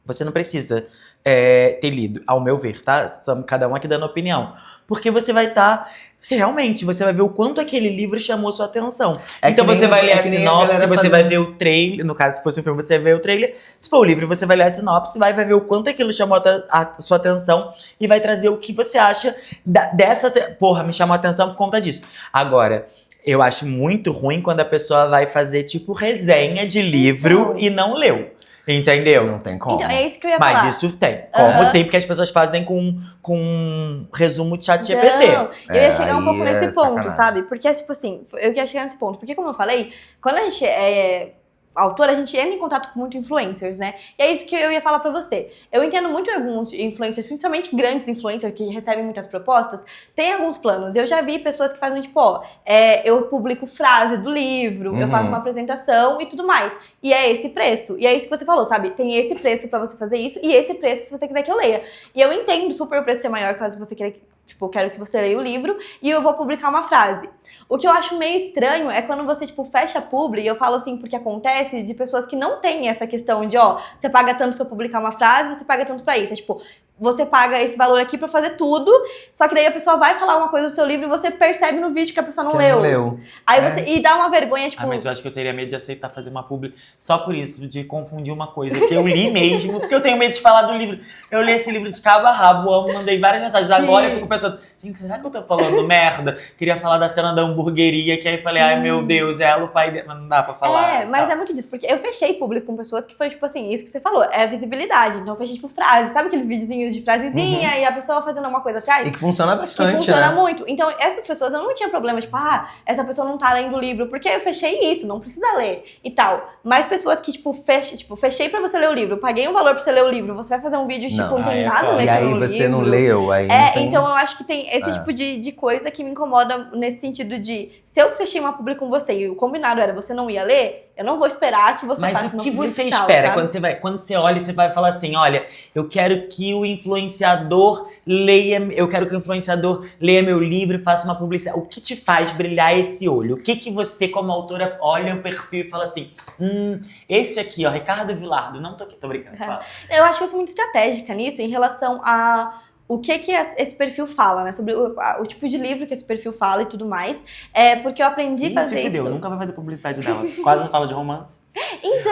[SPEAKER 2] Você não precisa ter lido, ao meu ver, tá? Cada um aqui dando opinião. Porque você vai estar... realmente, você vai ver o quanto aquele livro chamou sua atenção. Então você vai ler a sinopse, você vai ver o trailer. No caso, se fosse um filme, você vai ver o trailer. Se for o livro, você vai ler a sinopse, vai ver o quanto aquilo chamou a sua atenção e vai trazer o que você acha dessa... Porra, me chamou a atenção por conta disso. Agora, eu acho muito ruim quando a pessoa vai fazer, tipo, resenha de livro e não leu. Entendeu?
[SPEAKER 1] Não tem como.
[SPEAKER 3] Então, é isso que eu ia falar.
[SPEAKER 2] Mas isso tem. Como sempre que as pessoas fazem com resumo de chat GPT.
[SPEAKER 3] Não, eu ia chegar um pouco
[SPEAKER 1] aí
[SPEAKER 3] nesse ponto,
[SPEAKER 1] sacanagem.
[SPEAKER 3] sabe? Porque, tipo assim, eu ia chegar nesse ponto. Porque, como eu falei, quando a gente é autora, a gente entra em contato com muitos influencers, né? E é isso que eu ia falar pra você. Eu entendo muito alguns influencers, principalmente grandes influencers que recebem muitas propostas, tem alguns planos. Eu já vi pessoas que fazem, tipo, ó, eu publico frase do livro, eu faço uma apresentação e tudo mais. E é esse preço. E é isso que você falou, sabe? Tem esse preço pra você fazer isso e esse preço se você quiser que eu leia. E eu entendo super o preço ser maior caso você queira, tipo, eu quero que você leia o livro e eu vou publicar uma frase. O que eu acho meio estranho é quando você, tipo, fecha a publi, e eu falo assim porque acontece de pessoas que não têm essa questão de, ó, você paga tanto pra publicar uma frase, você paga tanto pra isso. É tipo, você paga esse valor aqui pra fazer tudo, só que daí a pessoa vai falar uma coisa do seu livro e você percebe no vídeo que a pessoa não leu. Aí você, e dá uma vergonha, tipo...
[SPEAKER 2] mas eu acho que eu teria medo de aceitar fazer uma publi só por isso, de confundir uma coisa que eu li mesmo, porque eu tenho medo de falar do livro. Eu li esse livro de cabo a rabo, amo, mandei várias mensagens. Agora eu fico pensando, gente, será que eu tô falando merda? Queria falar da cena da hamburgueria, que aí falei, ai meu Deus, ela, o pai dele, mas não dá pra falar.
[SPEAKER 3] Mas é muito disso, porque eu fechei público com pessoas que foi, tipo assim, isso que você falou, é visibilidade. Então eu fechei, tipo, frases, sabe aqueles videozinhos de frasezinha e a pessoa fazendo uma coisa atrás?
[SPEAKER 1] E que funciona bastante,
[SPEAKER 3] que funciona
[SPEAKER 1] né?
[SPEAKER 3] muito. Então, essas pessoas, eu não tinha problema, tipo, essa pessoa não tá lendo o livro, porque eu fechei isso, não precisa ler e tal. Mas pessoas que, fechei pra você ler o livro, paguei um valor pra você ler o livro, você vai fazer um vídeo, tipo, não tem nada a ver
[SPEAKER 1] E
[SPEAKER 3] com
[SPEAKER 1] aí
[SPEAKER 3] o
[SPEAKER 1] você
[SPEAKER 3] livro.
[SPEAKER 1] não leu, aí não tem...
[SPEAKER 3] Então eu acho que tem esse tipo de coisa que me incomoda nesse sentido de, se eu fechei uma publi com você e o combinado era você não ia ler, eu não vou esperar que você faça
[SPEAKER 2] Mas o
[SPEAKER 3] uma
[SPEAKER 2] que
[SPEAKER 3] publi
[SPEAKER 2] você
[SPEAKER 3] digital,
[SPEAKER 2] espera
[SPEAKER 3] sabe?
[SPEAKER 2] quando você olha e você vai falar assim, olha, eu quero que o influenciador leia meu livro e faça uma publicidade. O que te faz brilhar esse olho? O que você, como autora, olha o perfil e fala assim, esse aqui, ó, Ricardo Vilardo, não tô aqui, tô brincando. Fala.
[SPEAKER 3] Eu acho que eu sou muito estratégica nisso em relação a o que esse perfil fala, né? Sobre o tipo de livro que esse perfil fala e tudo mais. Porque eu aprendi a fazer isso.
[SPEAKER 2] Nunca vai fazer publicidade dela. Quase não fala de romance.
[SPEAKER 3] Então,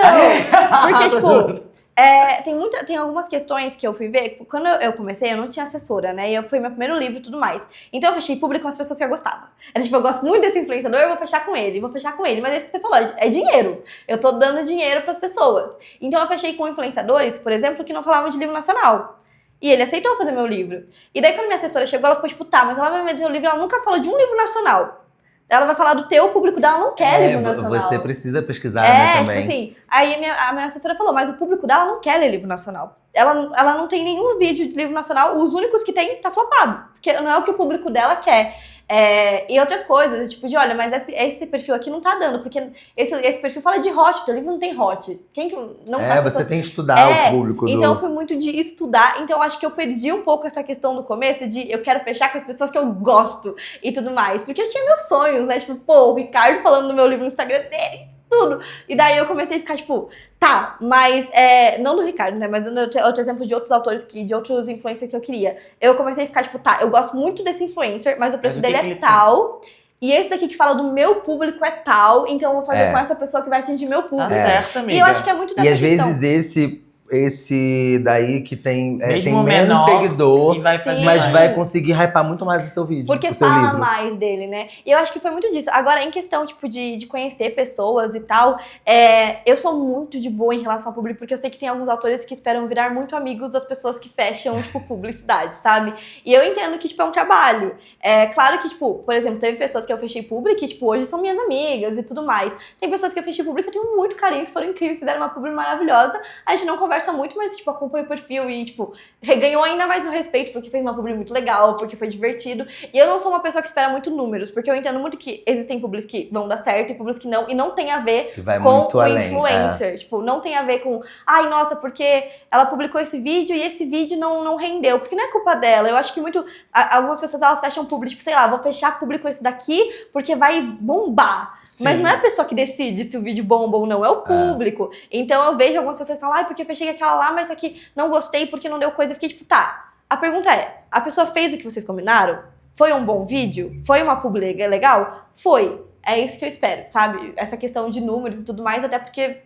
[SPEAKER 3] porque, tipo... tem algumas questões que eu fui ver. Quando eu comecei, eu não tinha assessora, né? E foi meu primeiro livro e tudo mais. Então eu fechei público com as pessoas que eu gostava. Era tipo, eu gosto muito desse influenciador, eu vou fechar com ele. Mas é isso que você falou, é dinheiro. Eu tô dando dinheiro pras pessoas. Então eu fechei com influenciadores, por exemplo, que não falavam de livro nacional. E ele aceitou fazer meu livro. E daí quando minha assessora chegou, ela ficou tipo, mas ela vai vender o livro, ela nunca falou de um livro nacional. Ela vai falar do teu, o público dela não quer livro nacional.
[SPEAKER 1] Você precisa pesquisar, né, também.
[SPEAKER 3] Tipo assim, aí a minha assessora falou, mas o público dela não quer ler livro nacional. Ela não tem nenhum vídeo de livro nacional, os únicos que tem tá flopado. Porque não é o que o público dela quer. E outras coisas, tipo de, olha, mas esse perfil aqui não tá dando, porque esse perfil fala de hot, teu livro não tem hot. Quem que não
[SPEAKER 1] você tem que estudar o público
[SPEAKER 3] Então foi muito de estudar, então eu acho que eu perdi um pouco essa questão do começo de eu quero fechar com as pessoas que eu gosto e tudo mais, porque eu tinha meus sonhos, né, tipo, o Ricardo falando no meu livro no Instagram dele, tudo. E daí eu comecei a ficar, tipo, mas não do Ricardo, né? Mas outro exemplo de outros autores, de outros influencers que eu queria. Eu comecei a ficar, tipo, eu gosto muito desse influencer, mas o preço dele é tal. E esse daqui que fala do meu público é tal, então eu vou fazer com essa pessoa que vai atingir meu público.
[SPEAKER 2] Tá certo, amiga.
[SPEAKER 3] E eu acho que é muito dessa
[SPEAKER 1] questão. E às vezes esse daí que tem menos seguidor, mas vai conseguir hypar muito mais o seu vídeo.
[SPEAKER 3] Porque fala mais dele, né? E eu acho que foi muito disso. Agora, em questão, tipo, de conhecer pessoas e tal, eu sou muito de boa em relação ao público, porque eu sei que tem alguns autores que esperam virar muito amigos das pessoas que fecham, tipo, publicidade, sabe? E eu entendo que, tipo, é um trabalho. Claro que, tipo, por exemplo, teve pessoas que eu fechei público que, tipo, hoje são minhas amigas e tudo mais. Tem pessoas que eu fechei público que eu tenho muito carinho, que foram incríveis, fizeram uma publi maravilhosa. A gente não conversa muito, mas, tipo, acompanha o perfil e, tipo, reganhou ainda mais meu respeito, porque fez uma publi muito legal, porque foi divertido. E eu não sou uma pessoa que espera muito números, porque eu entendo muito que existem publis que vão dar certo e publis que não, e não tem a ver com o influencer. Tipo, não tem a ver com, nossa, porque ela publicou esse vídeo e esse vídeo não rendeu, porque não é culpa dela. Eu acho que algumas pessoas, elas fecham publi, tipo, sei lá, vou fechar publi com esse daqui porque vai bombar. Mas não é a pessoa que decide se o vídeo bomba ou não, é o público. Então eu vejo algumas pessoas falam, porque eu fechei aquela lá, mas aqui não gostei porque não deu coisa. Eu fiquei tipo, tá. A pergunta é, a pessoa fez o que vocês combinaram? Foi um bom vídeo? Foi uma publi legal? Foi. É isso que eu espero, sabe? Essa questão de números e tudo mais, até porque,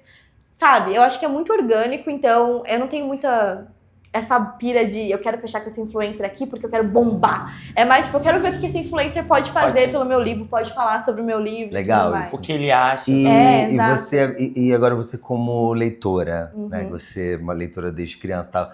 [SPEAKER 3] sabe, eu acho que é muito orgânico, então eu não tenho muita essa pira de eu quero fechar com esse influencer aqui porque eu quero bombar. É mais tipo, eu quero ver o que esse influencer pode fazer pelo meu livro, pode falar sobre o meu livro.
[SPEAKER 1] Legal,
[SPEAKER 3] tudo mais.
[SPEAKER 2] O que ele acha.
[SPEAKER 1] E,
[SPEAKER 3] exato.
[SPEAKER 1] e agora você como leitora, né? Você é uma leitora desde criança e tal.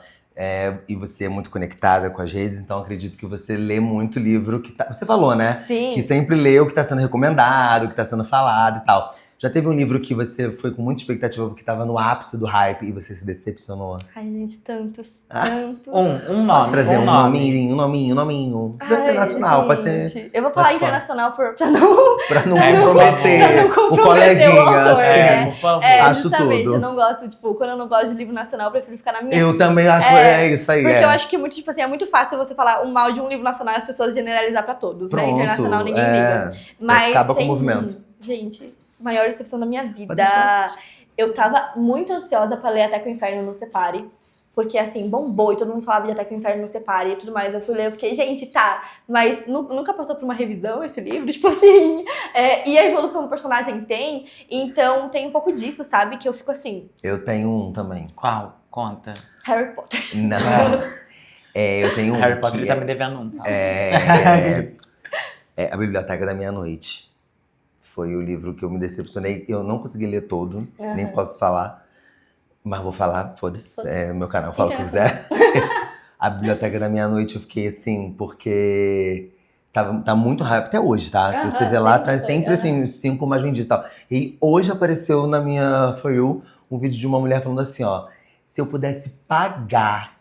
[SPEAKER 1] E você é muito conectada com as redes, então acredito que você lê muito livro que tá. Você falou, né?
[SPEAKER 3] Sim.
[SPEAKER 1] Que sempre lê o que tá sendo recomendado, o que tá sendo falado e tal. Já teve um livro que você foi com muita expectativa porque tava no ápice do hype e você se decepcionou?
[SPEAKER 3] Ai, gente, tantos.
[SPEAKER 2] Um
[SPEAKER 1] Pode trazer
[SPEAKER 2] nome.
[SPEAKER 1] um nominho. Não precisa ser nacional, pode ser.
[SPEAKER 3] Eu vou falar
[SPEAKER 1] pode falar.
[SPEAKER 3] internacional pra não.
[SPEAKER 1] Pra não
[SPEAKER 2] É,
[SPEAKER 1] comprometer
[SPEAKER 3] pra não
[SPEAKER 1] o
[SPEAKER 3] comprometer
[SPEAKER 1] coleguinha,
[SPEAKER 3] o autor,
[SPEAKER 1] assim.
[SPEAKER 3] né?
[SPEAKER 2] Por favor.
[SPEAKER 1] Acho
[SPEAKER 3] justamente,
[SPEAKER 1] tudo.
[SPEAKER 3] eu não gosto, tipo, quando eu não gosto de livro nacional, eu prefiro ficar na minha.
[SPEAKER 1] Eu também acho, isso aí.
[SPEAKER 3] Porque eu acho que muito, tipo assim, é muito fácil você falar um mal de um livro nacional e as pessoas generalizar pra todos, né? Internacional ninguém liga.
[SPEAKER 1] Você
[SPEAKER 3] Mas
[SPEAKER 1] acaba com
[SPEAKER 3] tem,
[SPEAKER 1] o movimento.
[SPEAKER 3] Gente, maior decepção da minha vida.
[SPEAKER 1] deixar.
[SPEAKER 3] Eu tava muito ansiosa pra ler Até que o Inferno nos Separe. Porque, assim, bombou e todo mundo falava de Até que o Inferno nos Separe e tudo mais. Eu fui ler, eu fiquei, gente, tá, mas nunca passou por uma revisão esse livro? Tipo assim, e a evolução do personagem tem? Então tem um pouco disso, sabe? Que eu fico assim,
[SPEAKER 1] Eu tenho um também.
[SPEAKER 2] Qual? Conta.
[SPEAKER 3] Harry Potter.
[SPEAKER 1] Não. Eu tenho um
[SPEAKER 2] Harry Potter
[SPEAKER 1] que
[SPEAKER 2] ele tá me devendo um. Tá?
[SPEAKER 1] é A Biblioteca da Meia-Noite. Foi o livro que eu me decepcionei. Eu não consegui ler todo, nem posso falar. Mas vou falar, foda-se. É meu canal, fala o que quiser. A Biblioteca da Meia-Noite eu fiquei assim, porque tá muito hype até hoje, tá? Se você ver lá, tá sempre assim, os 5 mais vendidos e tal. E hoje apareceu na minha For You um vídeo de uma mulher falando assim, ó. Se eu pudesse pagar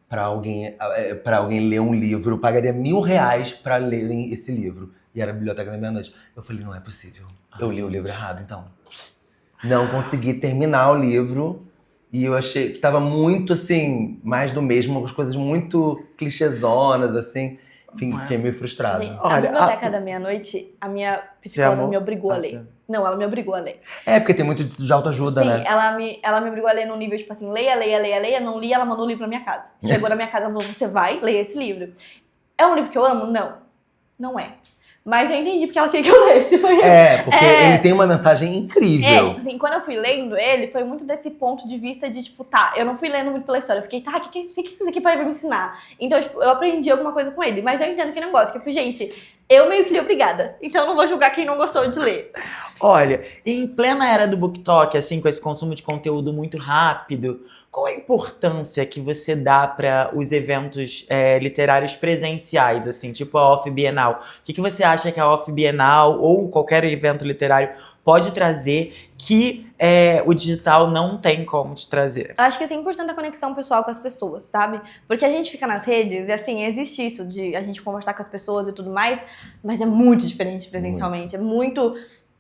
[SPEAKER 1] pra alguém ler um livro, eu pagaria R$1.000 pra lerem esse livro. E era a Biblioteca da Meia-Noite. Eu falei, não é possível. Eu li o livro errado, então. Não consegui terminar o livro. E eu achei que tava muito, assim, mais do mesmo. As coisas muito clichêzonas, assim. Enfim, fiquei meio frustrado.
[SPEAKER 3] Gente, a Biblioteca da Meia-Noite, a minha psicóloga me obrigou a ler. Não, ela me obrigou a ler.
[SPEAKER 1] Porque tem muito disso de autoajuda,
[SPEAKER 3] Sim,
[SPEAKER 1] né?
[SPEAKER 3] ela me obrigou a ler num nível, tipo assim, leia. Não li, ela mandou o livro na minha casa. Chegou na minha casa e falou, você vai ler esse livro. É um livro que eu amo? Não. Não é. Mas eu entendi porque ela queria que eu lesse.
[SPEAKER 1] Porque ele tem uma mensagem incrível.
[SPEAKER 3] Tipo assim, quando eu fui lendo ele, foi muito desse ponto de vista de, tipo, tá, eu não fui lendo muito pela história. Eu fiquei, tá, o que isso aqui vai me ensinar? Então, tipo, eu aprendi alguma coisa com ele. Mas eu entendo que não gosta. Que eu fiquei, gente, eu meio que li obrigada. Então eu não vou julgar quem não gostou de ler.
[SPEAKER 2] Olha, em plena era do BookTok, assim, com esse consumo de conteúdo muito rápido, qual a importância que você dá para os eventos literários presenciais, assim, tipo a Off Bienal? O que você acha que a Off Bienal ou qualquer evento literário pode trazer que o digital não tem como te trazer?
[SPEAKER 3] Eu acho que é 100% a conexão pessoal com as pessoas, sabe? Porque a gente fica nas redes e, assim, existe isso de a gente conversar com as pessoas e tudo mais, mas é muito diferente presencialmente. É muito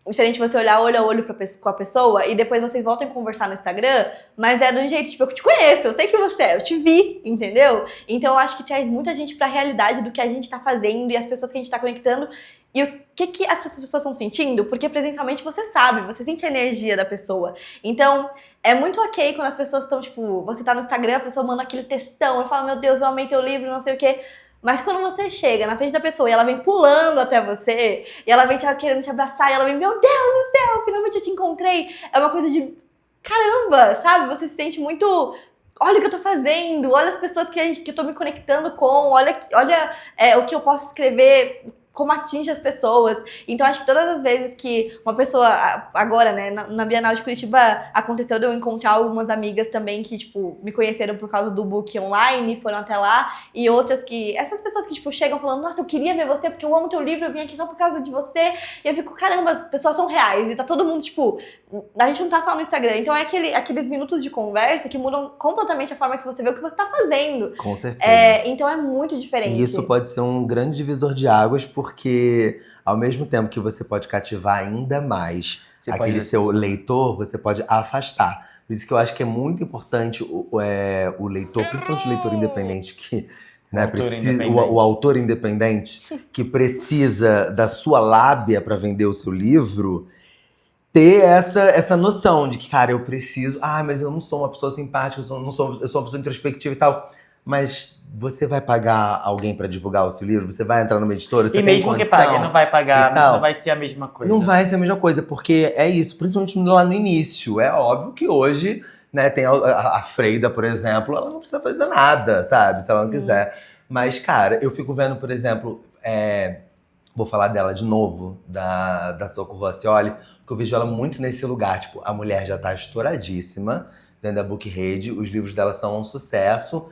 [SPEAKER 3] diferente você olhar olho a olho com a pessoa e depois vocês voltam a conversar no Instagram, mas é de um jeito, tipo, eu te conheço, eu sei que você é, eu te vi, entendeu? Então eu acho que traz muita gente pra realidade do que a gente tá fazendo e as pessoas que a gente tá conectando e o que as pessoas estão sentindo, porque presencialmente você sabe, você sente a energia da pessoa. Então, é muito ok quando as pessoas estão, tipo, você tá no Instagram, a pessoa manda aquele textão e fala, meu Deus, eu amei teu livro, não sei o quê. Mas quando você chega na frente da pessoa e ela vem pulando até você, e ela vem querendo te abraçar, e ela vem, meu Deus do céu, finalmente eu te encontrei. É uma coisa de, caramba, sabe? Você se sente muito, olha o que eu tô fazendo, olha as pessoas que eu tô me conectando com, olha o que eu posso escrever, como atinge as pessoas. Então, acho que todas as vezes que uma pessoa, agora, né, na Bienal de Curitiba, aconteceu de eu encontrar algumas amigas também que, tipo, me conheceram por causa do book online, foram até lá, e outras que, essas pessoas que, tipo, chegam falando, nossa, eu queria ver você porque eu amo teu livro, eu vim aqui só por causa de você, e eu fico, caramba, as pessoas são reais, e tá todo mundo, tipo, a gente não tá só no Instagram, então é aqueles minutos de conversa que mudam completamente a forma que você vê o que você tá fazendo.
[SPEAKER 1] Com certeza.
[SPEAKER 3] Então é muito diferente.
[SPEAKER 1] E isso pode ser um grande divisor de águas, porque ao mesmo tempo que você pode cativar ainda mais aquele seu leitor, você pode afastar. Por isso que eu acho que é muito importante o leitor, principalmente o leitor independente, que o autor independente, que precisa da sua lábia para vender o seu livro, ter essa noção de que, cara, eu preciso. Ah, mas eu não sou uma pessoa simpática, eu sou uma pessoa introspectiva e tal. Mas você vai pagar alguém pra divulgar o seu livro? Você vai entrar numa editora? Você
[SPEAKER 2] E
[SPEAKER 1] tem
[SPEAKER 2] mesmo que
[SPEAKER 1] condição?
[SPEAKER 2] pague, não vai pagar,
[SPEAKER 1] e tal.
[SPEAKER 2] não vai ser a mesma coisa.
[SPEAKER 1] Não vai ser a mesma coisa, porque é isso, principalmente lá no início. É óbvio que hoje, né, tem a Freida, por exemplo, ela não precisa fazer nada, sabe? Se ela não quiser. Mas, cara, eu fico vendo, por exemplo, vou falar dela de novo, da Socorro Racioli, porque eu vejo ela muito nesse lugar. Tipo, a mulher já tá estouradíssima dentro da Book Rede, os livros dela são um sucesso.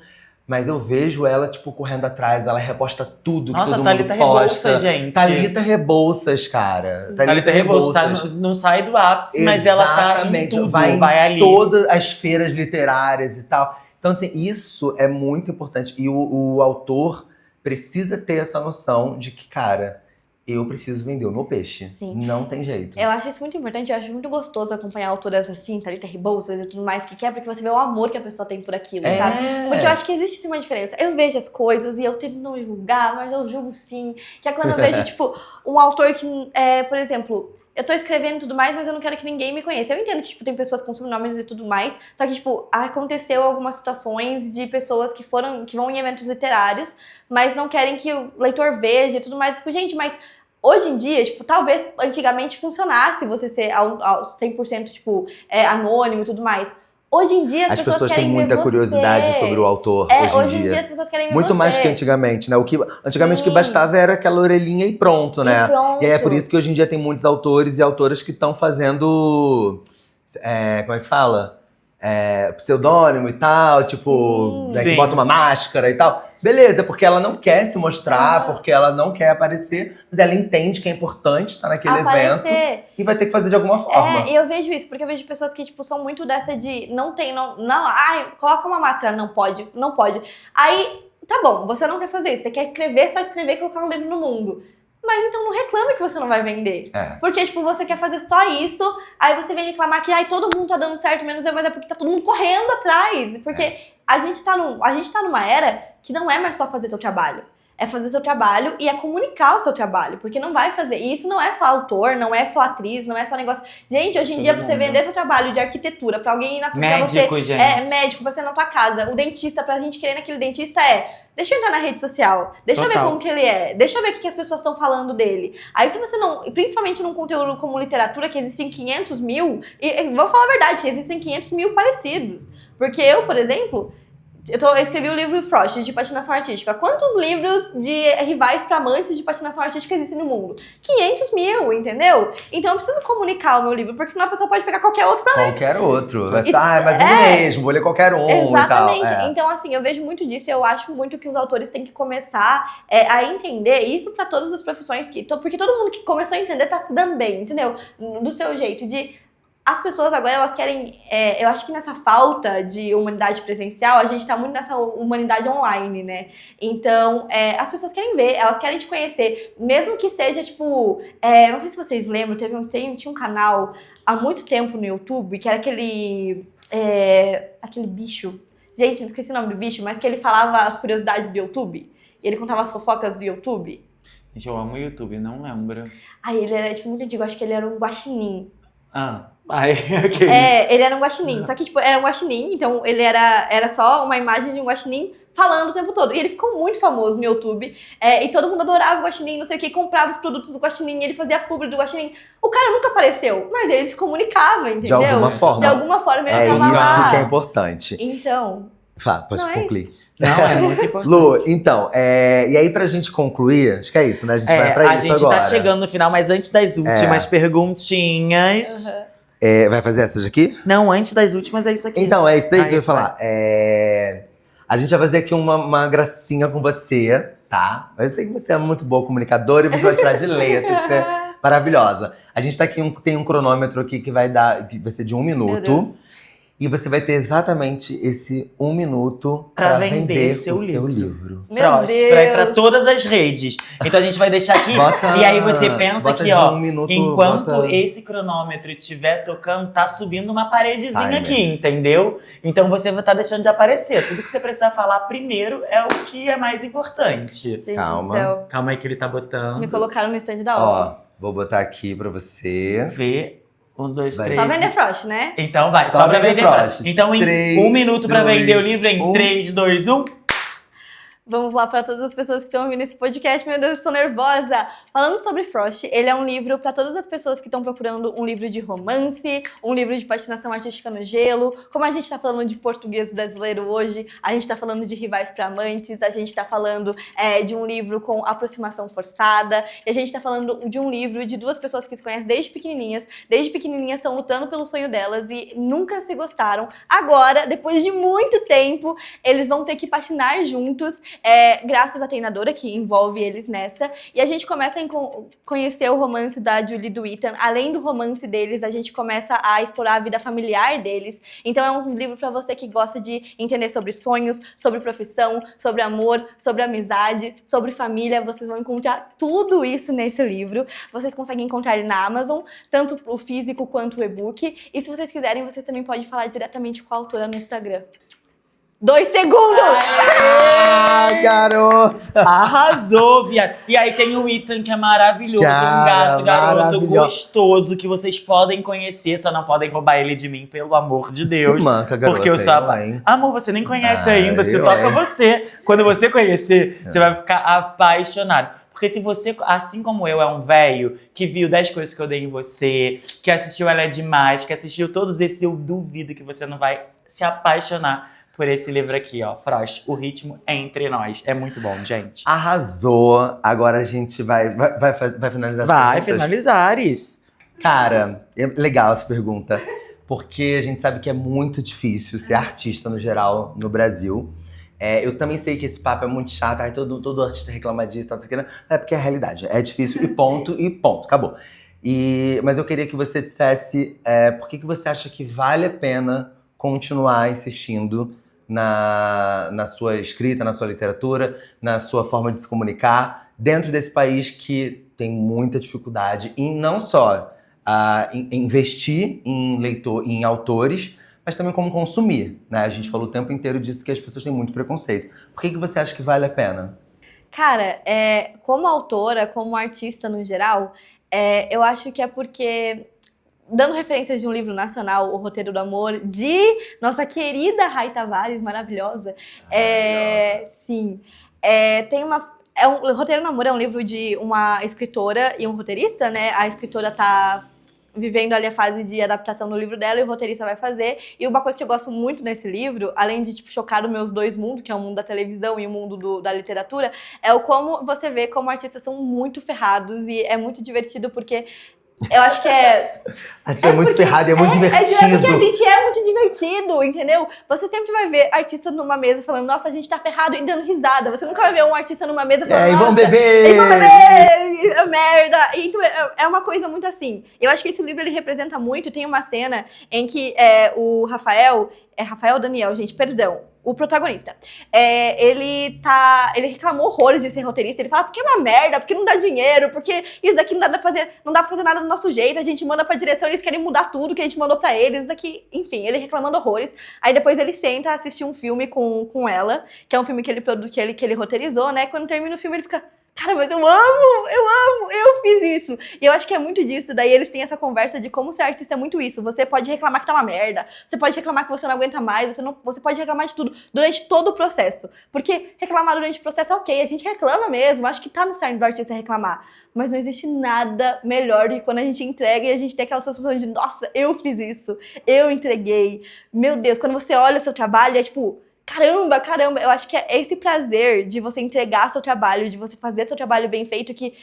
[SPEAKER 1] Mas eu vejo ela, tipo, correndo atrás, ela reposta tudo que
[SPEAKER 2] Nossa,
[SPEAKER 1] todo
[SPEAKER 2] Thalita
[SPEAKER 1] mundo posta.
[SPEAKER 2] Rebouças, gente.
[SPEAKER 1] Thalita Rebouças, cara.
[SPEAKER 2] Thalita Rebouças não sai do ápice, mas ela tá em tudo,
[SPEAKER 1] vai em
[SPEAKER 2] ali.
[SPEAKER 1] todas as feiras literárias e tal. Então, assim, isso é muito importante. E o autor precisa ter essa noção de que, cara, eu preciso vender o meu peixe.
[SPEAKER 3] Sim.
[SPEAKER 1] Não tem jeito.
[SPEAKER 3] Eu acho isso muito importante, eu acho muito gostoso acompanhar autoras assim, Thalita Rebouças e tudo mais, que quer, porque você vê o amor que a pessoa tem por aquilo, sabe? Porque eu acho que existe sim uma diferença. Eu vejo as coisas e eu tento não julgar, mas eu julgo sim. Que é quando eu vejo, tipo, um autor que, por exemplo, eu tô escrevendo e tudo mais, mas eu não quero que ninguém me conheça. Eu entendo que, tipo, tem pessoas com sobrenomes e tudo mais, só que, tipo, aconteceu algumas situações de pessoas que vão em eventos literários, mas não querem que o leitor veja e tudo mais. Eu fico, gente, mas hoje em dia, tipo, talvez antigamente funcionasse você ser ao 100%, tipo, anônimo e tudo mais. Hoje em dia
[SPEAKER 1] as
[SPEAKER 3] pessoas
[SPEAKER 1] pessoas
[SPEAKER 3] querem
[SPEAKER 1] têm muita
[SPEAKER 3] ver
[SPEAKER 1] curiosidade
[SPEAKER 3] você.
[SPEAKER 1] sobre o autor
[SPEAKER 3] Hoje em dia as pessoas querem ver
[SPEAKER 1] muito
[SPEAKER 3] você.
[SPEAKER 1] mais que antigamente, né? Antigamente o que
[SPEAKER 3] Sim.
[SPEAKER 1] bastava era aquela orelhinha e pronto, né?
[SPEAKER 3] E pronto.
[SPEAKER 1] E aí é por isso que hoje em dia tem muitos autores e autoras que estão fazendo. Como é que fala? Pseudônimo e tal, tipo,
[SPEAKER 3] Sim.
[SPEAKER 1] né, que
[SPEAKER 2] Sim.
[SPEAKER 1] bota uma máscara e tal. Beleza, porque ela não quer se mostrar, porque ela não quer aparecer, mas ela entende que é importante estar naquele evento e vai ter que fazer de alguma forma.
[SPEAKER 3] E eu vejo isso, porque eu vejo pessoas que, tipo, são muito dessa de coloca uma máscara, não pode. Aí, tá bom, você não quer fazer isso, você quer escrever, só escrever e colocar um livro no mundo. Mas então não reclame que você não vai vender. Porque, tipo, você quer fazer só isso, aí você vem reclamar que todo mundo tá dando certo, menos eu, mas é porque tá todo mundo correndo atrás. Porque a gente tá numa era que não é mais só fazer seu trabalho. É fazer seu trabalho e é comunicar o seu trabalho. Porque não vai fazer. E isso não é só autor, não é só atriz, não é só negócio. Gente, hoje em dia, pra você vender seu trabalho de arquitetura, pra alguém ir na tua
[SPEAKER 2] Médico,
[SPEAKER 3] você,
[SPEAKER 2] gente.
[SPEAKER 3] médico, pra você ir na tua casa. O dentista, pra gente querer naquele dentista deixa eu entrar na rede social, deixa eu ver como que ele é, deixa eu ver o que as pessoas estão falando dele. Aí se você não, principalmente num conteúdo como literatura, que existem 500 mil, e vou falar a verdade, existem 500 mil parecidos. Porque eu, por exemplo, eu escrevi o livro Frost, de patinação artística. Quantos livros de rivais para amantes de patinação artística existem no mundo? 500 mil, entendeu? Então eu preciso comunicar o meu livro, porque senão a pessoa pode pegar qualquer outro pra ler.
[SPEAKER 1] Qualquer outro. Mas ele mesmo, vou ler qualquer um
[SPEAKER 3] Exatamente.
[SPEAKER 1] e tal.
[SPEAKER 3] Então, assim, eu vejo muito disso. Eu acho muito que os autores têm que começar a entender isso pra todas as profissões. Porque todo mundo que começou a entender tá se dando bem, entendeu? Do seu jeito as pessoas agora, elas querem... eu acho que nessa falta de humanidade presencial, a gente tá muito nessa humanidade online, né? Então, as pessoas querem ver, elas querem te conhecer. Mesmo que seja, tipo... não sei se vocês lembram, tinha um canal há muito tempo no YouTube, que era aquele bicho... Gente, não esqueci o nome do bicho, mas que ele falava as curiosidades do YouTube. E ele contava as fofocas do YouTube.
[SPEAKER 2] Gente, eu amo o YouTube, não lembro.
[SPEAKER 3] Ele era, tipo, muito antigo. Acho que ele era um guaxinim.
[SPEAKER 2] Ok.
[SPEAKER 3] Ele era um guaxinim. Só que, tipo, era um guaxinim. Então, ele era só uma imagem de um guaxinim falando o tempo todo. E ele ficou muito famoso no YouTube. E todo mundo adorava o guaxinim, não sei o que. Comprava os produtos do guaxinim. Ele fazia publi do guaxinim. O cara nunca apareceu. Mas ele se comunicava, entendeu?
[SPEAKER 1] De alguma forma.
[SPEAKER 3] De alguma forma, ele tava
[SPEAKER 1] isso
[SPEAKER 3] lá.
[SPEAKER 1] que é importante.
[SPEAKER 3] Então...
[SPEAKER 1] Pode concluir.
[SPEAKER 2] Não, é muito importante.
[SPEAKER 1] Lu, então, e aí pra gente concluir, acho que é isso, né? A gente vai pra isso agora.
[SPEAKER 2] A gente tá chegando no final, mas antes das últimas perguntinhas...
[SPEAKER 1] vai fazer essas aqui?
[SPEAKER 2] Não, antes das últimas é isso aqui.
[SPEAKER 1] Então, é isso daí que eu ia falar. A gente vai fazer aqui uma gracinha com você, tá? Eu sei que você é muito boa comunicadora e você vai tirar de letra, você é maravilhosa. A gente tá aqui, tem um cronômetro aqui que vai ser de 1 minuto. E você vai ter exatamente esse 1 minuto
[SPEAKER 2] pra
[SPEAKER 1] vender
[SPEAKER 2] seu
[SPEAKER 1] o seu livro.
[SPEAKER 2] Frost, pra todas as redes. Então a gente vai deixar aqui. E aí você pensa que, ó, enquanto esse cronômetro estiver tocando, tá subindo uma paredezinha aqui, entendeu? Então você vai estar deixando de aparecer. Tudo que você precisar falar primeiro é o que é mais importante.
[SPEAKER 3] Gente
[SPEAKER 1] Calma.
[SPEAKER 3] do céu.
[SPEAKER 2] Calma aí que ele tá botando.
[SPEAKER 3] Me colocaram no stand da
[SPEAKER 1] Ó,
[SPEAKER 3] off.
[SPEAKER 1] vou botar aqui pra você.
[SPEAKER 2] Vê 1, 2,
[SPEAKER 1] Vai.
[SPEAKER 2] 3.
[SPEAKER 3] Só vender Frost, né?
[SPEAKER 2] Então vai,
[SPEAKER 1] Só
[SPEAKER 2] só pra
[SPEAKER 1] vender
[SPEAKER 2] vender
[SPEAKER 1] Frost.
[SPEAKER 2] Frost. Então em
[SPEAKER 1] 3,
[SPEAKER 2] 1 minuto pra
[SPEAKER 1] 2,
[SPEAKER 2] vender o livro em
[SPEAKER 1] 1.
[SPEAKER 2] 3, 2, 1.
[SPEAKER 3] Vamos lá para todas as pessoas que estão ouvindo esse podcast. Meu Deus, eu estou nervosa. Falando sobre Frost, ele é um livro para todas as pessoas que estão procurando um livro de romance, um livro de patinação artística no gelo. Como a gente está falando de português brasileiro hoje, a gente está falando de rivais para amantes, a gente está falando de um livro com aproximação forçada, e a gente está falando de um livro de duas pessoas que se conhecem desde pequenininhas estão lutando pelo sonho delas e nunca se gostaram. Agora, depois de muito tempo, eles vão ter que patinar juntos, graças à treinadora que envolve eles nessa, e a gente começa a conhecer o romance da Julie e do Ethan. Além do romance deles, a gente começa a explorar a vida familiar deles. Então é um livro para você que gosta de entender sobre sonhos, sobre profissão, sobre amor, sobre amizade, sobre família. Vocês vão encontrar tudo isso nesse livro. Vocês conseguem encontrar ele na Amazon, tanto o físico quanto o e-book, e se vocês quiserem, vocês também podem falar diretamente com a autora no Instagram. 2 segundos!
[SPEAKER 1] Ah, garota!
[SPEAKER 2] Arrasou, viado. E aí tem o Ethan, que é maravilhoso.
[SPEAKER 1] Cara,
[SPEAKER 2] um garoto
[SPEAKER 1] maravilhoso.
[SPEAKER 2] gostoso que vocês podem conhecer, só não podem roubar ele de mim, pelo amor de Deus.
[SPEAKER 1] Se manca, garota,
[SPEAKER 2] porque eu sou
[SPEAKER 1] eu, hein?
[SPEAKER 2] Amor, você nem conhece
[SPEAKER 1] Ah,
[SPEAKER 2] ainda, se
[SPEAKER 1] eu,
[SPEAKER 2] toca
[SPEAKER 1] é.
[SPEAKER 2] você. Quando você conhecer, você vai ficar apaixonado. Porque se você, assim como eu, é um velho que viu 10 coisas que eu dei em você, que assistiu Ela é Demais, que assistiu todos esses, eu duvido que você não vai se apaixonar por esse livro aqui, ó. Frost, O Ritmo é Entre Nós. É muito bom, gente.
[SPEAKER 1] Arrasou. Agora a gente vai finalizar as
[SPEAKER 2] Vai
[SPEAKER 1] perguntas?
[SPEAKER 2] finalizar, Aris.
[SPEAKER 1] Cara, é legal essa pergunta. Porque a gente sabe que é muito difícil ser artista no geral no Brasil. Eu também sei que esse papo é muito chato. Ai, todo artista reclama disso, tal, não sei o que. É porque é a realidade. É difícil e ponto, acabou. Mas eu queria que você dissesse por que você acha que vale a pena continuar insistindo na sua escrita, na sua literatura, na sua forma de se comunicar, dentro desse país que tem muita dificuldade em não só investir em autores, mas também como consumir, né? A gente falou o tempo inteiro disso, que as pessoas têm muito preconceito. Por que você acha que vale a pena?
[SPEAKER 3] Cara, como autora, como artista no geral, eu acho que é porque, dando referências de um livro nacional, O Roteiro do Amor, de nossa querida Rai Tavares, maravilhosa. Sim. O Roteiro do Amor é um livro de uma escritora e um roteirista, né? A escritora tá vivendo ali a fase de adaptação no livro dela e o roteirista vai fazer. E uma coisa que eu gosto muito nesse livro, além de chocar os meus dois mundos, que é o mundo da televisão e o mundo da literatura, é o como você vê como artistas são muito ferrados, e é muito divertido porque eu acho que
[SPEAKER 1] A gente é muito ferrado e é muito divertido.
[SPEAKER 3] É porque a gente é muito divertido, entendeu? Você sempre vai ver artistas numa mesa falando, nossa, a gente tá ferrado, e dando risada. Você nunca vai ver um artista numa mesa falando,
[SPEAKER 1] E vamos
[SPEAKER 3] nossa,
[SPEAKER 1] beber!
[SPEAKER 3] e vamos beber, merda. Então, é uma coisa muito assim. Eu acho que esse livro, ele representa muito. Tem uma cena em que o Rafael... Rafael Daniel, gente, perdão. O protagonista. Ele reclamou horrores de ser roteirista. Ele fala, porque é uma merda, porque não dá dinheiro, porque isso daqui não dá pra fazer nada do nosso jeito. A gente manda pra direção, eles querem mudar tudo que a gente mandou pra eles. Isso aqui, enfim, ele reclamando horrores. Aí depois ele senta assistir um filme com ela, que é um filme que ele roteirizou, né? Quando termina o filme, ele fica, cara, mas eu fiz isso. E eu acho que é muito disso. Daí eles têm essa conversa de como ser artista é muito isso. Você pode reclamar que tá uma merda. Você pode reclamar que você não aguenta mais. Você pode reclamar de tudo durante todo o processo. Porque reclamar durante o processo é ok. A gente reclama mesmo. Acho que tá no cerne do artista reclamar. Mas não existe nada melhor do que quando a gente entrega e a gente tem aquela sensação de, nossa, eu fiz isso. Eu entreguei. Meu Deus, quando você olha o seu trabalho, é tipo, caramba, eu acho que é esse prazer de você entregar seu trabalho, de você fazer seu trabalho bem feito, que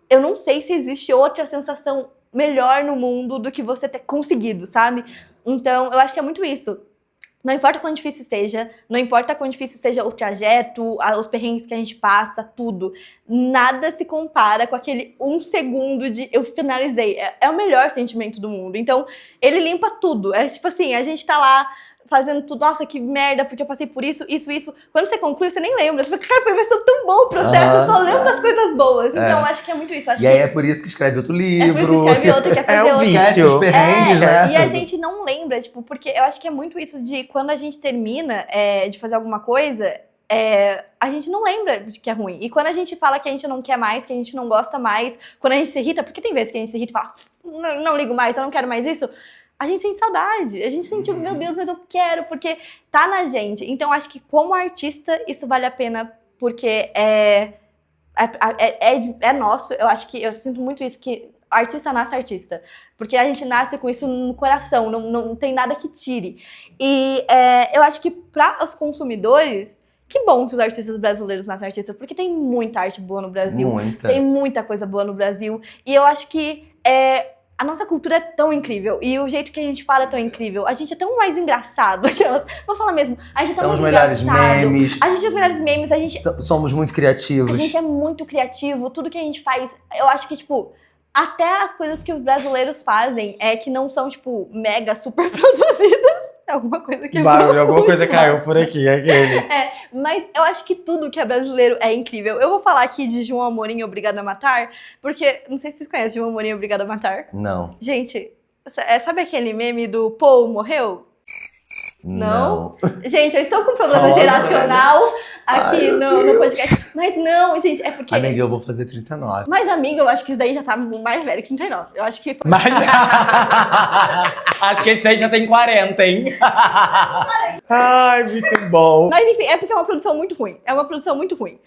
[SPEAKER 3] eu não sei se existe outra sensação melhor no mundo do que você ter conseguido, sabe? Então, eu acho que é muito isso. Não importa quão difícil seja, não importa quão difícil seja o trajeto, os perrengues que a gente passa, tudo. Nada se compara com aquele 1 segundo de eu finalizei. É o melhor sentimento do mundo. Então, ele limpa tudo. É tipo assim, a gente tá lá fazendo tudo, nossa, que merda, porque eu passei por isso. Quando você conclui, você nem lembra. Você fala, cara, foi tão bom o processo, eu só lembro das coisas boas. Então, eu acho que é muito isso. Acho
[SPEAKER 1] E aí é por isso que escreve outro livro.
[SPEAKER 3] É por isso que escreve outro, quer fazer outro.
[SPEAKER 1] Esquece os perrengues, né?
[SPEAKER 3] E a gente não lembra, porque eu acho que é muito isso de quando a gente termina de fazer alguma coisa, a gente não lembra de que é ruim. E quando a gente fala que a gente não quer mais, que a gente não gosta mais, quando a gente se irrita, porque tem vezes que a gente se irrita e fala, não ligo mais, eu não quero mais isso, a gente sente saudade. A gente sente, meu Deus, mas eu quero, porque tá na gente. Então, acho que como artista, isso vale a pena, porque é nosso. Eu acho que eu sinto muito isso, que artista nasce artista. Porque a gente nasce com isso no coração, não tem nada que tire. E eu acho que para os consumidores, que bom que os artistas brasileiros nascem artistas, porque tem muita arte boa no Brasil.
[SPEAKER 1] Muita.
[SPEAKER 3] Tem muita coisa boa no Brasil. E eu acho que a nossa cultura é tão incrível. E o jeito que a gente fala é tão incrível. A gente é tão mais engraçado. Vou falar mesmo. A gente é tão
[SPEAKER 1] São os
[SPEAKER 3] mais
[SPEAKER 1] melhores
[SPEAKER 3] engraçado.
[SPEAKER 1] memes.
[SPEAKER 3] A gente tem os melhores memes. A gente
[SPEAKER 1] Somos muito criativos.
[SPEAKER 3] a gente é muito criativo, tudo que a gente faz, eu acho que, tipo, até as coisas que os brasileiros fazem que não são, tipo, mega super produzidas. É alguma coisa que
[SPEAKER 2] Barulho, alguma coisa caiu por aqui, aquele.
[SPEAKER 3] Mas eu acho que tudo que é brasileiro é incrível. Eu vou falar aqui de João Amorim, Obrigado a Matar, porque, não sei se vocês conhecem João Amorim, Obrigado a Matar.
[SPEAKER 1] Não.
[SPEAKER 3] Gente, sabe aquele meme do Paul morreu? Não? Gente, eu estou com um problema geracional aqui no podcast. Mas não, gente, é porque...
[SPEAKER 1] Amiga, eu vou fazer 39.
[SPEAKER 3] Mas, amiga, eu acho que isso daí já tá mais velho que 39. Eu acho que...
[SPEAKER 2] Mas acho que esse aí já tem 40, hein? Ai, muito bom.
[SPEAKER 3] Mas, enfim, é porque é uma produção muito ruim. É uma produção muito ruim.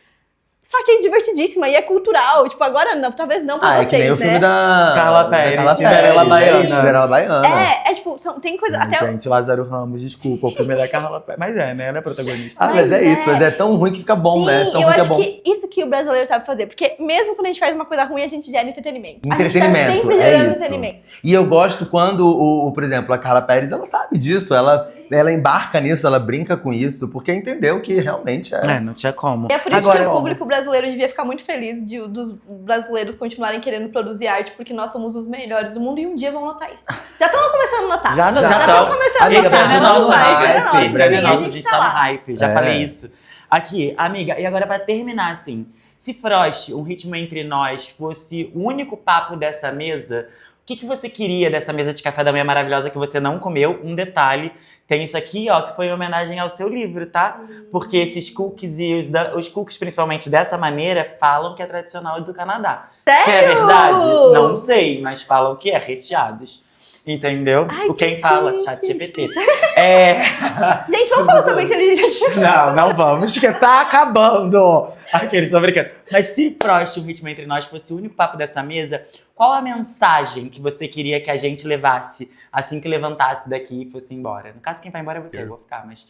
[SPEAKER 3] Só que é divertidíssima e é cultural. Tipo, agora não, talvez não pra vocês,
[SPEAKER 1] é que nem o filme
[SPEAKER 3] né?
[SPEAKER 1] da
[SPEAKER 2] Carla Pérez,
[SPEAKER 1] Carla
[SPEAKER 2] Cinderela
[SPEAKER 1] Pérez,
[SPEAKER 2] Baiana.
[SPEAKER 1] Cinderela Baiana.
[SPEAKER 3] Tipo, tem coisa... Até
[SPEAKER 2] Gente, Lázaro Ramos, desculpa, o filme é da Carla Pérez. Mas né? Ela é protagonista.
[SPEAKER 1] Mas é isso, mas é tão ruim que fica bom, né?
[SPEAKER 3] Sim,
[SPEAKER 1] Tão
[SPEAKER 3] eu
[SPEAKER 1] ruim que é
[SPEAKER 3] acho
[SPEAKER 1] bom.
[SPEAKER 3] que isso que o brasileiro sabe fazer. Porque mesmo quando a gente faz uma coisa ruim, a gente gera entretenimento. A
[SPEAKER 1] Entretenimento,
[SPEAKER 3] gente tá sempre
[SPEAKER 1] é
[SPEAKER 3] gerando
[SPEAKER 1] isso.
[SPEAKER 3] entretenimento.
[SPEAKER 1] E eu gosto quando, por exemplo, a Carla Pérez, ela sabe disso, ela embarca nisso, ela brinca com isso, porque entendeu que realmente
[SPEAKER 2] Não tinha como.
[SPEAKER 3] E é por isso
[SPEAKER 2] Agora,
[SPEAKER 3] que o público brasileiro devia ficar muito feliz dos brasileiros continuarem querendo produzir arte, porque nós somos os melhores do mundo e um dia vão notar isso. Já estão começando a notar.
[SPEAKER 2] Já
[SPEAKER 3] estão
[SPEAKER 2] estão.
[SPEAKER 3] começando a
[SPEAKER 1] Amiga,
[SPEAKER 3] notar.
[SPEAKER 1] Brasil
[SPEAKER 3] Não
[SPEAKER 1] nosso
[SPEAKER 3] vai,
[SPEAKER 1] hype,
[SPEAKER 3] isso é nosso.
[SPEAKER 2] Brasil
[SPEAKER 3] Sim, a
[SPEAKER 2] nosso
[SPEAKER 3] gente
[SPEAKER 2] de
[SPEAKER 3] tá
[SPEAKER 2] está no
[SPEAKER 3] lá.
[SPEAKER 2] hype, já
[SPEAKER 1] É.
[SPEAKER 2] falei isso. Aqui, amiga, e agora pra terminar, assim, se Frost, um ritmo entre nós, fosse o único papo dessa mesa, o que você queria dessa mesa de café da manhã maravilhosa que você não comeu? Um detalhe, tem isso aqui, ó, que foi em homenagem ao seu livro, tá? Porque esses cookies e os cookies, principalmente dessa maneira, falam que é tradicional do Canadá.
[SPEAKER 3] Sério?
[SPEAKER 2] Se é verdade, não sei, mas falam que é recheados. Entendeu?
[SPEAKER 3] Ai,
[SPEAKER 2] o quem
[SPEAKER 3] que
[SPEAKER 2] fala,
[SPEAKER 3] chique.
[SPEAKER 2] chat GPT.
[SPEAKER 3] Gente, vamos falar sobre inteligência.
[SPEAKER 2] Não vamos, porque tá acabando. Aqueles tô brincando. Mas se Frost, o ritmo entre nós, fosse o único papo dessa mesa, qual a mensagem que você queria que a gente levasse assim que levantasse daqui e fosse embora? No caso, quem vai embora é você, eu vou ficar, mas...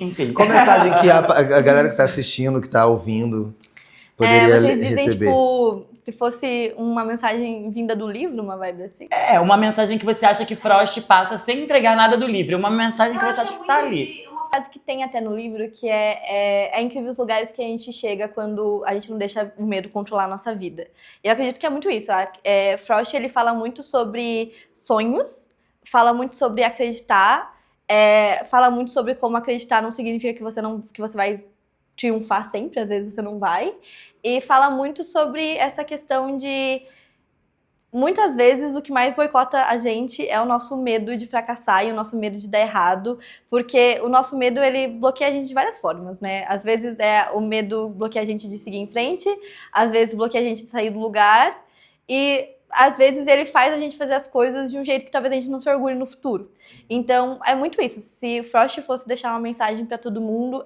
[SPEAKER 2] Enfim.
[SPEAKER 1] Qual mensagem que a galera que tá assistindo, que tá ouvindo, poderia
[SPEAKER 3] Vocês dizem,
[SPEAKER 1] receber?
[SPEAKER 3] tipo, se fosse uma mensagem vinda do livro, uma vibe assim.
[SPEAKER 2] É, uma mensagem que você acha que Frost passa sem entregar nada do livro. Uma mensagem que você acha que tá ali.
[SPEAKER 3] Uma frase que tem até no livro, que é incrível os lugares que a gente chega quando a gente não deixa o medo controlar a nossa vida. Eu acredito que é muito isso. Frost, ele fala muito sobre sonhos, fala muito sobre acreditar, fala muito sobre como acreditar não significa que você vai triunfar sempre, às vezes você não vai. E fala muito sobre essa questão de... Muitas vezes o que mais boicota a gente é o nosso medo de fracassar e o nosso medo de dar errado, porque o nosso medo, ele bloqueia a gente de várias formas, né? Às vezes o medo bloqueia a gente de seguir em frente, às vezes bloqueia a gente de sair do lugar e às vezes ele faz a gente fazer as coisas de um jeito que talvez a gente não se orgulhe no futuro. Então, é muito isso. Se Frost fosse deixar uma mensagem pra todo mundo,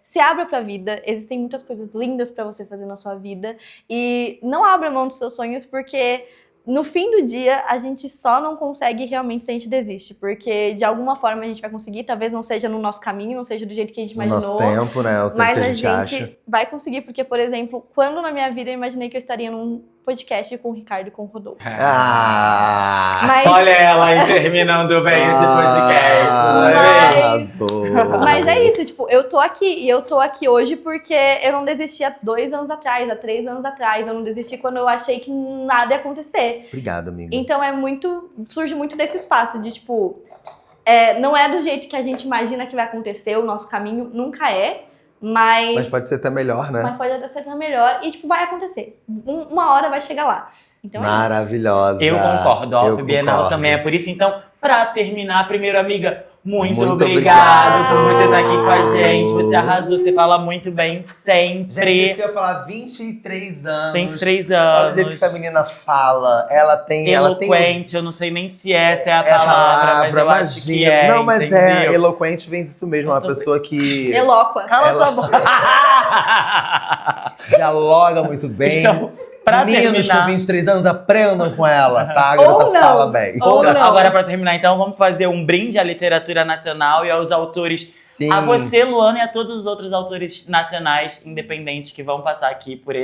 [SPEAKER 3] se abra pra vida. Existem muitas coisas lindas pra você fazer na sua vida. E não abra mão dos seus sonhos, porque no fim do dia, a gente só não consegue realmente se a gente desiste. Porque de alguma forma a gente vai conseguir, talvez não seja no nosso caminho, não seja do jeito que a gente
[SPEAKER 1] No
[SPEAKER 3] imaginou.
[SPEAKER 1] nosso tempo, né? O tempo
[SPEAKER 3] Mas
[SPEAKER 1] que
[SPEAKER 3] a
[SPEAKER 1] a gente
[SPEAKER 3] gente
[SPEAKER 1] acha.
[SPEAKER 3] vai conseguir, porque, por exemplo, quando na minha vida eu imaginei que eu estaria num podcast com o Ricardo e com o Rodolfo.
[SPEAKER 1] Ah!
[SPEAKER 3] Mas,
[SPEAKER 2] Olha ela aí terminando bem esse podcast.
[SPEAKER 1] Ah,
[SPEAKER 2] né?
[SPEAKER 1] arrasou.
[SPEAKER 3] mas é isso, tipo, eu tô aqui. E eu tô aqui hoje porque eu não desisti há 2 anos atrás, há 3 anos atrás. Eu não desisti quando eu achei que nada ia acontecer.
[SPEAKER 1] Obrigado, amiga.
[SPEAKER 3] Então surge muito desse espaço de, tipo, não é do jeito que a gente imagina que vai acontecer, o nosso caminho nunca é.
[SPEAKER 1] Mas pode ser até melhor, né?
[SPEAKER 3] Mas pode até ser melhor e, tipo, vai acontecer. Uma hora vai chegar lá. Então é isso.
[SPEAKER 1] Maravilhosa.
[SPEAKER 2] Eu concordo, a
[SPEAKER 1] Eu
[SPEAKER 2] Off Bienal
[SPEAKER 1] concordo.
[SPEAKER 2] também é por isso. Então, pra terminar, primeiro, amiga, Muito obrigado por você estar aqui com a gente. Você arrasou, você fala muito bem sempre.
[SPEAKER 1] Gente, isso que eu ia falar, 23 anos.
[SPEAKER 2] 23
[SPEAKER 1] Olha o jeito que
[SPEAKER 2] anos.
[SPEAKER 1] essa menina fala. Ela tem.
[SPEAKER 2] Eloquente, eu não sei nem se essa é a
[SPEAKER 1] É a
[SPEAKER 2] palavra, mas eu acho que
[SPEAKER 1] imagina.
[SPEAKER 2] é,
[SPEAKER 1] Não, mas
[SPEAKER 2] entendeu?
[SPEAKER 1] eloquente vem disso mesmo. Uma pessoa que
[SPEAKER 3] Elóqua.
[SPEAKER 2] Cala
[SPEAKER 1] Ela-
[SPEAKER 2] sua boca!
[SPEAKER 1] dialoga muito bem.
[SPEAKER 2] Então, pra
[SPEAKER 1] Meninos
[SPEAKER 2] terminar...
[SPEAKER 1] com 23 anos, aprendam com ela, tá? A garota
[SPEAKER 3] Ou não.
[SPEAKER 1] fala bem.
[SPEAKER 3] Ou não.
[SPEAKER 2] Agora, pra terminar, então, vamos fazer um brinde à literatura nacional e aos autores.
[SPEAKER 1] Sim.
[SPEAKER 2] A você, Luana, e a todos os outros autores nacionais independentes que vão passar aqui por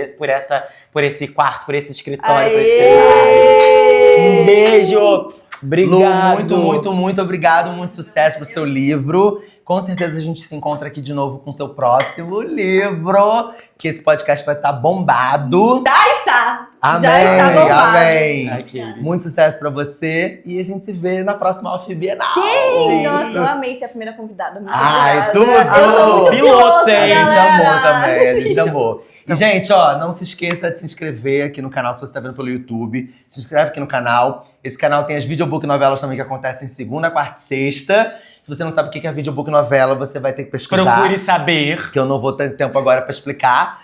[SPEAKER 2] esse quarto, por esse escritório, por esse cenário. Um beijo!
[SPEAKER 1] Lu,
[SPEAKER 2] Obrigado!
[SPEAKER 1] muito obrigado. Muito sucesso pro seu livro. Com certeza a gente se encontra aqui de novo com o seu próximo livro. Que esse podcast vai estar bombado.
[SPEAKER 3] Está.
[SPEAKER 1] Amém,
[SPEAKER 3] Já está bombado.
[SPEAKER 1] amém.
[SPEAKER 2] Ai, querido.
[SPEAKER 1] Muito sucesso pra você. E a gente se vê na próxima Off Bienal.
[SPEAKER 3] Sim, nossa, eu amei ser a primeira convidada. Muito
[SPEAKER 1] Ai,
[SPEAKER 3] obrigada.
[SPEAKER 1] tudo!
[SPEAKER 3] Eu sou muito
[SPEAKER 2] Piloto,
[SPEAKER 1] A
[SPEAKER 2] hein?
[SPEAKER 1] gente
[SPEAKER 3] galera.
[SPEAKER 1] amou também, a gente amou. E, gente, ó, não se esqueça de se inscrever aqui no canal se você tá vendo pelo YouTube. Se inscreve aqui no canal. Esse canal tem as videobook novelas também que acontecem segunda, quarta e sexta. Se você não sabe o que é a videobook novela, você vai ter que pesquisar.
[SPEAKER 2] Procure saber.
[SPEAKER 1] Que eu não vou ter tempo agora pra explicar.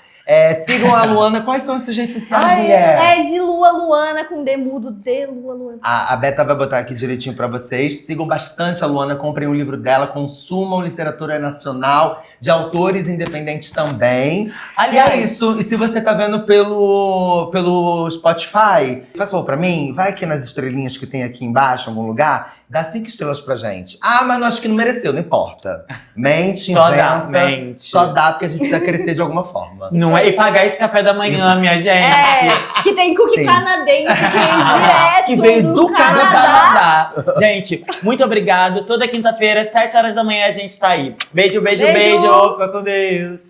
[SPEAKER 1] Sigam a Luana. Quais são as suas redes sociais, mulher?
[SPEAKER 3] É de Lua Luana com D mudo, de Lua Luana.
[SPEAKER 1] A Beta vai botar aqui direitinho pra vocês. Sigam bastante a Luana, comprem o livro dela, consumam literatura nacional, de autores independentes também.
[SPEAKER 2] Aliás,
[SPEAKER 1] E é isso. E se você tá vendo pelo Spotify, faz favor pra mim, vai aqui nas estrelinhas que tem aqui embaixo, em algum lugar, dá 5 estrelas pra gente. Ah, mas não acho que não mereceu, não importa. Mente,
[SPEAKER 2] Só
[SPEAKER 1] inventa.
[SPEAKER 2] dá, mente.
[SPEAKER 1] Só dá, porque a gente precisa crescer de alguma forma.
[SPEAKER 2] não é? E pagar esse café da manhã, minha gente.
[SPEAKER 3] Que tem cookie
[SPEAKER 1] Sim.
[SPEAKER 3] canadense que vem direto
[SPEAKER 1] Que veio do
[SPEAKER 2] Do
[SPEAKER 3] Canadá.
[SPEAKER 2] Canadá. Gente, muito obrigado. Toda quinta-feira, 7 horas da manhã, a gente tá aí. Beijo, beijo,
[SPEAKER 3] Beijo.
[SPEAKER 2] beijo. Fica com Deus.